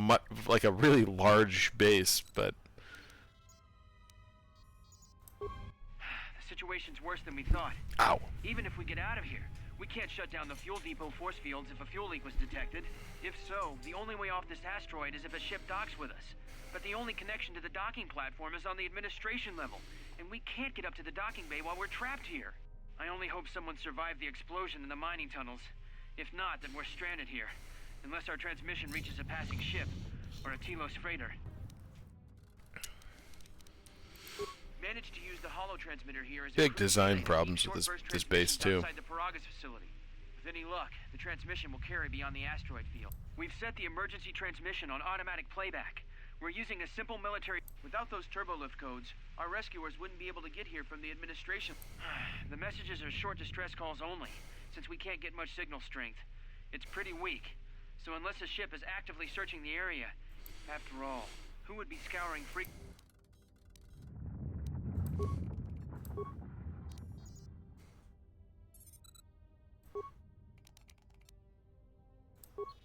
like a really large base, but... Situation's worse than we thought. Ow. Even if we get out of here, we can't shut down the fuel depot force fields if a fuel leak was detected. If so, the only way off this asteroid is if a ship docks with us. But the only connection to the docking platform is on the administration level, and we can't get up to the docking bay while we're trapped here. I only hope someone survived the explosion in the mining tunnels. If not, then we're stranded here, unless our transmission reaches a passing ship or a Telos freighter. Managed to use the holo transmitter here as big design problems with this base too. Outside the Paragas facility. With any luck, the transmission will carry beyond the asteroid field. We've set the emergency transmission on automatic playback. We're using a simple military... Without those turbolift codes, our rescuers wouldn't be able to get here from the administration. The messages are short distress calls only, since we can't get much signal strength. It's pretty weak, so unless a ship is actively searching the area... After all, who would be scouring free...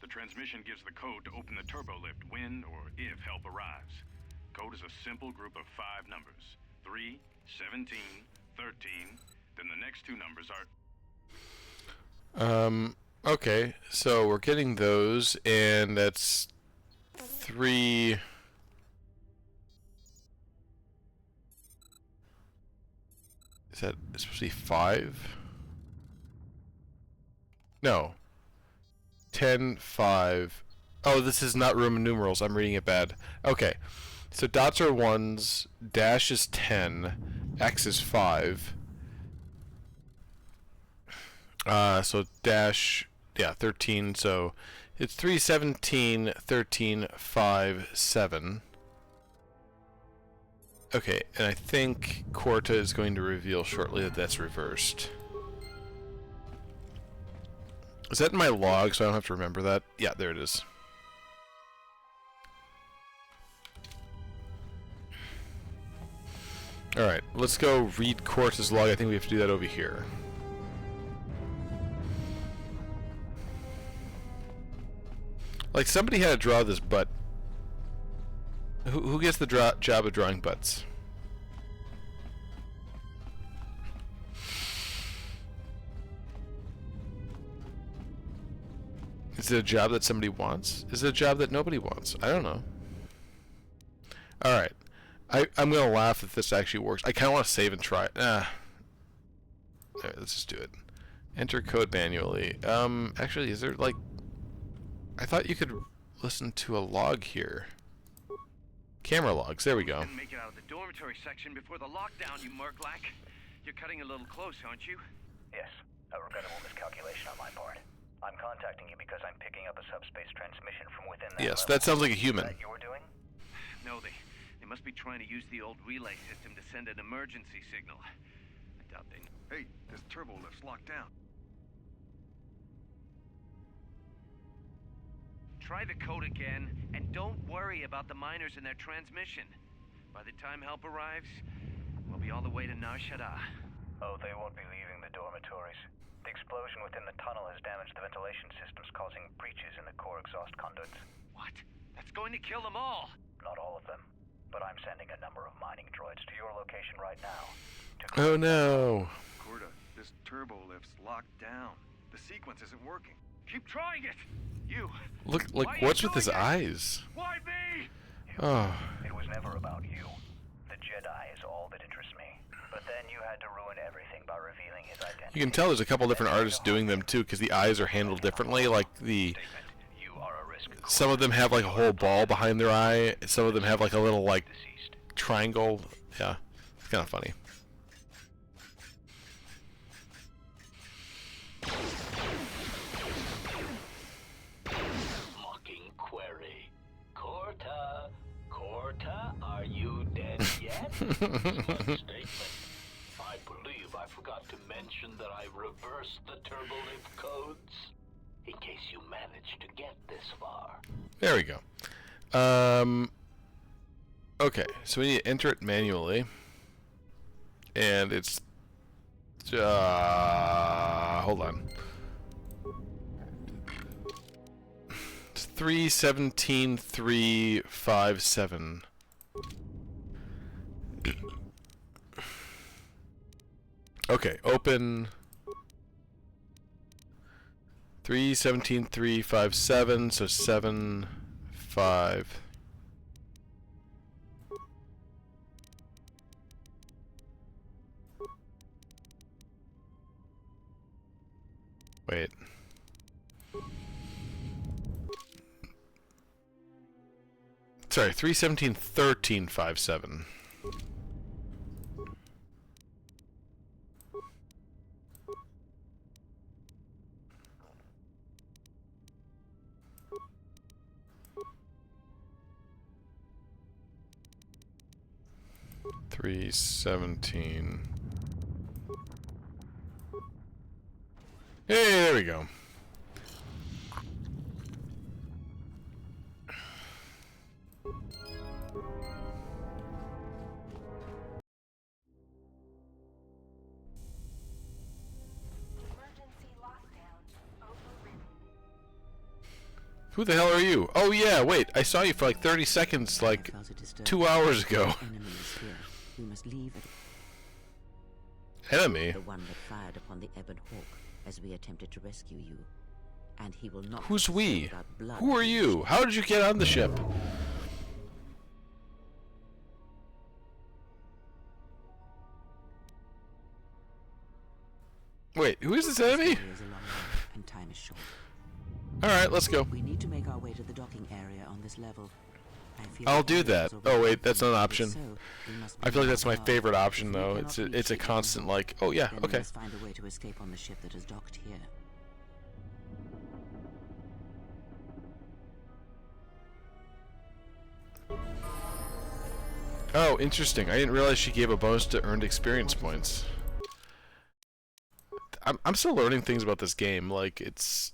The transmission gives the code to open the turbolift when or if help arrives. Code is a simple group of 5 numbers. 3, 17, 13, then the next 2 numbers are... Okay, so we're getting those, and that's 3... Is that supposed to be 5? No. 10, 5. Oh, this is not Roman numerals. I'm reading it bad. Okay. So dots are 1s, dash is 10, X is 5. So dash yeah, 13. So it's 317, 13, 5, 7. Okay, and I think Korta is going to reveal shortly that that's reversed. Is that in my log, so I don't have to remember that? Yeah, there it is. Alright, let's go read Korta's log. I think we have to do that over here. Like, somebody had to draw this butt. Who gets the job of drawing butts? Is it a job that somebody wants? Is it a job that nobody wants? I don't know. Alright. I'm going to laugh if this actually works. I kind of want to save and try it. Alright, let's just do it. Enter code manually. Actually, is there, like... I thought you could listen to a log here. Camera logs, there we go. Didn't make it out of the dormitory section before the lockdown, you murglak. You're cutting a little close, aren't you? Yes, a regrettable miscalculation on my part. I'm contacting you because I'm picking up a subspace transmission from within that Yes, level. that sounds like a human. Is that you were doing? No, they must be trying to use the old relay system to send an emergency signal. I doubt they... Hey, this turbo lift's locked down. Try the code again, and don't worry about the miners and their transmission. By the time help arrives, we'll be all the way to Nar Shaddaa. Oh, they won't be leaving the dormitories. The explosion within the tunnel has damaged the ventilation systems, causing breaches in the core exhaust conduits. What? That's going to kill them all! Not all of them, but I'm sending a number of mining droids to your location right now. Oh no! Korta, this turbo lift's locked down. The sequence isn't working. Keep trying it! You! Look, what's with his eyes? Why me? Oh. It was never about you. The Jedi is all that interests me. But then you had to ruin everything by revealing his identity. You can tell there's a couple different artists doing them too, because the eyes are handled differently. Like some of them have like a whole ball behind their eye. Some of them have like a little like triangle. Yeah, it's kind of funny. Mocking query. Korta, are you dead yet? Smart statement. I believe I forgot to mention that I reversed the turbolift codes. In case you managed to get this far. There we go. Okay, so we need to enter it manually. And it's... hold on. It's 317.357. Okay, open... 317.357, so 7, 5. Wait. Sorry, 317.1357. Hey, there we go. Who the hell are you? Oh yeah, wait, I saw you for like 30 seconds, like 2 hours ago. We must leave it. Enemy? The one that fired upon the Ebon Hawk as we attempted to rescue you. And he will not... Who's we? Who are you? How did you get on the ship? Wait, who is this enemy? And time is short. Alright, let's go. We need to make our way to the docking area on this level. I'll do that. Oh wait, that's not an option. I feel like that's my favorite option though. It's a constant like, oh yeah, okay. Find a way to escape on the ship that is docked here. Oh, interesting. I didn't realize she gave a bonus to earned experience points. I'm still learning things about this game. Like, it's...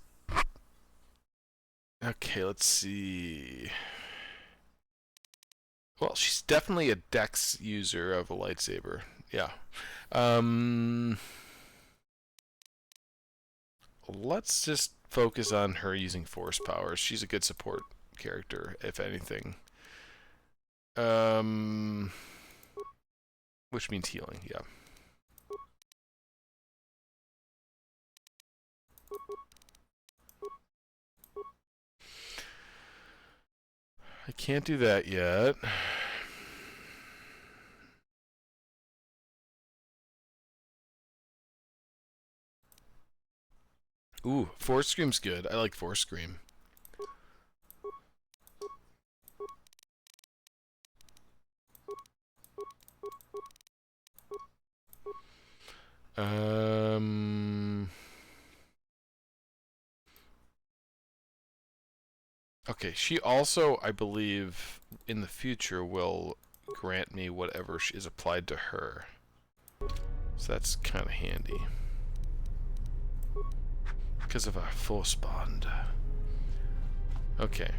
Okay, let's see... Well, she's definitely a dex user of a lightsaber. Yeah. Let's just focus on her using force powers. She's a good support character, if anything. Which means healing, yeah. I can't do that yet. Ooh, Force Scream's good. I like Force Scream. Okay, she also, I believe, in the future will grant me whatever is applied to her. So that's kind of handy. Because of our force bond. Okay.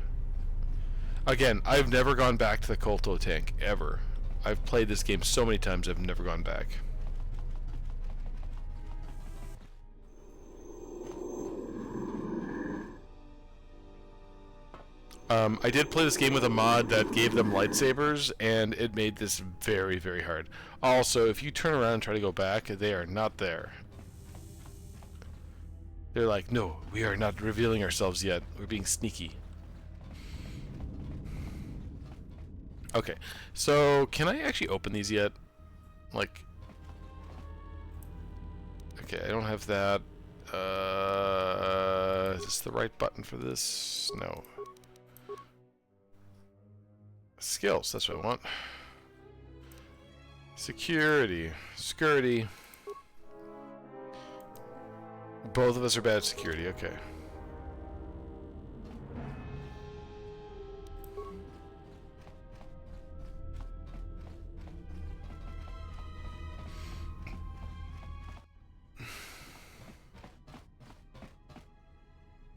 Again, I've never gone back to the KOTOR tank, ever. I've played this game so many times, I've never gone back. I did play this game with a mod that gave them lightsabers, and it made this very, very hard. Also, if you turn around and try to go back, they are not there. They're like, no, we are not revealing ourselves yet. We're being sneaky. Okay, so can I actually open these yet? Like, okay, I don't have that. Is this the right button for this? No. Skills, that's what I want. Security. Security. Both of us are bad at security, okay.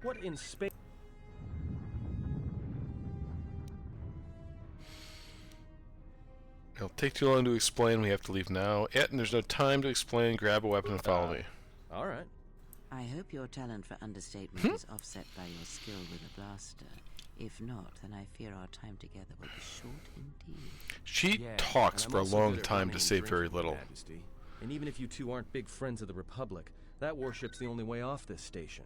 What in space? It'll take too long to explain. We have to leave now. And there's no time to explain. Grab a weapon and follow me. All right. I hope your talent for understatement is offset by your skill with a blaster. If not, then I fear our time together will be short indeed. She talks for a long time to say very little. Majesty. And even if you two aren't big friends of the Republic, that warship's the only way off this station.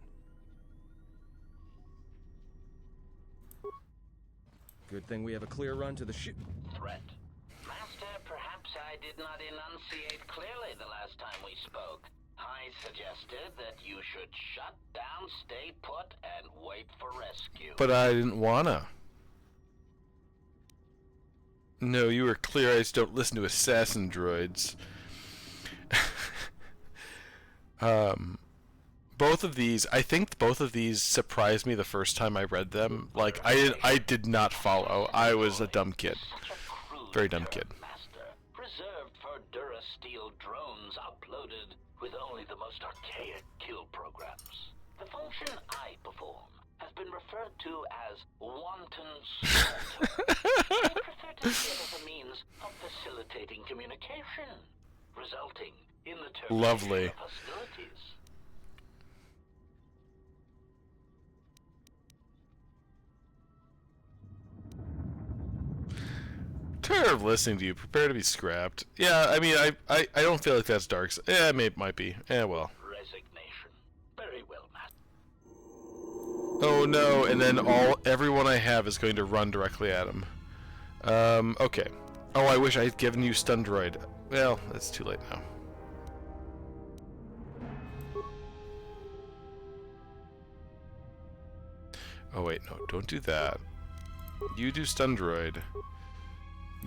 Good thing we have a clear run to the ship. Threat. Master, perhaps I did not enunciate clearly the last time we spoke. I suggested that you should shut down, stay put, and wait for rescue. But I didn't wanna. No, you were clear. I just don't listen to assassin droids. Both of these, I think both of these surprised me the first time I read them. Like, I did not follow. I was a dumb kid. Very dumb kid. Master, reserved for Durasteel drones uploaded with only the most archaic kill programs. The function I perform has been referred to as wanton slaughter. I prefer to see it as a means of facilitating communication, resulting in the termination Lovely. of hostilities. Tired of listening to you. Prepare to be scrapped. Yeah, I mean, I don't feel like that's dark. Yeah, might be. Yeah, well. Resignation. Very well, Master. Oh no! And then everyone I have is going to run directly at him. Okay. Oh, I wish I had given you stun droid. Well, that's too late now. Oh wait, no, don't do that. You do stun droid.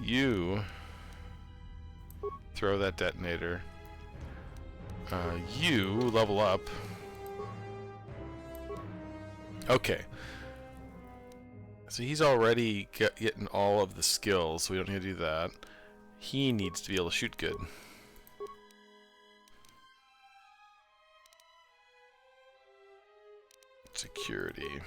You throw that detonator. You level up. Okay. So he's already getting all of the skills, so we don't need to do that. He needs to be able to shoot good. Security.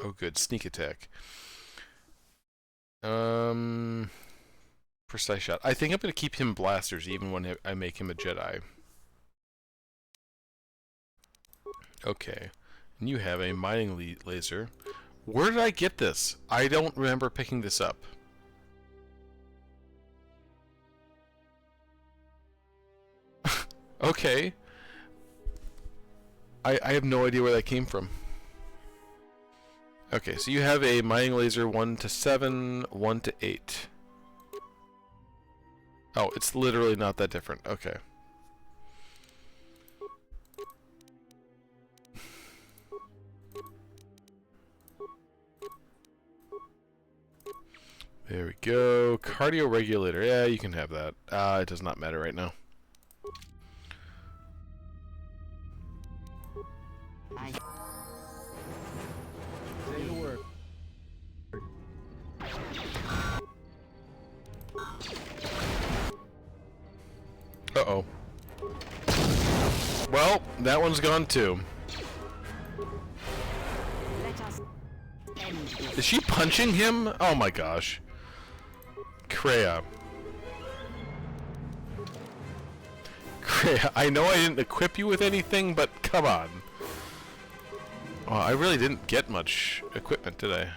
Oh, good. Sneak attack. Precise shot. I think I'm going to keep him blasters even when I make him a Jedi. Okay. And you have a mining laser. Where did I get this? I don't remember picking this up. Okay. I have no idea where that came from. Okay, so you have a mining laser 1 to 7, 1 to 8. Oh, it's literally not that different. Okay. There we go. Cardio regulator. Yeah, you can have that. It does not matter right now. Say the word. Uh-oh. Well, that one's gone too. Is she punching him? Oh my gosh. Kreia. Kreia, I know I didn't equip you with anything, but come on. Oh, I really didn't get much equipment, did I?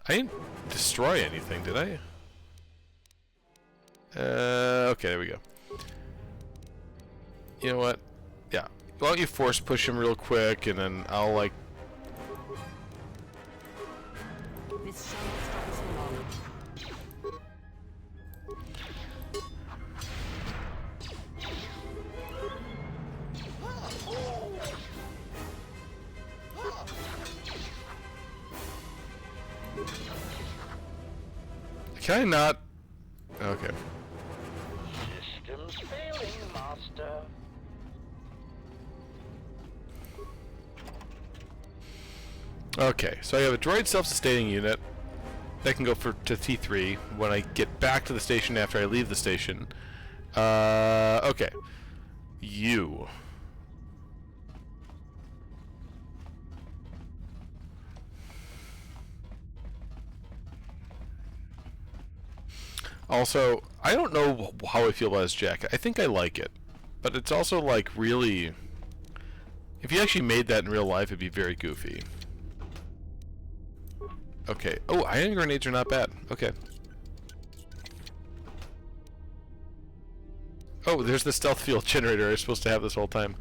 I didn't destroy anything, did I? Okay, there we go. You know what? Yeah. Why don't you force push him real quick, and then I'll, like... This shall not stop us for long. Can I not? Okay. Systems failing, Master. Okay, so I have a droid self-sustaining unit that can go to T3 when I get back to the station after I leave the station. Okay. You. Also, I don't know how I feel about his jacket. I think I like it. But it's also, like, really... If you actually made that in real life, it'd be very goofy. Okay. Oh, ion grenades are not bad. Okay. Oh, there's the stealth field generator I was supposed to have this whole time.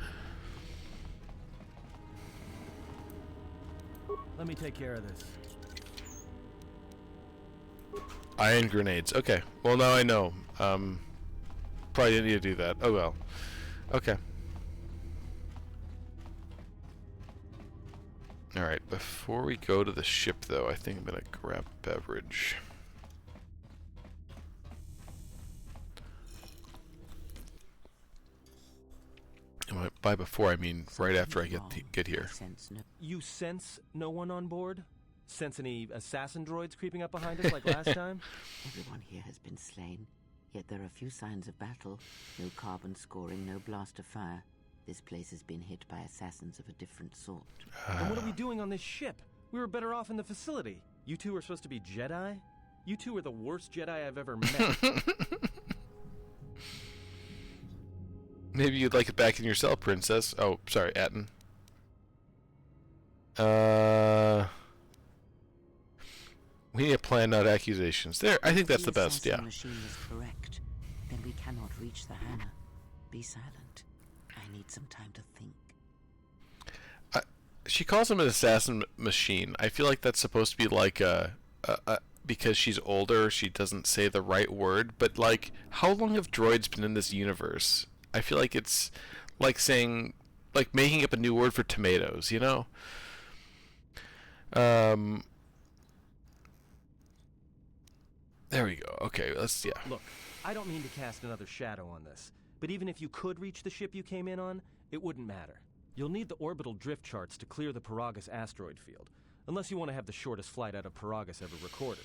Let me take care of this. Ion grenades. Okay. Well, now I know. Probably didn't need to do that. Oh well. Okay. Alright, before we go to the ship, though, I think I'm gonna grab beverage. And by before, I mean right after I get here. You sense no one on board? Sense any assassin droids creeping up behind us like last time? Everyone here has been slain, yet there are few signs of battle. No carbon scoring, no blaster fire. This place has been hit by assassins of a different sort. And what are we doing on this ship? We were better off in the facility. You two are supposed to be Jedi? You two are the worst Jedi I've ever met. Maybe you'd like it back in yourself, Princess. Oh, sorry, Atten. We need a plan, not accusations. There, I think that's the best, yeah. If the machine is correct, then we cannot reach the hammer. Be silent. I need some time to think. She calls him an assassin machine. I feel like that's supposed to be like because she's older, she doesn't say the right word. But like, how long have droids been in this universe? I feel like it's like saying, like making up a new word for tomatoes, you know? There we go. Okay, let's, yeah. Look, I don't mean to cast another shadow on this, but even if you could reach the ship you came in on, it wouldn't matter. You'll need the orbital drift charts to clear the Paragus asteroid field, unless you want to have the shortest flight out of Paragus ever recorded.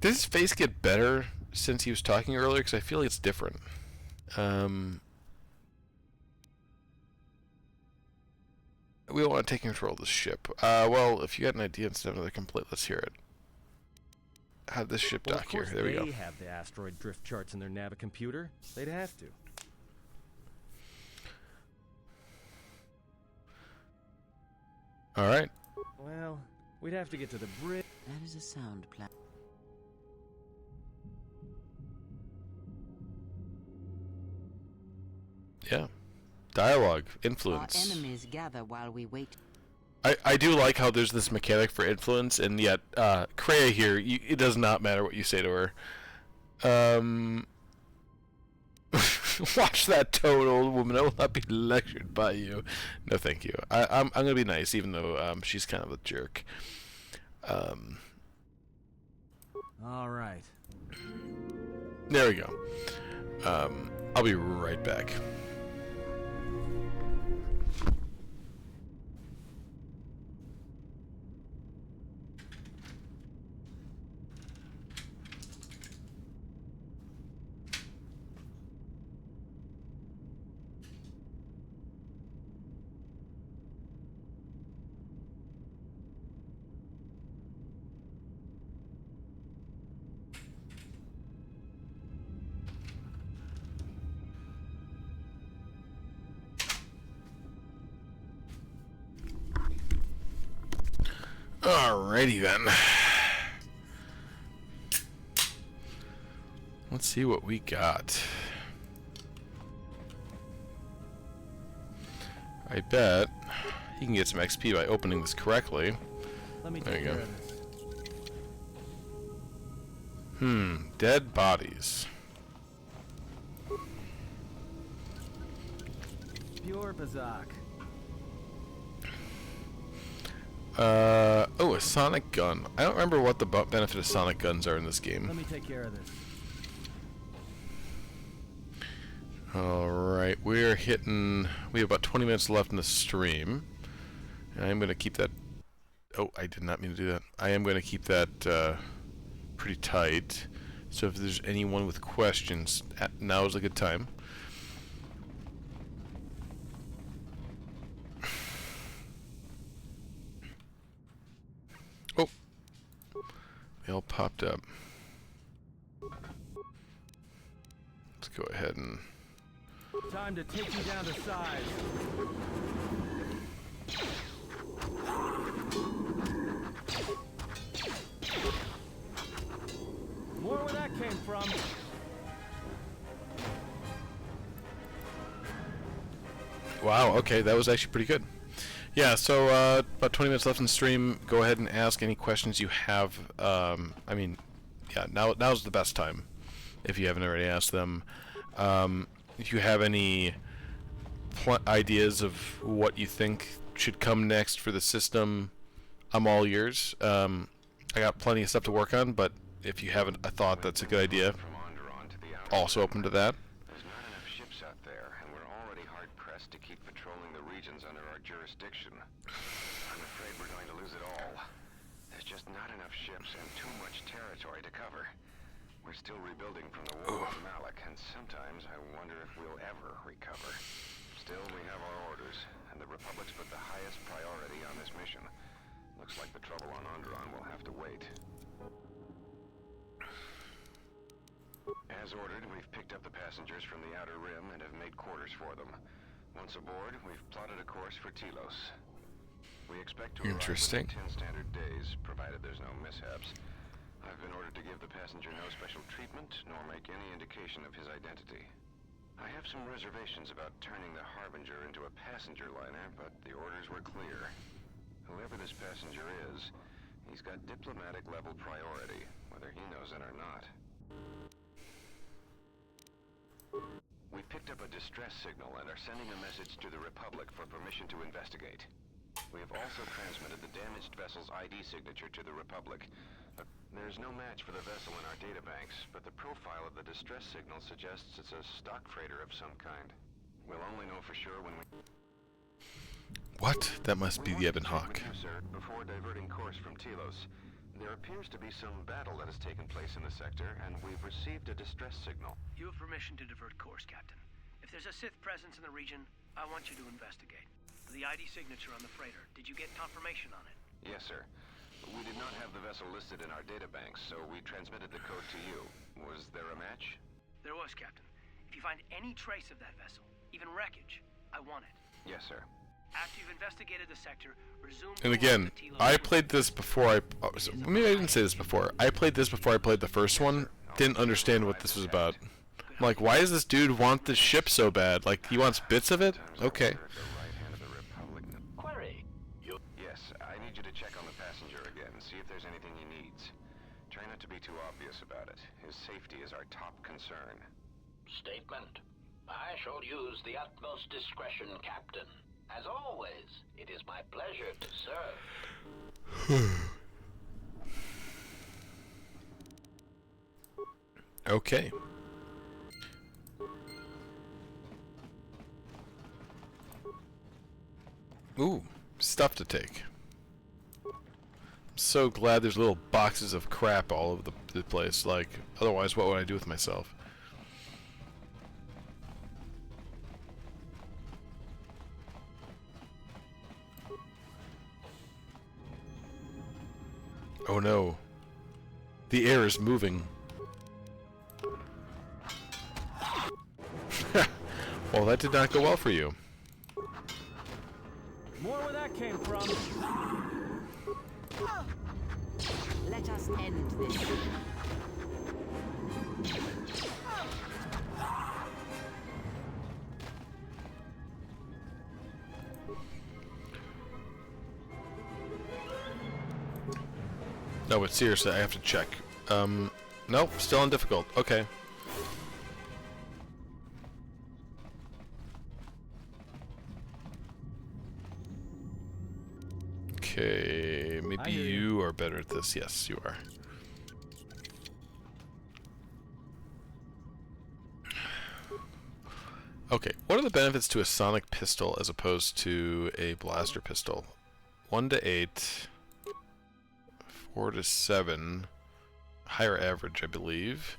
Did his face get better since he was talking earlier? Because I feel like it's different. We don't want to take control of the ship. Well, if you got an idea instead of another complaint, let's hear it. How did this ship dock here? There we go. They have the asteroid drift charts in their Navicomputer. They'd have to. All right. Well, we'd have to get to the bridge. That is a sound plan. Yeah. Dialogue. Influence. Our enemies gather while we wait. I do like how there's this mechanic for influence, and yet Kreia here, it does not matter what you say to her. Watch that tone, old woman. I will not be lectured by you. No, thank you. I'm going to be nice, even though she's kind of a jerk. All right. There we go. I'll be right back. Alrighty then. Let's see what we got. I bet you can get some XP by opening this correctly. Let me There take you care go. of this. Dead bodies. Pure Bazak. Oh, a sonic gun. I don't remember what the benefit of sonic guns are in this game. Let me take care of this. Alright, we're hitting... We have about 20 minutes left in the stream. I'm going to keep that... Oh, I did not mean to do that. I am going to keep that pretty tight. So if there's anyone with questions, now is a good time. Oh! They all popped up. Let's go ahead and... Time to take you down to size. More where that came from. Wow, okay, that was actually pretty good. Yeah, so about 20 minutes left in the stream. Go ahead and ask any questions you have. I mean, yeah, now's the best time if you haven't already asked them. If you have any ideas of what you think should come next for the system, I'm all ears. I got plenty of stuff to work on, but if you have a thought that's a good idea, also open to that. There's not enough ships out there, and we're already hard-pressed to keep patrolling the regions under our jurisdiction. I'm afraid we're going to lose it all. There's just not enough ships and too much territory to cover. We're still rebuilding from the war with Malik, and sometimes I wonder if we'll ever recover. Still, we have our orders, and the Republic's put the highest priority on this mission. Looks like the trouble on Onderon will have to wait. As ordered, we've picked up the passengers from the Outer Rim and have made quarters for them. Once aboard, we've plotted a course for Telos. We expect to arrive within 10 standard days, provided there's no mishaps. I've been ordered to give the passenger no special treatment, nor make any indication of his identity. I have some reservations about turning the Harbinger into a passenger liner, but the orders were clear. Whoever this passenger is, he's got diplomatic level priority, whether he knows it or not. We picked up a distress signal and are sending a message to the Republic for permission to investigate. We have also transmitted the damaged vessel's ID signature to the Republic. There's no match for the vessel in our databanks, but the profile of the distress signal suggests it's a stock freighter of some kind. We'll only know for sure when we... What? That must be the Ebon Hawk. With you, sir, before diverting course from Telos. There appears to be some battle that has taken place in the sector, and we've received a distress signal. You have permission to divert course, Captain. If there's a Sith presence in the region, I want you to investigate. The ID signature on the freighter, did you get confirmation on it? Yes, sir. We did not have the vessel listed in our databanks, so we transmitted the code to you. Was there a match? There was, Captain. If you find any trace of that vessel, even wreckage, I want it. Yes, sir. After you've investigated the sector, resume... And again, I played this before maybe I didn't say this before. I played this before I played the first one. Didn't understand what this was about. I'm like, why does this dude want this ship so bad? Like, he wants bits of it? Okay. Query. Yes, I need you to check on the passenger again, see if there's anything he needs. Try not to be too obvious about it. His safety is our top concern. Statement. I shall use the utmost discretion, Captain. As always, it is my pleasure to serve. Okay. Ooh, stuff to take. I'm so glad there's little boxes of crap all over the place. Like, otherwise, what would I do with myself? Oh no. The air is moving. Well, that did not go well for you. More where that came from. Let us end this. No, but seriously, I have to check. Nope, still on difficult. Okay. Okay, maybe you are better at this. Yes, you are. Okay, what are the benefits to a sonic pistol as opposed to a blaster pistol? 1 to 8, 4 to 7, higher average, I believe.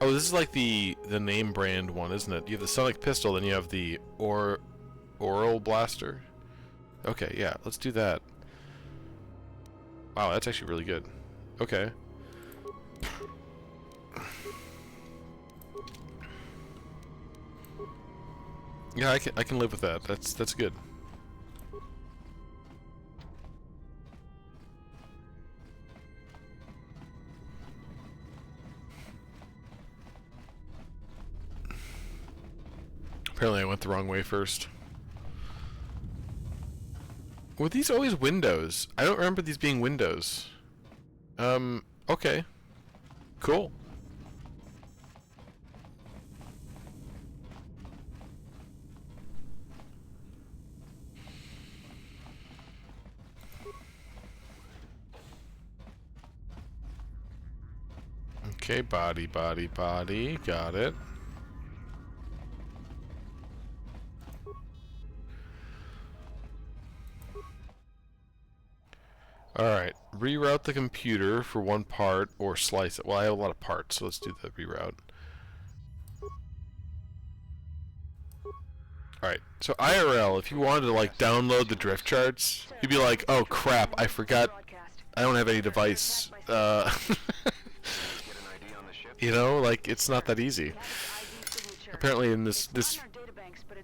Oh, this is like the name brand one, isn't it? You have the sonic pistol, then you have the oral blaster. Okay, yeah, let's do that. Wow, that's actually really good. Okay. Yeah, I can live with that. That's good. Apparently I went the wrong way first. Were these always windows? I don't remember these being windows. Okay. Cool. Okay, body, body, body. Got it. Alright, reroute the computer for one part or slice it. Well, I have a lot of parts, so let's do the reroute. Alright, so IRL, if you wanted to like download the drift charts, you'd be like, oh crap, I forgot, I don't have any device. You know, like, it's not that easy. Apparently in this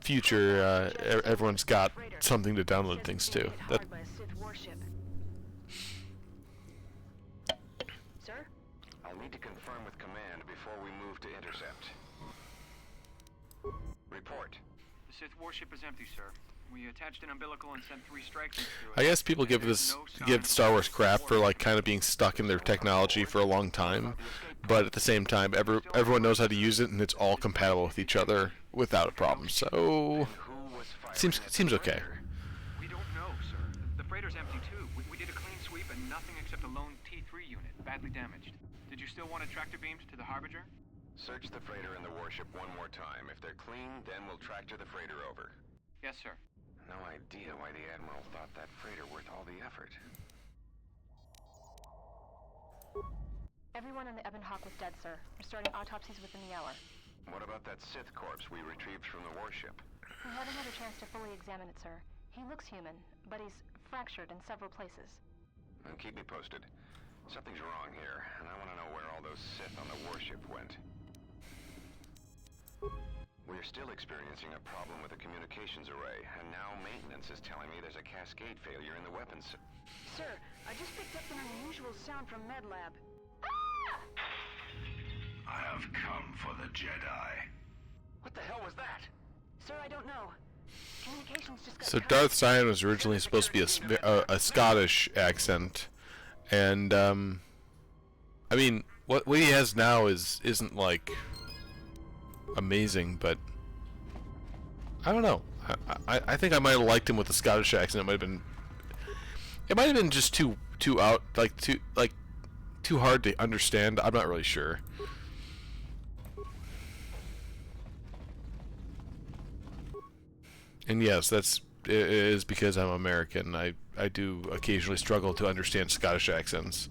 future, everyone's got something to download things to. That, I'll need to confirm with command before we move to intercept. Report. The Sith warship is empty, sir. We attached an umbilical and sent 3 strike things to it. I guess people give Star Wars crap for like kind of being stuck in their technology for a long time, but at the same time, everyone knows how to use it, and it's all compatible with each other without a problem. So seems okay. We don't know, sir. The freighter's empty too. We did a clean sweep and nothing except a lone T3 unit, badly damaged. Did you still want a tractor beamed to the Harbinger? Search the freighter and the warship one more time. If they're clean, then we'll tractor the freighter over. Yes, sir. No idea why the Admiral thought that freighter worth all the effort. Everyone in the Ebon Hawk was dead, sir. We're starting autopsies within the hour. What about that Sith corpse we retrieved from the warship? We haven't had a chance to fully examine it, sir. He looks human, but he's fractured in several places. Then keep me posted. Something's wrong here, and I want to know where all those Sith on the warship went. We're still experiencing a problem with the communications array, and now maintenance is telling me there's a cascade failure in the weapons. Sir, I just picked up an unusual sound from MedLab. I have come for the Jedi. What the hell was that? Sir, I don't know. Communications just got So cut. Darth Sion was originally supposed to be a Scottish accent, and I mean, what he has now isn't like amazing, but I don't know. I think I might have liked him with the Scottish accent. It might have been just too hard to understand. I'm not really sure. And yes, it is because I'm American. I do occasionally struggle to understand Scottish accents.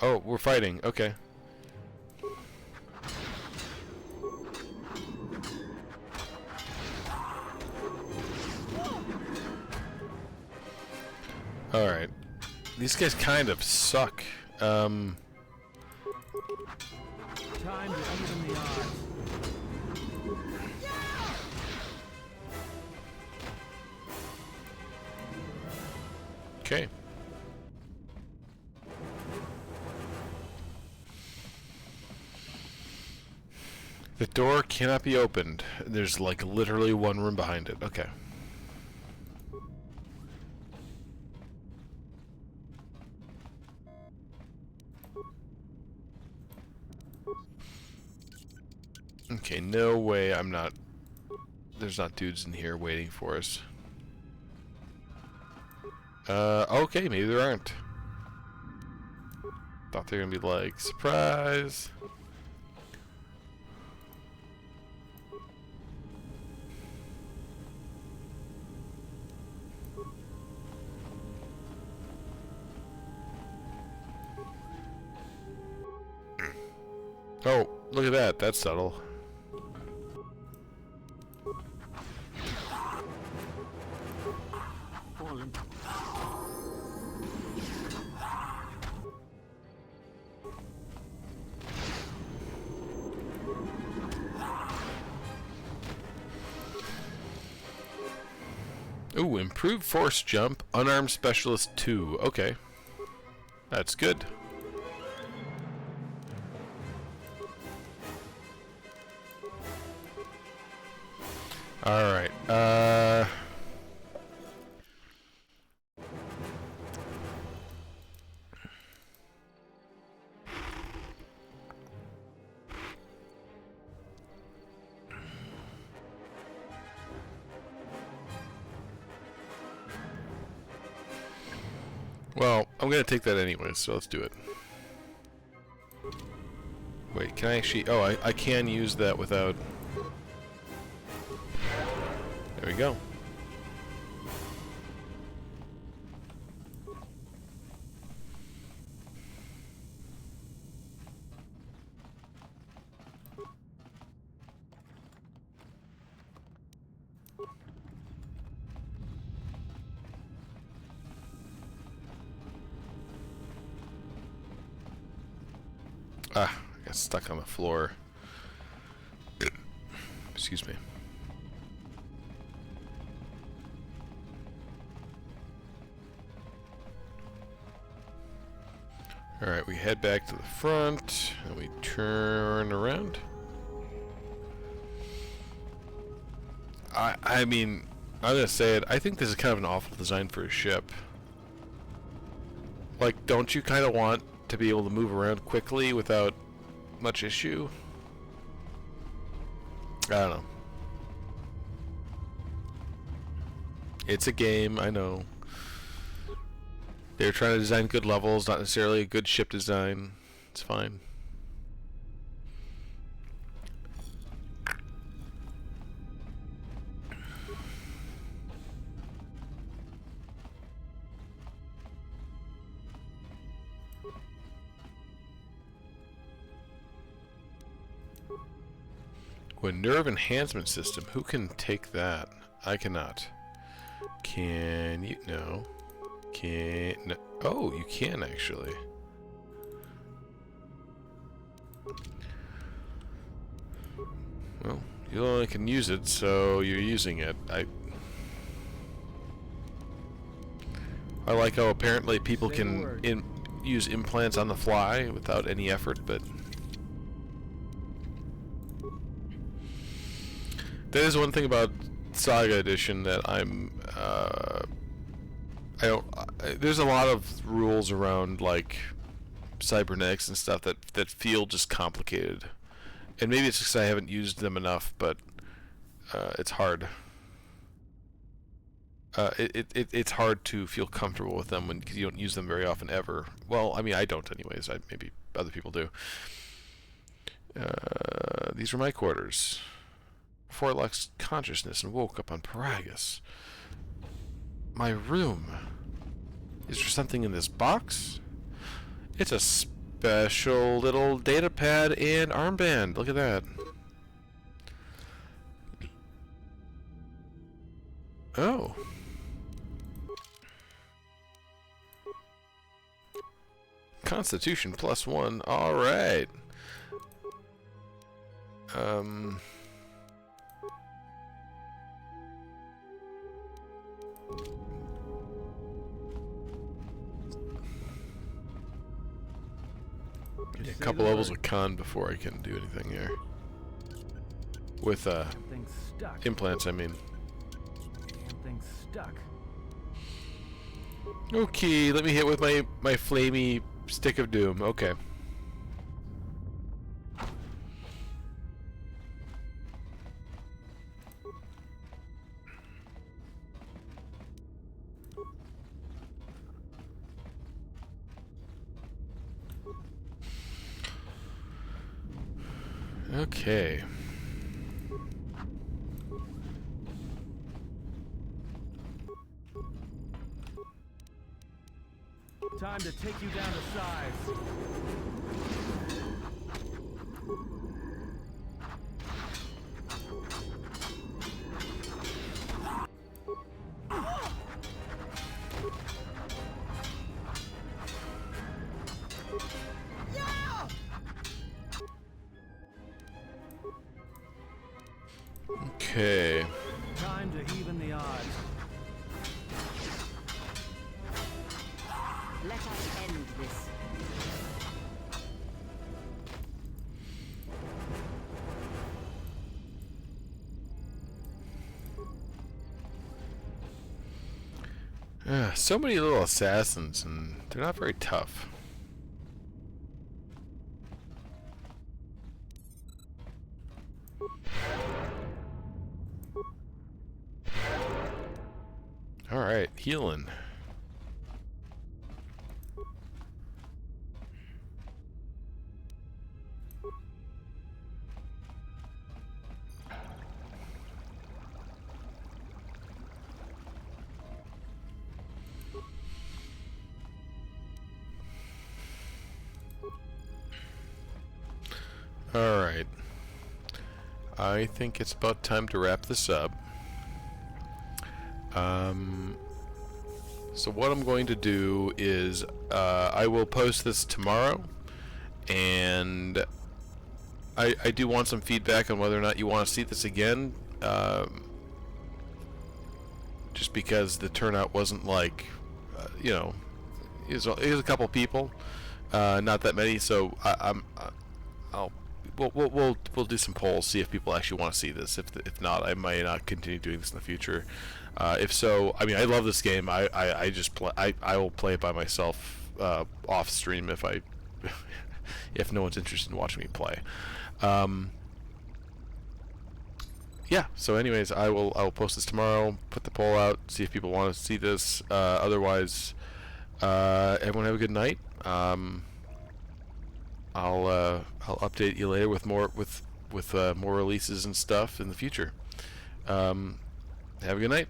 Oh, we're fighting. Okay. All right. These guys kind of suck. Time to even the odds. Okay. The door cannot be opened. There's like literally one room behind it. Okay. Okay, no way there's not dudes in here waiting for us. Okay, maybe there aren't. Thought they were gonna be like, surprise! Oh, look at that. That's subtle. Ooh, improved force jump, unarmed specialist 2. Okay. That's good. Alright, well, I'm gonna take that anyways, so let's do it. Wait, can I actually... Oh, I can use that without... There we go. Ah, I got stuck on the floor. Excuse me. Alright, we head back to the front, and we turn around. I mean, I'm gonna say it, I think this is kind of an awful design for a ship. Like, don't you kind of want to be able to move around quickly without much issue? I don't know. It's a game, I know. They're trying to design good levels, not necessarily a good ship design. It's fine. When nerve enhancement system, who can take that? I cannot. Can you? No. Can no. Oh, you can actually. Well, you only can use it, so you're using it. I like how apparently people can use implants on the fly without any effort, but that is one thing about Saga Edition that there's a lot of rules around like cybernetics and stuff that feel just complicated, and maybe it's because I haven't used them enough, but it's hard. It's hard to feel comfortable with them because you don't use them very often ever. Well, I mean, I don't anyways. Maybe other people do. These are my quarters. Before I lost consciousness and woke up on Paragus. My room. Is there something in this box? It's a special little data pad and armband. Look at that. Oh. Constitution +1. Alright. Yeah, a couple levels of con before I can do anything here. With implants, I mean. Thing's stuck. Okay, let me hit with my flamey stick of doom. Okay. Okay. Time to take you down to size. Okay. Time to even the odds. Let us end this. So many little assassins, and they're not very tough. Alright, healing. Alright. I think it's about time to wrap this up. So what I'm going to do is I will post this tomorrow, and I do want some feedback on whether or not you want to see this again, just because the turnout wasn't like, you know, it was a couple people. not that many. So we'll do some polls, see if people actually want to see this. If not, I might not continue doing this in the future. If so, I mean, I love this game. I just play. I will play it by myself off stream if if no one's interested in watching me play. Yeah. So, anyways, I will post this tomorrow. Put the poll out. See if people want to see this. Otherwise, everyone have a good night. I'll update you later with more more releases and stuff in the future. Have a good night.